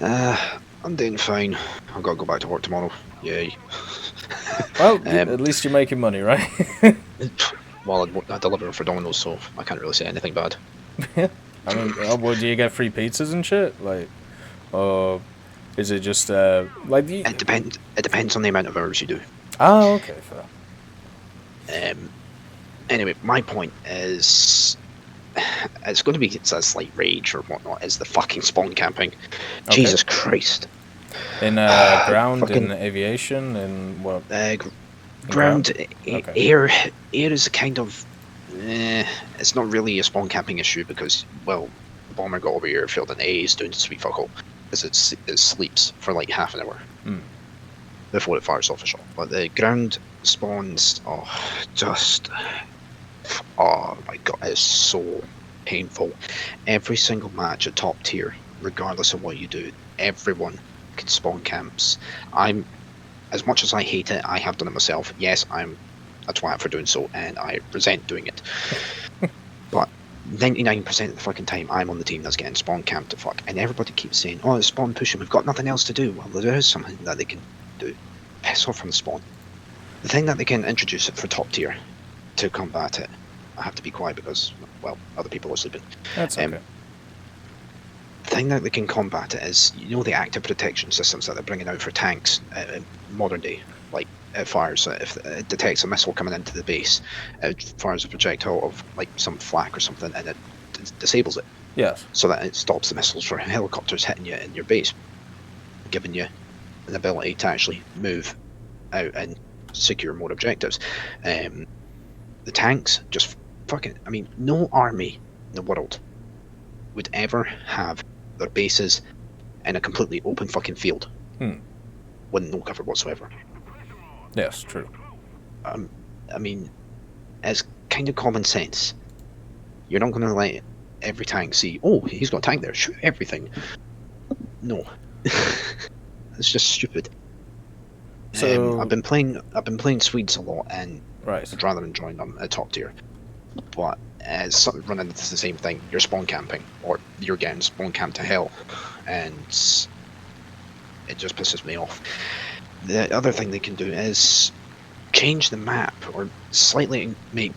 I'm doing fine. I've got to go back to work tomorrow. Yay. Well, at least you're making money, right? Well, I deliver for Domino's, so I can't really say anything bad. I mean, well, do you get free pizzas and shit? Like, or is it just, like... It depends on the amount of hours you do. Oh, okay, fair. Anyway, my point is... It's going to be a slight rage or whatnot, is the fucking spawn camping. Okay. Jesus Christ. In ground, in aviation, in what? Ground, Okay. air is a kind of... it's not really a spawn camping issue because, well, the bomber got over airfield and A is doing sweet fuck all. Because it sleeps for like half an hour before it fires off a shot. But the ground spawns, oh my god, it's so painful. Every single match at top tier, regardless of what you do, everyone can spawn camps. As much as I hate it, I have done it myself. Yes, I'm a twat for doing so, and I resent doing it. But 99% of the fucking time, I'm on the team that's getting spawn camped to fuck. And everybody keeps saying, oh, it's spawn pushing, we've got nothing else to do. Well, there is something that they can do. Piss off from the spawn. The thing that they can introduce it for top tier to combat it, I have to be quiet because, well, other people are sleeping. That's okay. The thing that they can combat it is, you know, the active protection systems that they're bringing out for tanks in modern day. Like, it fires, if it detects a missile coming into the base, it fires a projectile of, like, some flak or something, and it disables it. Yes. So that it stops the missiles from helicopters hitting you in your base, giving you an ability to actually move out and secure more objectives. The tanks just fucking... I mean, no army in the world would ever have their bases in a completely open fucking field with no cover whatsoever. Yes, true. I mean, it's kind of common sense. You're not going to let every tank see, oh, he's got a tank there, shoot everything. No. It's just stupid. So I've been playing Swedes a lot, and right. I'd rather enjoy them at top tier. But it's sort of running into the same thing. You're spawn camping, or you're getting spawn camped to hell, and it just pisses me off. The other thing they can do is change the map, or slightly make...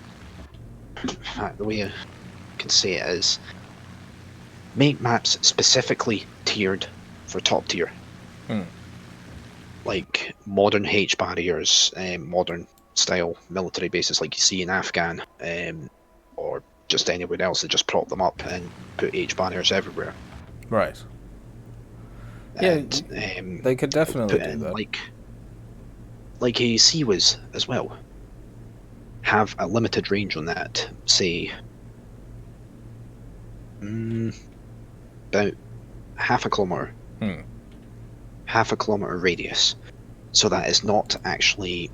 the way I can say it is, make maps specifically tiered for top tier. Like modern H barriers, modern style military bases like you see in Afghan, or just anywhere else, they just prop them up and put H barriers everywhere. Right. And, yeah, they could definitely do that. Like a CWIS as well. Have a limited range on that, say, about half a kilometer. Half a kilometer radius, so that it's not actually...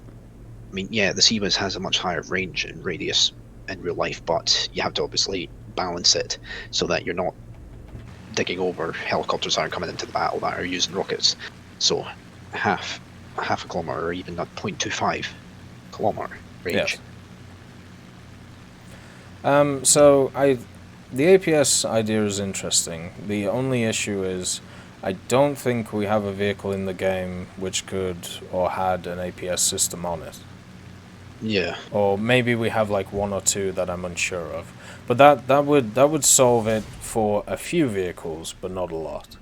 I mean, yeah, the CWIS has a much higher range and radius in real life, but you have to obviously balance it so that you're not digging over helicopters that are coming into the battle that are using rockets. So half a kilometer, or even a 0.25 kilometer range. Yes. So the APS idea is interesting. The only issue is I don't think we have a vehicle in the game which could or had an APS system on it. Yeah. Or maybe we have like one or two that I'm unsure of. But that would solve it for a few vehicles, but not a lot.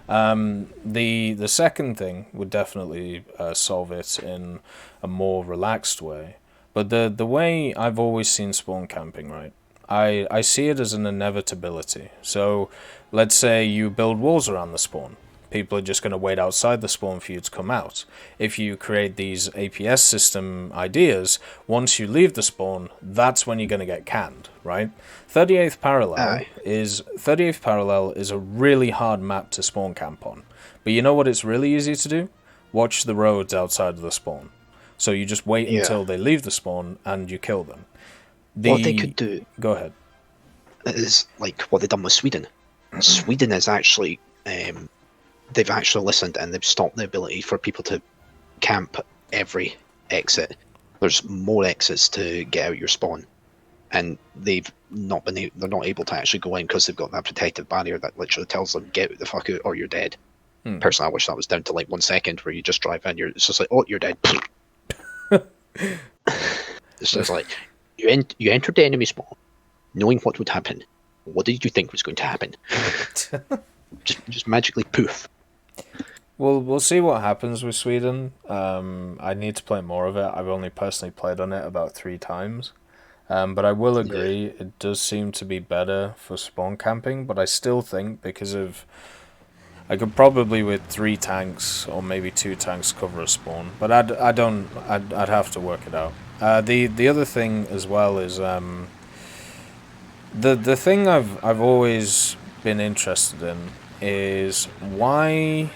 The second thing would definitely solve it in a more relaxed way. But the way I've always seen spawn camping, right? I see it as an inevitability. So let's say you build walls around the spawn. People are just going to wait outside the spawn for you to come out. If you create these APS system ideas, once you leave the spawn, that's when you're going to get canned, right? 38th Parallel is a really hard map to spawn camp on. But you know what it's really easy to do? Watch the roads outside of the spawn. So you just wait until they leave the spawn and you kill them. What they could do... Go ahead. ...is like what they've done with Sweden. Sweden is actually... they've actually listened and they've stopped the ability for people to camp every exit there's more exits to get out your spawn, and they're not able to actually go in because they've got that protective barrier that literally tells them get the fuck out or you're dead. Personally, I wish that was down to like 1 second where you just drive in, it's just like, oh, you're dead. It's just like you entered the enemy spawn knowing what would happen. What did you think was going to happen? just magically poof. Well, we'll see what happens with Sweden. I need to play more of it. I've only personally played on it about 3 times. But I will agree, it does seem to be better for spawn camping, but I still think because of... I could probably with 3 tanks or maybe 2 tanks cover a spawn, but I'd have to work it out. The other thing as well is the thing I've always been interested in is why...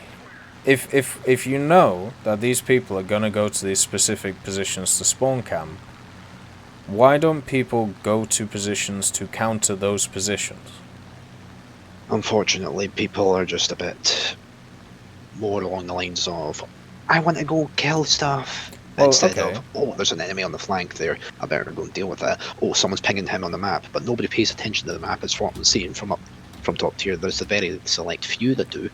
If you know that these people are going to go to these specific positions to spawn camp, why don't people go to positions to counter those positions? Unfortunately, people are just a bit more along the lines of, I want to go kill stuff. Instead of, oh, there's an enemy on the flank there, I better go and deal with that. Oh, someone's pinging him on the map, but nobody pays attention to the map as far as I'm seeing from top tier. There's a very select few that do,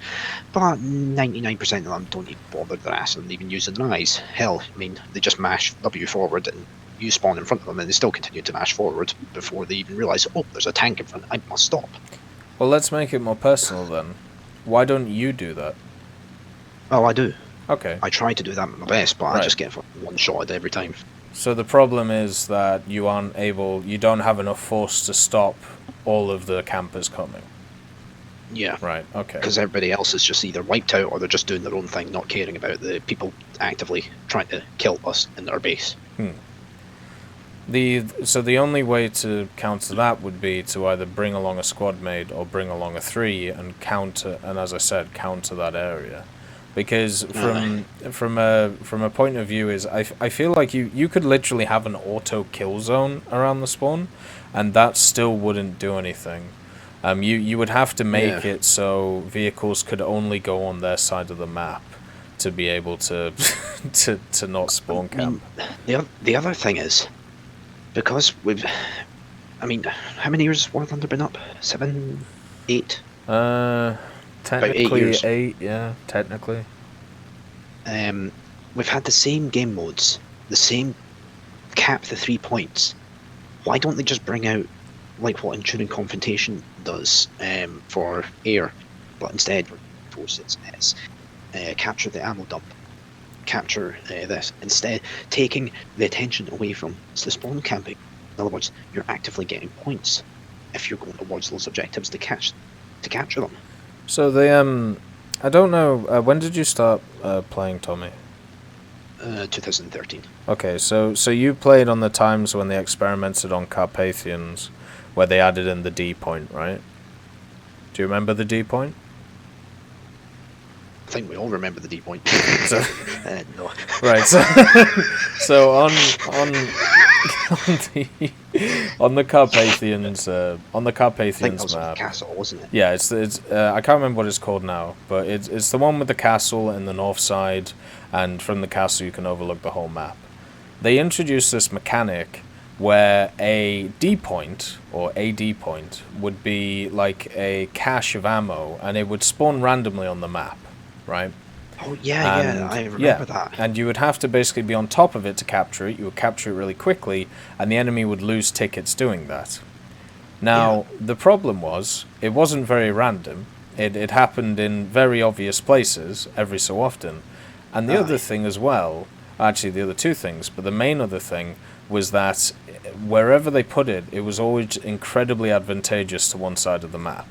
but 99% of them don't even bother their ass and even using their eyes. Hell, I mean, they just mash W forward and you spawn in front of them and they still continue to mash forward before they even realise, oh, there's a tank in front, I must stop. Well, let's make it more personal then. Why don't you do that? Oh, I do. Okay. I try to do that my best, but I just get one shot every time. So the problem is that you don't have enough force to stop all of the campers coming. Yeah. Right, okay. Because everybody else is just either wiped out or they're just doing their own thing, not caring about the people actively trying to kill us in our base. So the only way to counter that would be to either bring along a squad mate or bring along a 3 and counter, and as I said, counter that area. Because from a point of view is I feel like you could literally have an auto kill zone around the spawn, and that still wouldn't do anything. You would have to make it so vehicles could only go on their side of the map to be able to to not spawn camp. The other thing is, because I mean, how many years has War Thunder been up? 7, 8? Technically 8, yeah, technically. We've had the same game modes, the same cap the 3 points. Why don't they just bring out like what Enduring Confrontation does for air, but instead forces is capture the ammo dump, capture this, instead taking the attention away from the spawn camping. In other words, you're actively getting points if you're going towards those objectives to capture them. So they I don't know, when did you start playing, Tommy? 2013. Okay, so you played on the times when they experimented on Carpathians, where they added in the D point, right? Do you remember the D point? I think we all remember the D point. So, no. Right, so on the Carpathians map. The castle, wasn't it? Yeah, it's I can't remember what it's called now, but it's the one with the castle in the north side, and from the castle you can overlook the whole map. They introduced this mechanic where a D point or AD point would be like a cache of ammo, and it would spawn randomly on the map, right? Oh yeah, I remember that. And you would have to basically be on top of it to capture it. You would capture it really quickly, and the enemy would lose tickets doing that. Now, the problem was, it wasn't very random. It happened in very obvious places every so often. And the other thing as well, actually the other 2 things, but the main other thing was that wherever they put it, it was always incredibly advantageous to one side of the map.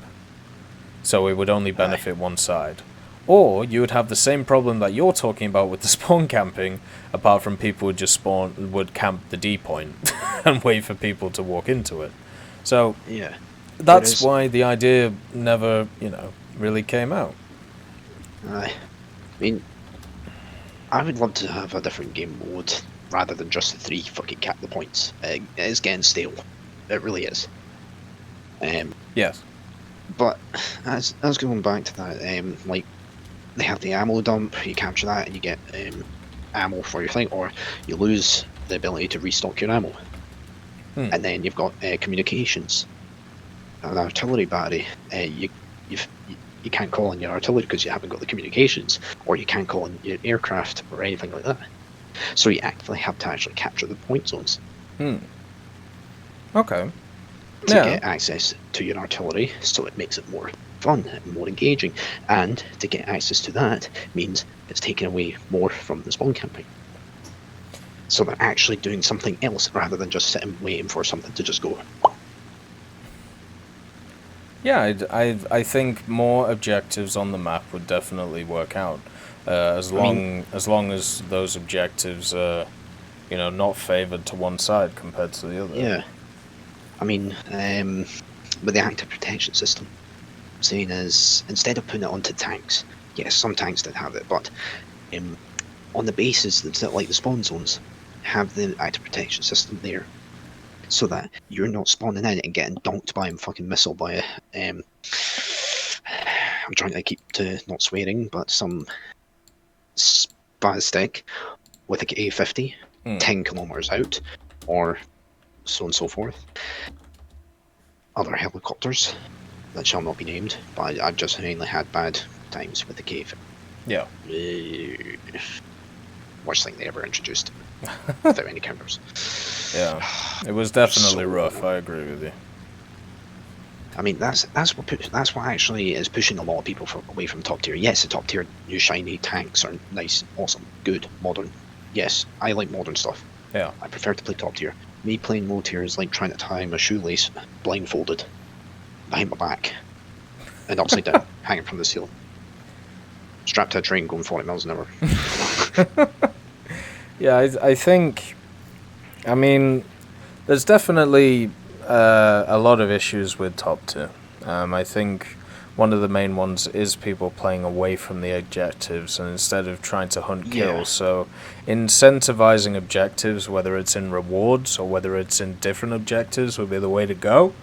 So it would only benefit one side. Or you would have the same problem that you're talking about with the spawn camping, apart from people would camp the D point and wait for people to walk into it. So that's why the idea never, really came out. I mean, I would love to have a different game mode rather than just the 3 fucking cap the points. It is getting stale. It really is. Yes. But as going back to that, like, they have the ammo dump, you capture that and you get ammo for your thing, or you lose the ability to restock your ammo. And then you've got communications. An artillery battery, you can't call on your artillery because you haven't got the communications, or you can't call on your aircraft or anything like that. So you actually have to actually capture the point zones. Okay. To get access to your artillery, so it makes it more fun and more engaging. And to get access to that means it's taking away more from the spawn camping. So they're actually doing something else rather than just sitting waiting for something to just go. Yeah, I think more objectives on the map would definitely work out, as long as those objectives are, not favored to one side compared to the other. Yeah, I mean, with the active protection system, saying is instead of putting it onto tanks, yes, some tanks did have it, but on the bases that like the spawn zones, have the active protection system there. So that you're not spawning in and getting donked by a fucking missile by a, I'm trying to keep to not swearing, but some spastic with a A-50 10 kilometers out, or so on and so forth. Other helicopters that shall not be named, but I've just mainly had bad times with the K-50. Yeah. Worst thing they ever introduced, without any counters. Yeah, it was definitely rough. I agree with you. I mean, that's what actually is pushing a lot of people away from top tier. Yes, the top tier new shiny tanks are nice, awesome, good, modern. Yes, I like modern stuff. Yeah. I prefer to play top tier. Me playing low tier is like trying to tie my shoelace blindfolded behind my back and upside down, hanging from the ceiling. Strapped to a train going 40 miles an hour. Yeah, I think, I mean, there's definitely a lot of issues with top tier. I think one of the main ones is people playing away from the objectives and instead of trying to hunt kills. So incentivizing objectives, whether it's in rewards or whether it's in different objectives, would be the way to go.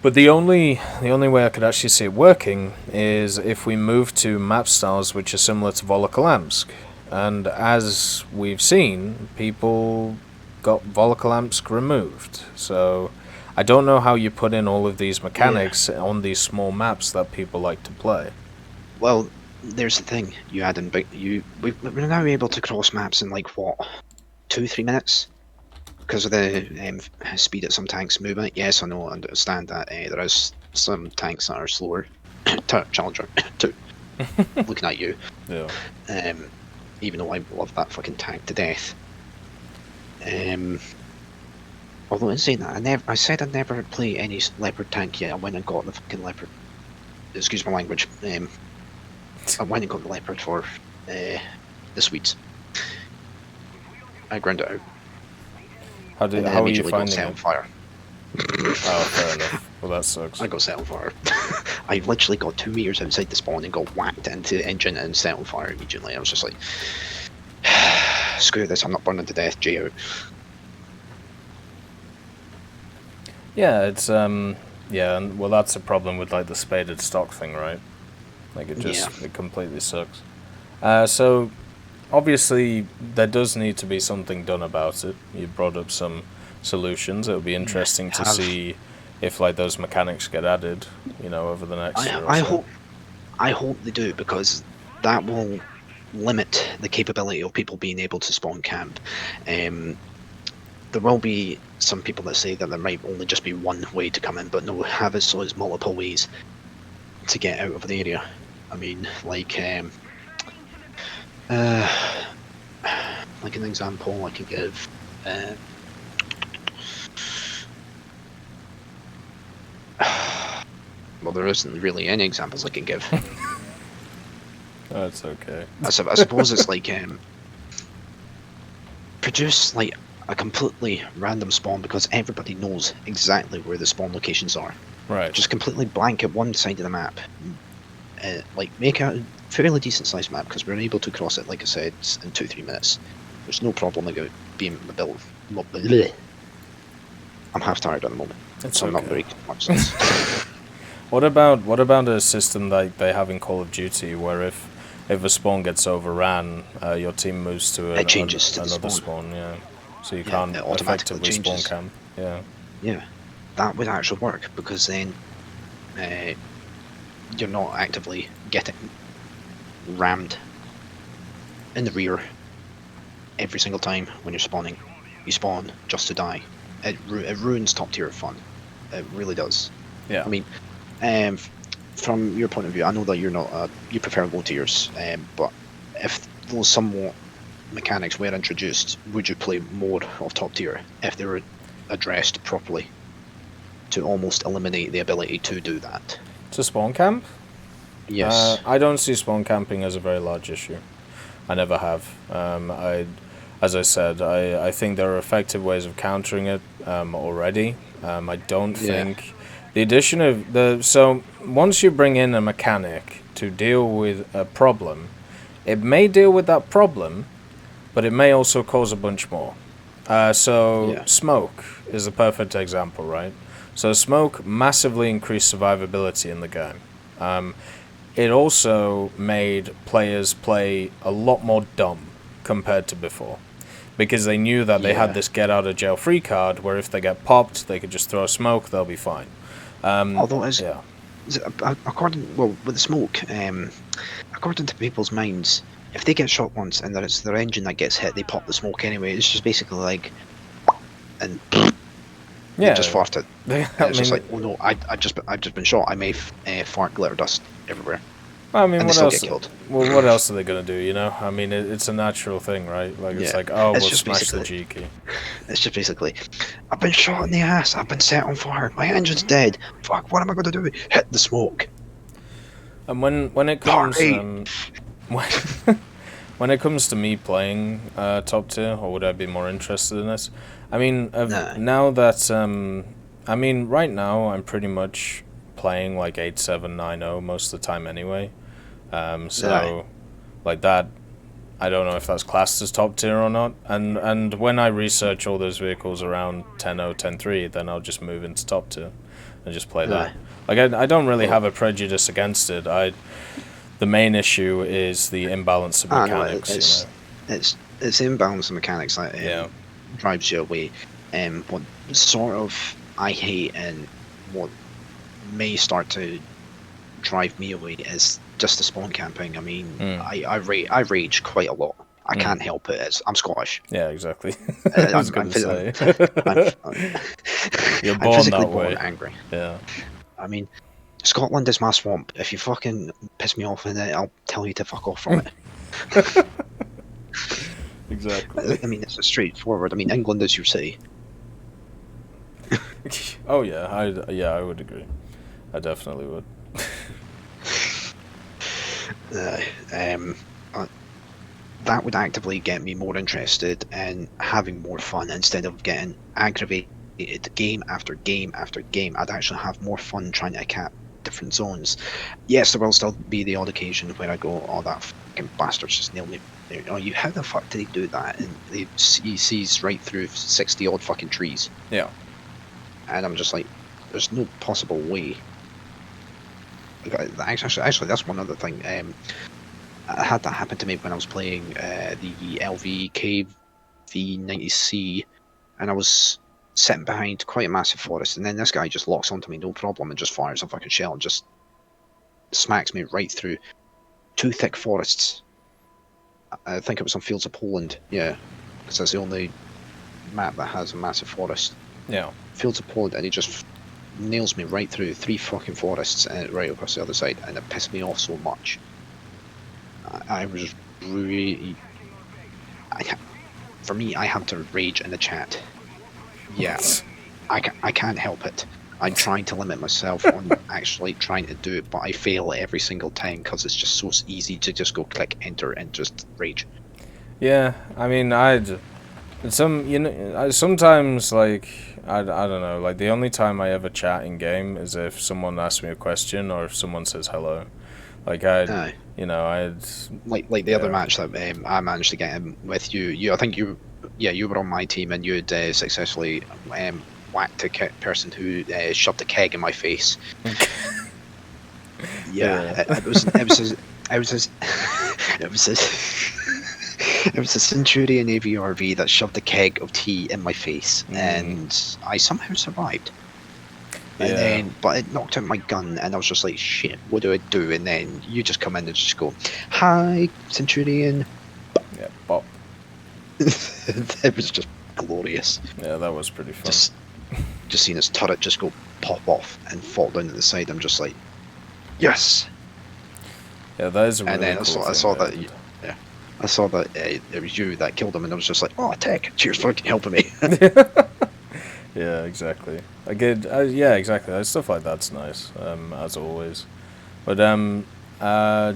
But the only way I could actually see it working is if we move to map styles which are similar to Volokholamsk. And as we've seen, people got Volokholamsk removed. So I don't know how you put in all of these mechanics on these small maps that people like to play. Well, there's the thing. You add in we're now able to cross maps in like what, 2-3 minutes, because of the speed that some tanks move at. Yes, I know, I understand that there is some tanks that are slower. Challenger 2, looking at you. Yeah. Even though I love that fucking tank to death. Although in saying that, I said I'd never play any Leopard tank yet. I went and got the fucking Leopard. Excuse my language. I went and got the Leopard for the Swedes. I ground it out. How are you finding got set on it? fire. Oh, fair enough. Well, that sucks. I got set on fire. I literally got 2 meters outside the spawn and got whacked into the engine and set on fire immediately. I was just like, screw this, I'm not burning to death, J out. Yeah, it's yeah, and well, that's a problem with like the spaded stock thing, right? Like it completely sucks. So obviously there does need to be something done about it. You brought up some solutions. It would be interesting to see if like those mechanics get added, over the next year or so. I hope they do, because that will limit the capability of people being able to spawn camp. There will be some people that say that there might only just be one way to come in, but no, have it so it's multiple ways to get out of the area. I mean, like an example I can give. Well, there isn't really any examples I can give. That's okay. I suppose it's like produce like a completely random spawn, because everybody knows exactly where the spawn locations are. Right. Just completely blanket one side of the map. Like make a fairly decent sized map, because we're able to cross it, like I said, in 2-3 minutes. There's no problem about being built. I'm half tired at the moment, so I'm not very much sense. What about a system like they have in Call of Duty, where if a spawn gets overran, your team moves to it changes to another the spawn? Yeah. so you Yeah, can't it automatically effectively spawn changes. camp. Yeah. Yeah, that would actually work because then you're not actively getting rammed in the rear every single time when you're spawning. You spawn just to die. It ruins top tier fun. It really does. Yeah. I mean, from your point of view, I know that you're not you prefer low tiers, but if those somewhat mechanics were introduced, would you play more of top tier if they were addressed properly to almost eliminate the ability to do that? To spawn camp? Yes. I don't see spawn camping as a very large issue. I never have. As I said, I think there are effective ways of countering it already. I don't think the addition of so once you bring in a mechanic to deal with a problem, it may deal with that problem, but it may also cause a bunch more. Smoke is a perfect example, right? So smoke massively increased survivability in the game. It also made players play a lot more dumb compared to before, because they knew that they had this get out of jail free card where if they get popped, they could just throw smoke, they'll be fine. Although, according with the smoke, according to people's minds, if they get shot once and it's their engine that gets hit, they pop the smoke anyway. It's just basically like, and they just farted. It's just like, oh no, I've just been shot. I may fart glitter dust everywhere. I mean, and what they else? Still get killed. Well, what else are they gonna do? You know, I mean, it's a natural thing, right? Like it's like, oh, we'll smash the G key. It's just basically, I've been shot in the ass. I've been set on fire. My engine's dead. Fuck, what am I gonna do? Hit the smoke. And when it comes when it comes to me playing top tier, or would I be more interested in this? I mean, now that I mean, right now I'm pretty much playing like 8790 most of the time anyway. Like that, I don't know if that's classed as top tier or not. And when I research all those vehicles around 10.0, 10.3, then I'll just move into top tier and just play that. Like I don't really have a prejudice against it. The main issue is the imbalance of mechanics. It's the imbalance of mechanics that drives you away. What sort of I hate and what may start to drive me away is just the spawn camping. I mean, I rage quite a lot. I can't help it. I'm Scottish. Yeah, exactly. I was going to say. You're born I'm physically that way. Born angry. Yeah. I mean, Scotland is my swamp. If you fucking piss me off in it, I'll tell you to fuck off from it. Exactly. I mean, it's straightforward. I mean, England is your city. Oh yeah, I would agree. I definitely would. That would actively get me more interested in having more fun instead of getting aggravated game after game after game. I'd actually have more fun trying to cap different zones. Yes, there will still be the odd occasion where I go, oh, that fucking bastard's just nailed me. Oh, how the fuck did he do that? And he sees right through 60 odd fucking trees. Yeah. And I'm just like, there's no possible way. Actually, that's one other thing. I had that happen to me when I was playing the LV KV90C, and I was sitting behind quite a massive forest, and then this guy just locks onto me, no problem, and just fires a fucking shell and just smacks me right through 2 thick forests. I think it was on Fields of Poland, yeah, because that's the only map that has a massive forest. Yeah. Fields of Poland, and he just nails me right through 3 fucking forests and right across the other side, and it pissed me off so much. I was really... For me, I have to rage in the chat. Yeah, I can't help it. I'm trying to limit myself on actually trying to do it, but I fail every single time because it's just so easy to just go click enter and just rage. Yeah, I mean, sometimes, like, I don't know, like, the only time I ever chat in game is if someone asks me a question or if someone says hello. Like, like the other match that I managed to get in with you, I think you were on my team and you'd successfully whacked a person who shoved a keg in my face. It was a Centurion AVRV that shoved a keg of tea in my face, and I somehow survived. Yeah. And then, but it knocked out my gun, and I was just like, shit, what do I do? And then you just come in and just go, hi, Centurion. Yeah, bop. It was just glorious. Yeah, that was pretty fun. Just seeing his turret just go pop off and fall down to the side. I'm just like, yes. Yeah, that is a really And then cool I saw thing that. Yeah, I saw that it was you that killed him, and I was just like, oh, TEC, cheers for helping me. Yeah, exactly. I get, yeah, exactly. Stuff like that's nice, as always. But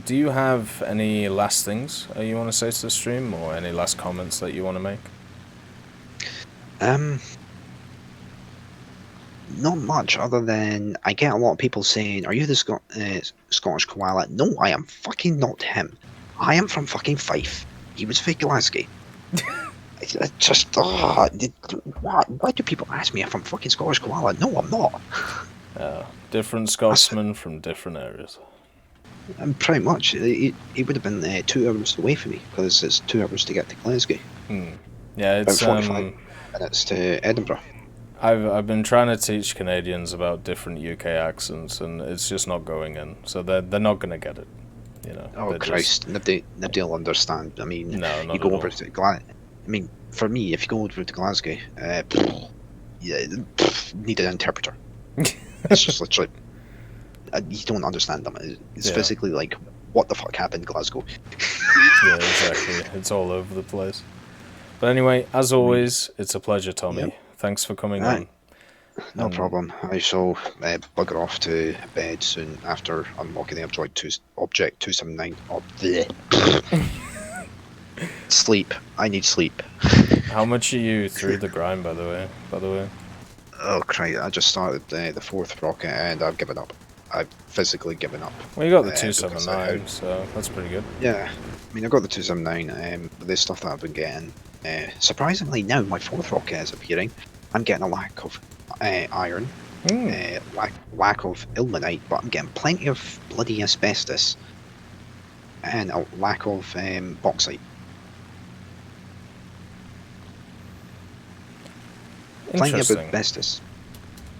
do you have any last things you want to say to the stream, or any last comments that you want to make? Not much, other than I get a lot of people saying, "Are you the Scottish koala?" No, I am fucking not him. I am from fucking Fife. He was fake Glasgow. I just, why do people ask me if I'm fucking Scottish koala? No, I'm not. Different Scotsmen from different areas. And pretty much, it would have been 2 hours away from me, because it's 2 hours to get to Glasgow. Yeah, it's About 45 minutes to Edinburgh. I've been trying to teach Canadians about different UK accents, and it's just not going in. So they're not gonna get it, you know. Oh Christ! Nobody will understand. I mean, No, not you go at over all. to Glasgow. I mean, for me, if you go over to Glasgow, need an interpreter. It's just literally, you don't understand them. It's physically like, what the fuck happened, Glasgow? Yeah, exactly. It's all over the place. But anyway, as always, it's a pleasure, Tommy. Yep. Thanks for coming on. No problem. I shall bugger off to bed soon after unlocking the Object 279. Oh, bleh. Sleep. I need sleep. How much are you through the grind, by the way? Oh, Christ. I just started the 4th rocket and I've given up. I've physically given up. Well, you got the 279, so that's pretty good. Yeah. I mean, I got the 279, but the stuff that I've been getting, surprisingly now my 4th rocket is appearing. I'm getting a lack of iron, lack of ilmenite, but I'm getting plenty of bloody asbestos, and a lack of bauxite. Plenty of asbestos.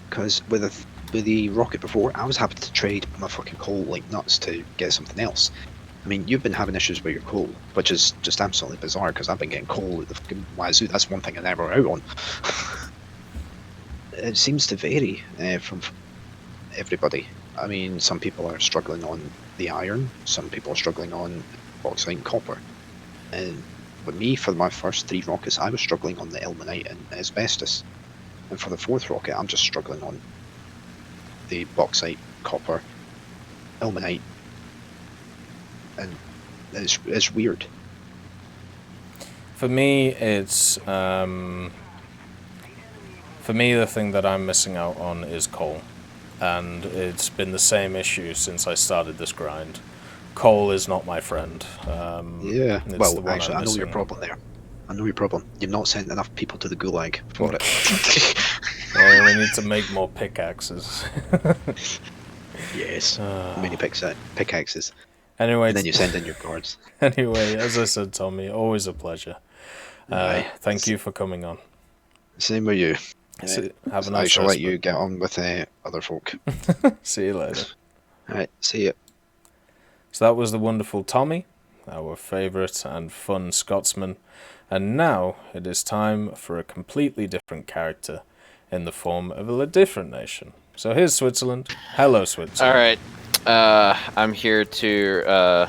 Because with the rocket before, I was having to trade my fucking coal like nuts to get something else. I mean, you've been having issues with your coal, which is just absolutely bizarre, because I've been getting coal at the fucking wazoo. That's one thing I never out on. It seems to vary from everybody. I mean, some people are struggling on the iron, some people are struggling on bauxite and copper. And with me, for my first 3 rockets, I was struggling on the ilmenite and asbestos. And for the 4th rocket, I'm just struggling on the bauxite, copper, ilmenite, and it's weird. For me, it's for me, the thing that I'm missing out on is coal, and it's been the same issue since I started this grind. Coal is not my friend. Yeah, well, actually, I know your problem there. I know your problem. You've not sent enough people to the gulag for it. Well, we need to make more pickaxes. Yes, mini pickaxes. Anyway, and then you send in your cards. Anyway, as I said, Tommy, always a pleasure. Thank you for coming on. Same with you. Have a nice I shall let you get on with other folk. See you later. Alright, see you. So that was the wonderful Tommy, our favourite and fun Scotsman. And now it is time for a completely different character in the form of a different nation. So here's Switzerland. Hello, Switzerland. All right. I'm here to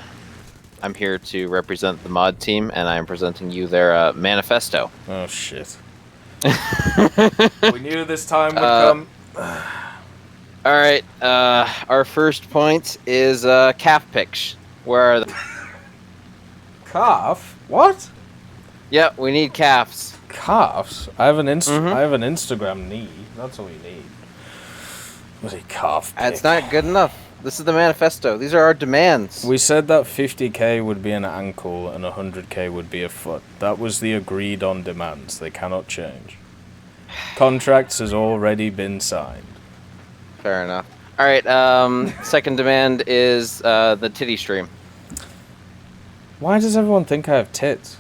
represent the mod team, and I'm presenting you their manifesto. Oh shit. We knew this time would come. All right. Our first point is calf pics. Where are the calf? What? Yeah, we need calves. Calves? I have an Instagram knee. That's all you need. Was it calf pic? That's not good enough. This is the manifesto. These are our demands. We said that 50k would be an ankle and 100k would be a foot. That was the agreed on demands. They cannot change. Contracts has already been signed. Fair enough. All right. Second demand is the titty stream. Why does everyone think I have tits?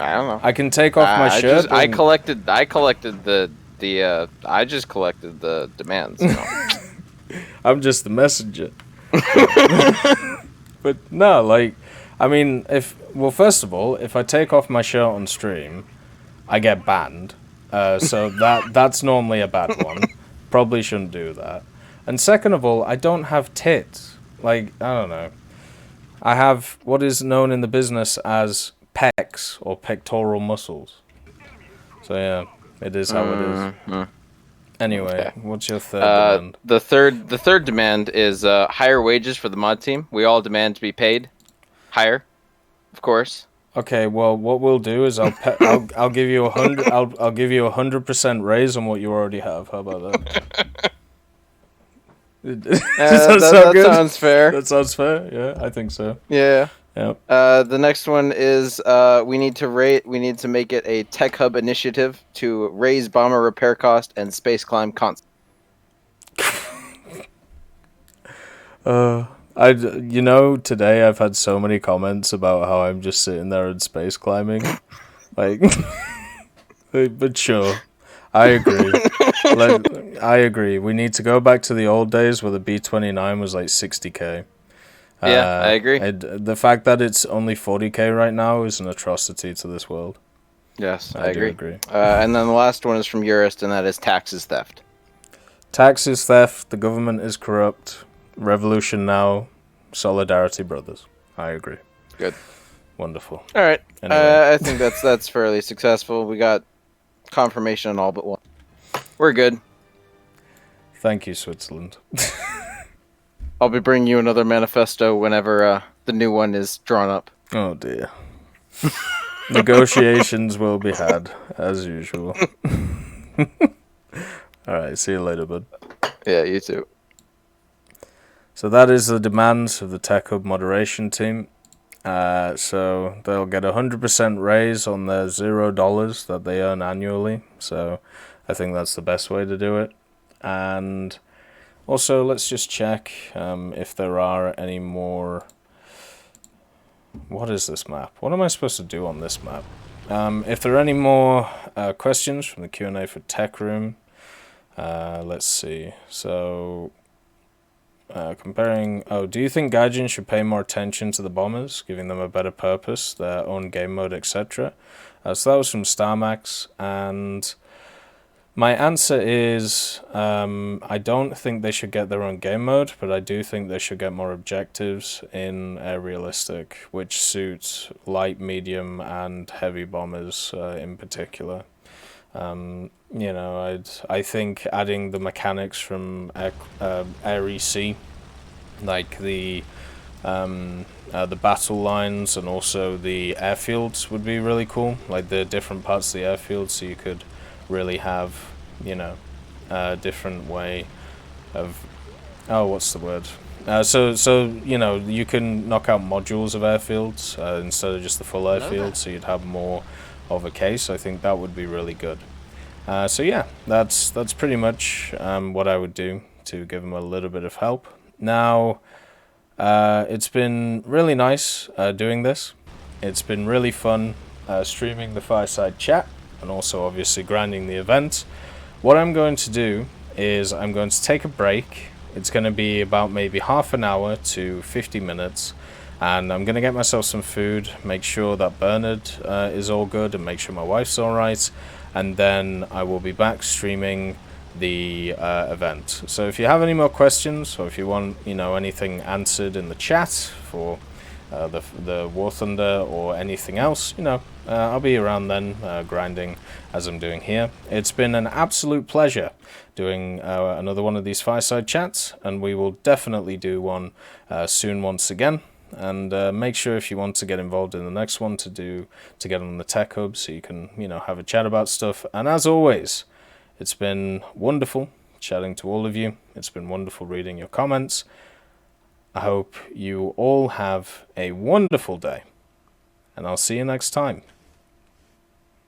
I don't know. I can take off my shirt. I collected the I just collected the demands. You know? I'm just the messenger. But no, like, I mean, first of all, if I take off my shirt on stream, I get banned. So that's normally a bad one. Probably shouldn't do that. And second of all, I don't have tits. Like, I don't know. I have what is known in the business as pecs or pectoral muscles. So yeah, it is how it is. Anyway, Okay. what's your third demand? The third demand is higher wages for the mod team. We all demand to be paid higher, of course. Okay, well, what we'll do is I'll give you 100. I'll give you 100% raise on what you already have. How about that? Does that sounds fair. That sounds fair. Yeah, I think so. Yeah. Yep. The next one is we need to make it a tech hub initiative to raise bomber repair cost and space climb constant. Today I've had so many comments about how I'm just sitting there and space climbing. Like, but sure, I agree. I agree. We need to go back to the old days where the B-29 was like 60k. Yeah, I agree. The fact that it's only 40k right now is an atrocity to this world. Yes, I I agree. agree. And then the last one is from Urist, and that is taxes theft. Taxes theft, the government is corrupt, revolution now, solidarity brothers. I agree. Good. Wonderful. All right. Anyway. I think that's fairly successful. We got confirmation on all but one. We're good. Thank you, Switzerland. I'll be bringing you another manifesto whenever the new one is drawn up. Oh dear. Negotiations will be had, as usual. Alright, see you later, bud. Yeah, you too. So that is the demands of the Tech Hub moderation team. So they'll get 100% raise on their $0 that they earn annually. So I think that's the best way to do it. And also, let's just check if there are any more... What is this map? What am I supposed to do on this map? If there are any more questions from the Q&A for Tech Room, let's see. So, comparing... Oh, do you think Gaijin should pay more attention to the bombers, giving them a better purpose, their own game mode, etc.? So that was from StarMax, and... My answer is, I don't think they should get their own game mode, but I do think they should get more objectives in Air Realistic, which suits light, medium, and heavy bombers in particular. I think adding the mechanics from Air EC, like the battle lines and also the airfields would be really cool, like the different parts of the airfield, so you could really have, a different way of, what's the word? You can knock out modules of airfields instead of just the full airfield, so you'd have more of a case. I think that would be really good. So yeah, that's pretty much what I would do to give them a little bit of help. Now, it's been really nice doing this. It's been really fun streaming the Fireside chat, and also obviously grinding the event. What I'm going to do is I'm going to take a break. It's going to be about maybe half an hour to 50 minutes, and I'm going to get myself some food, make sure that Bernard is all good, and make sure my wife's alright, and then I will be back streaming the event. So if you have any more questions, or if you want anything answered in the chat for the War Thunder or anything else, I'll be around then grinding as I'm doing here. It's been an absolute pleasure doing another one of these Fireside chats, and we will definitely do one soon once again. And make sure if you want to get involved in the next one to get on the Tech Hub, so you can have a chat about stuff. And as always, it's been wonderful chatting to all of you. It's been wonderful reading your comments. I hope you all have a wonderful day, and I'll see you next time.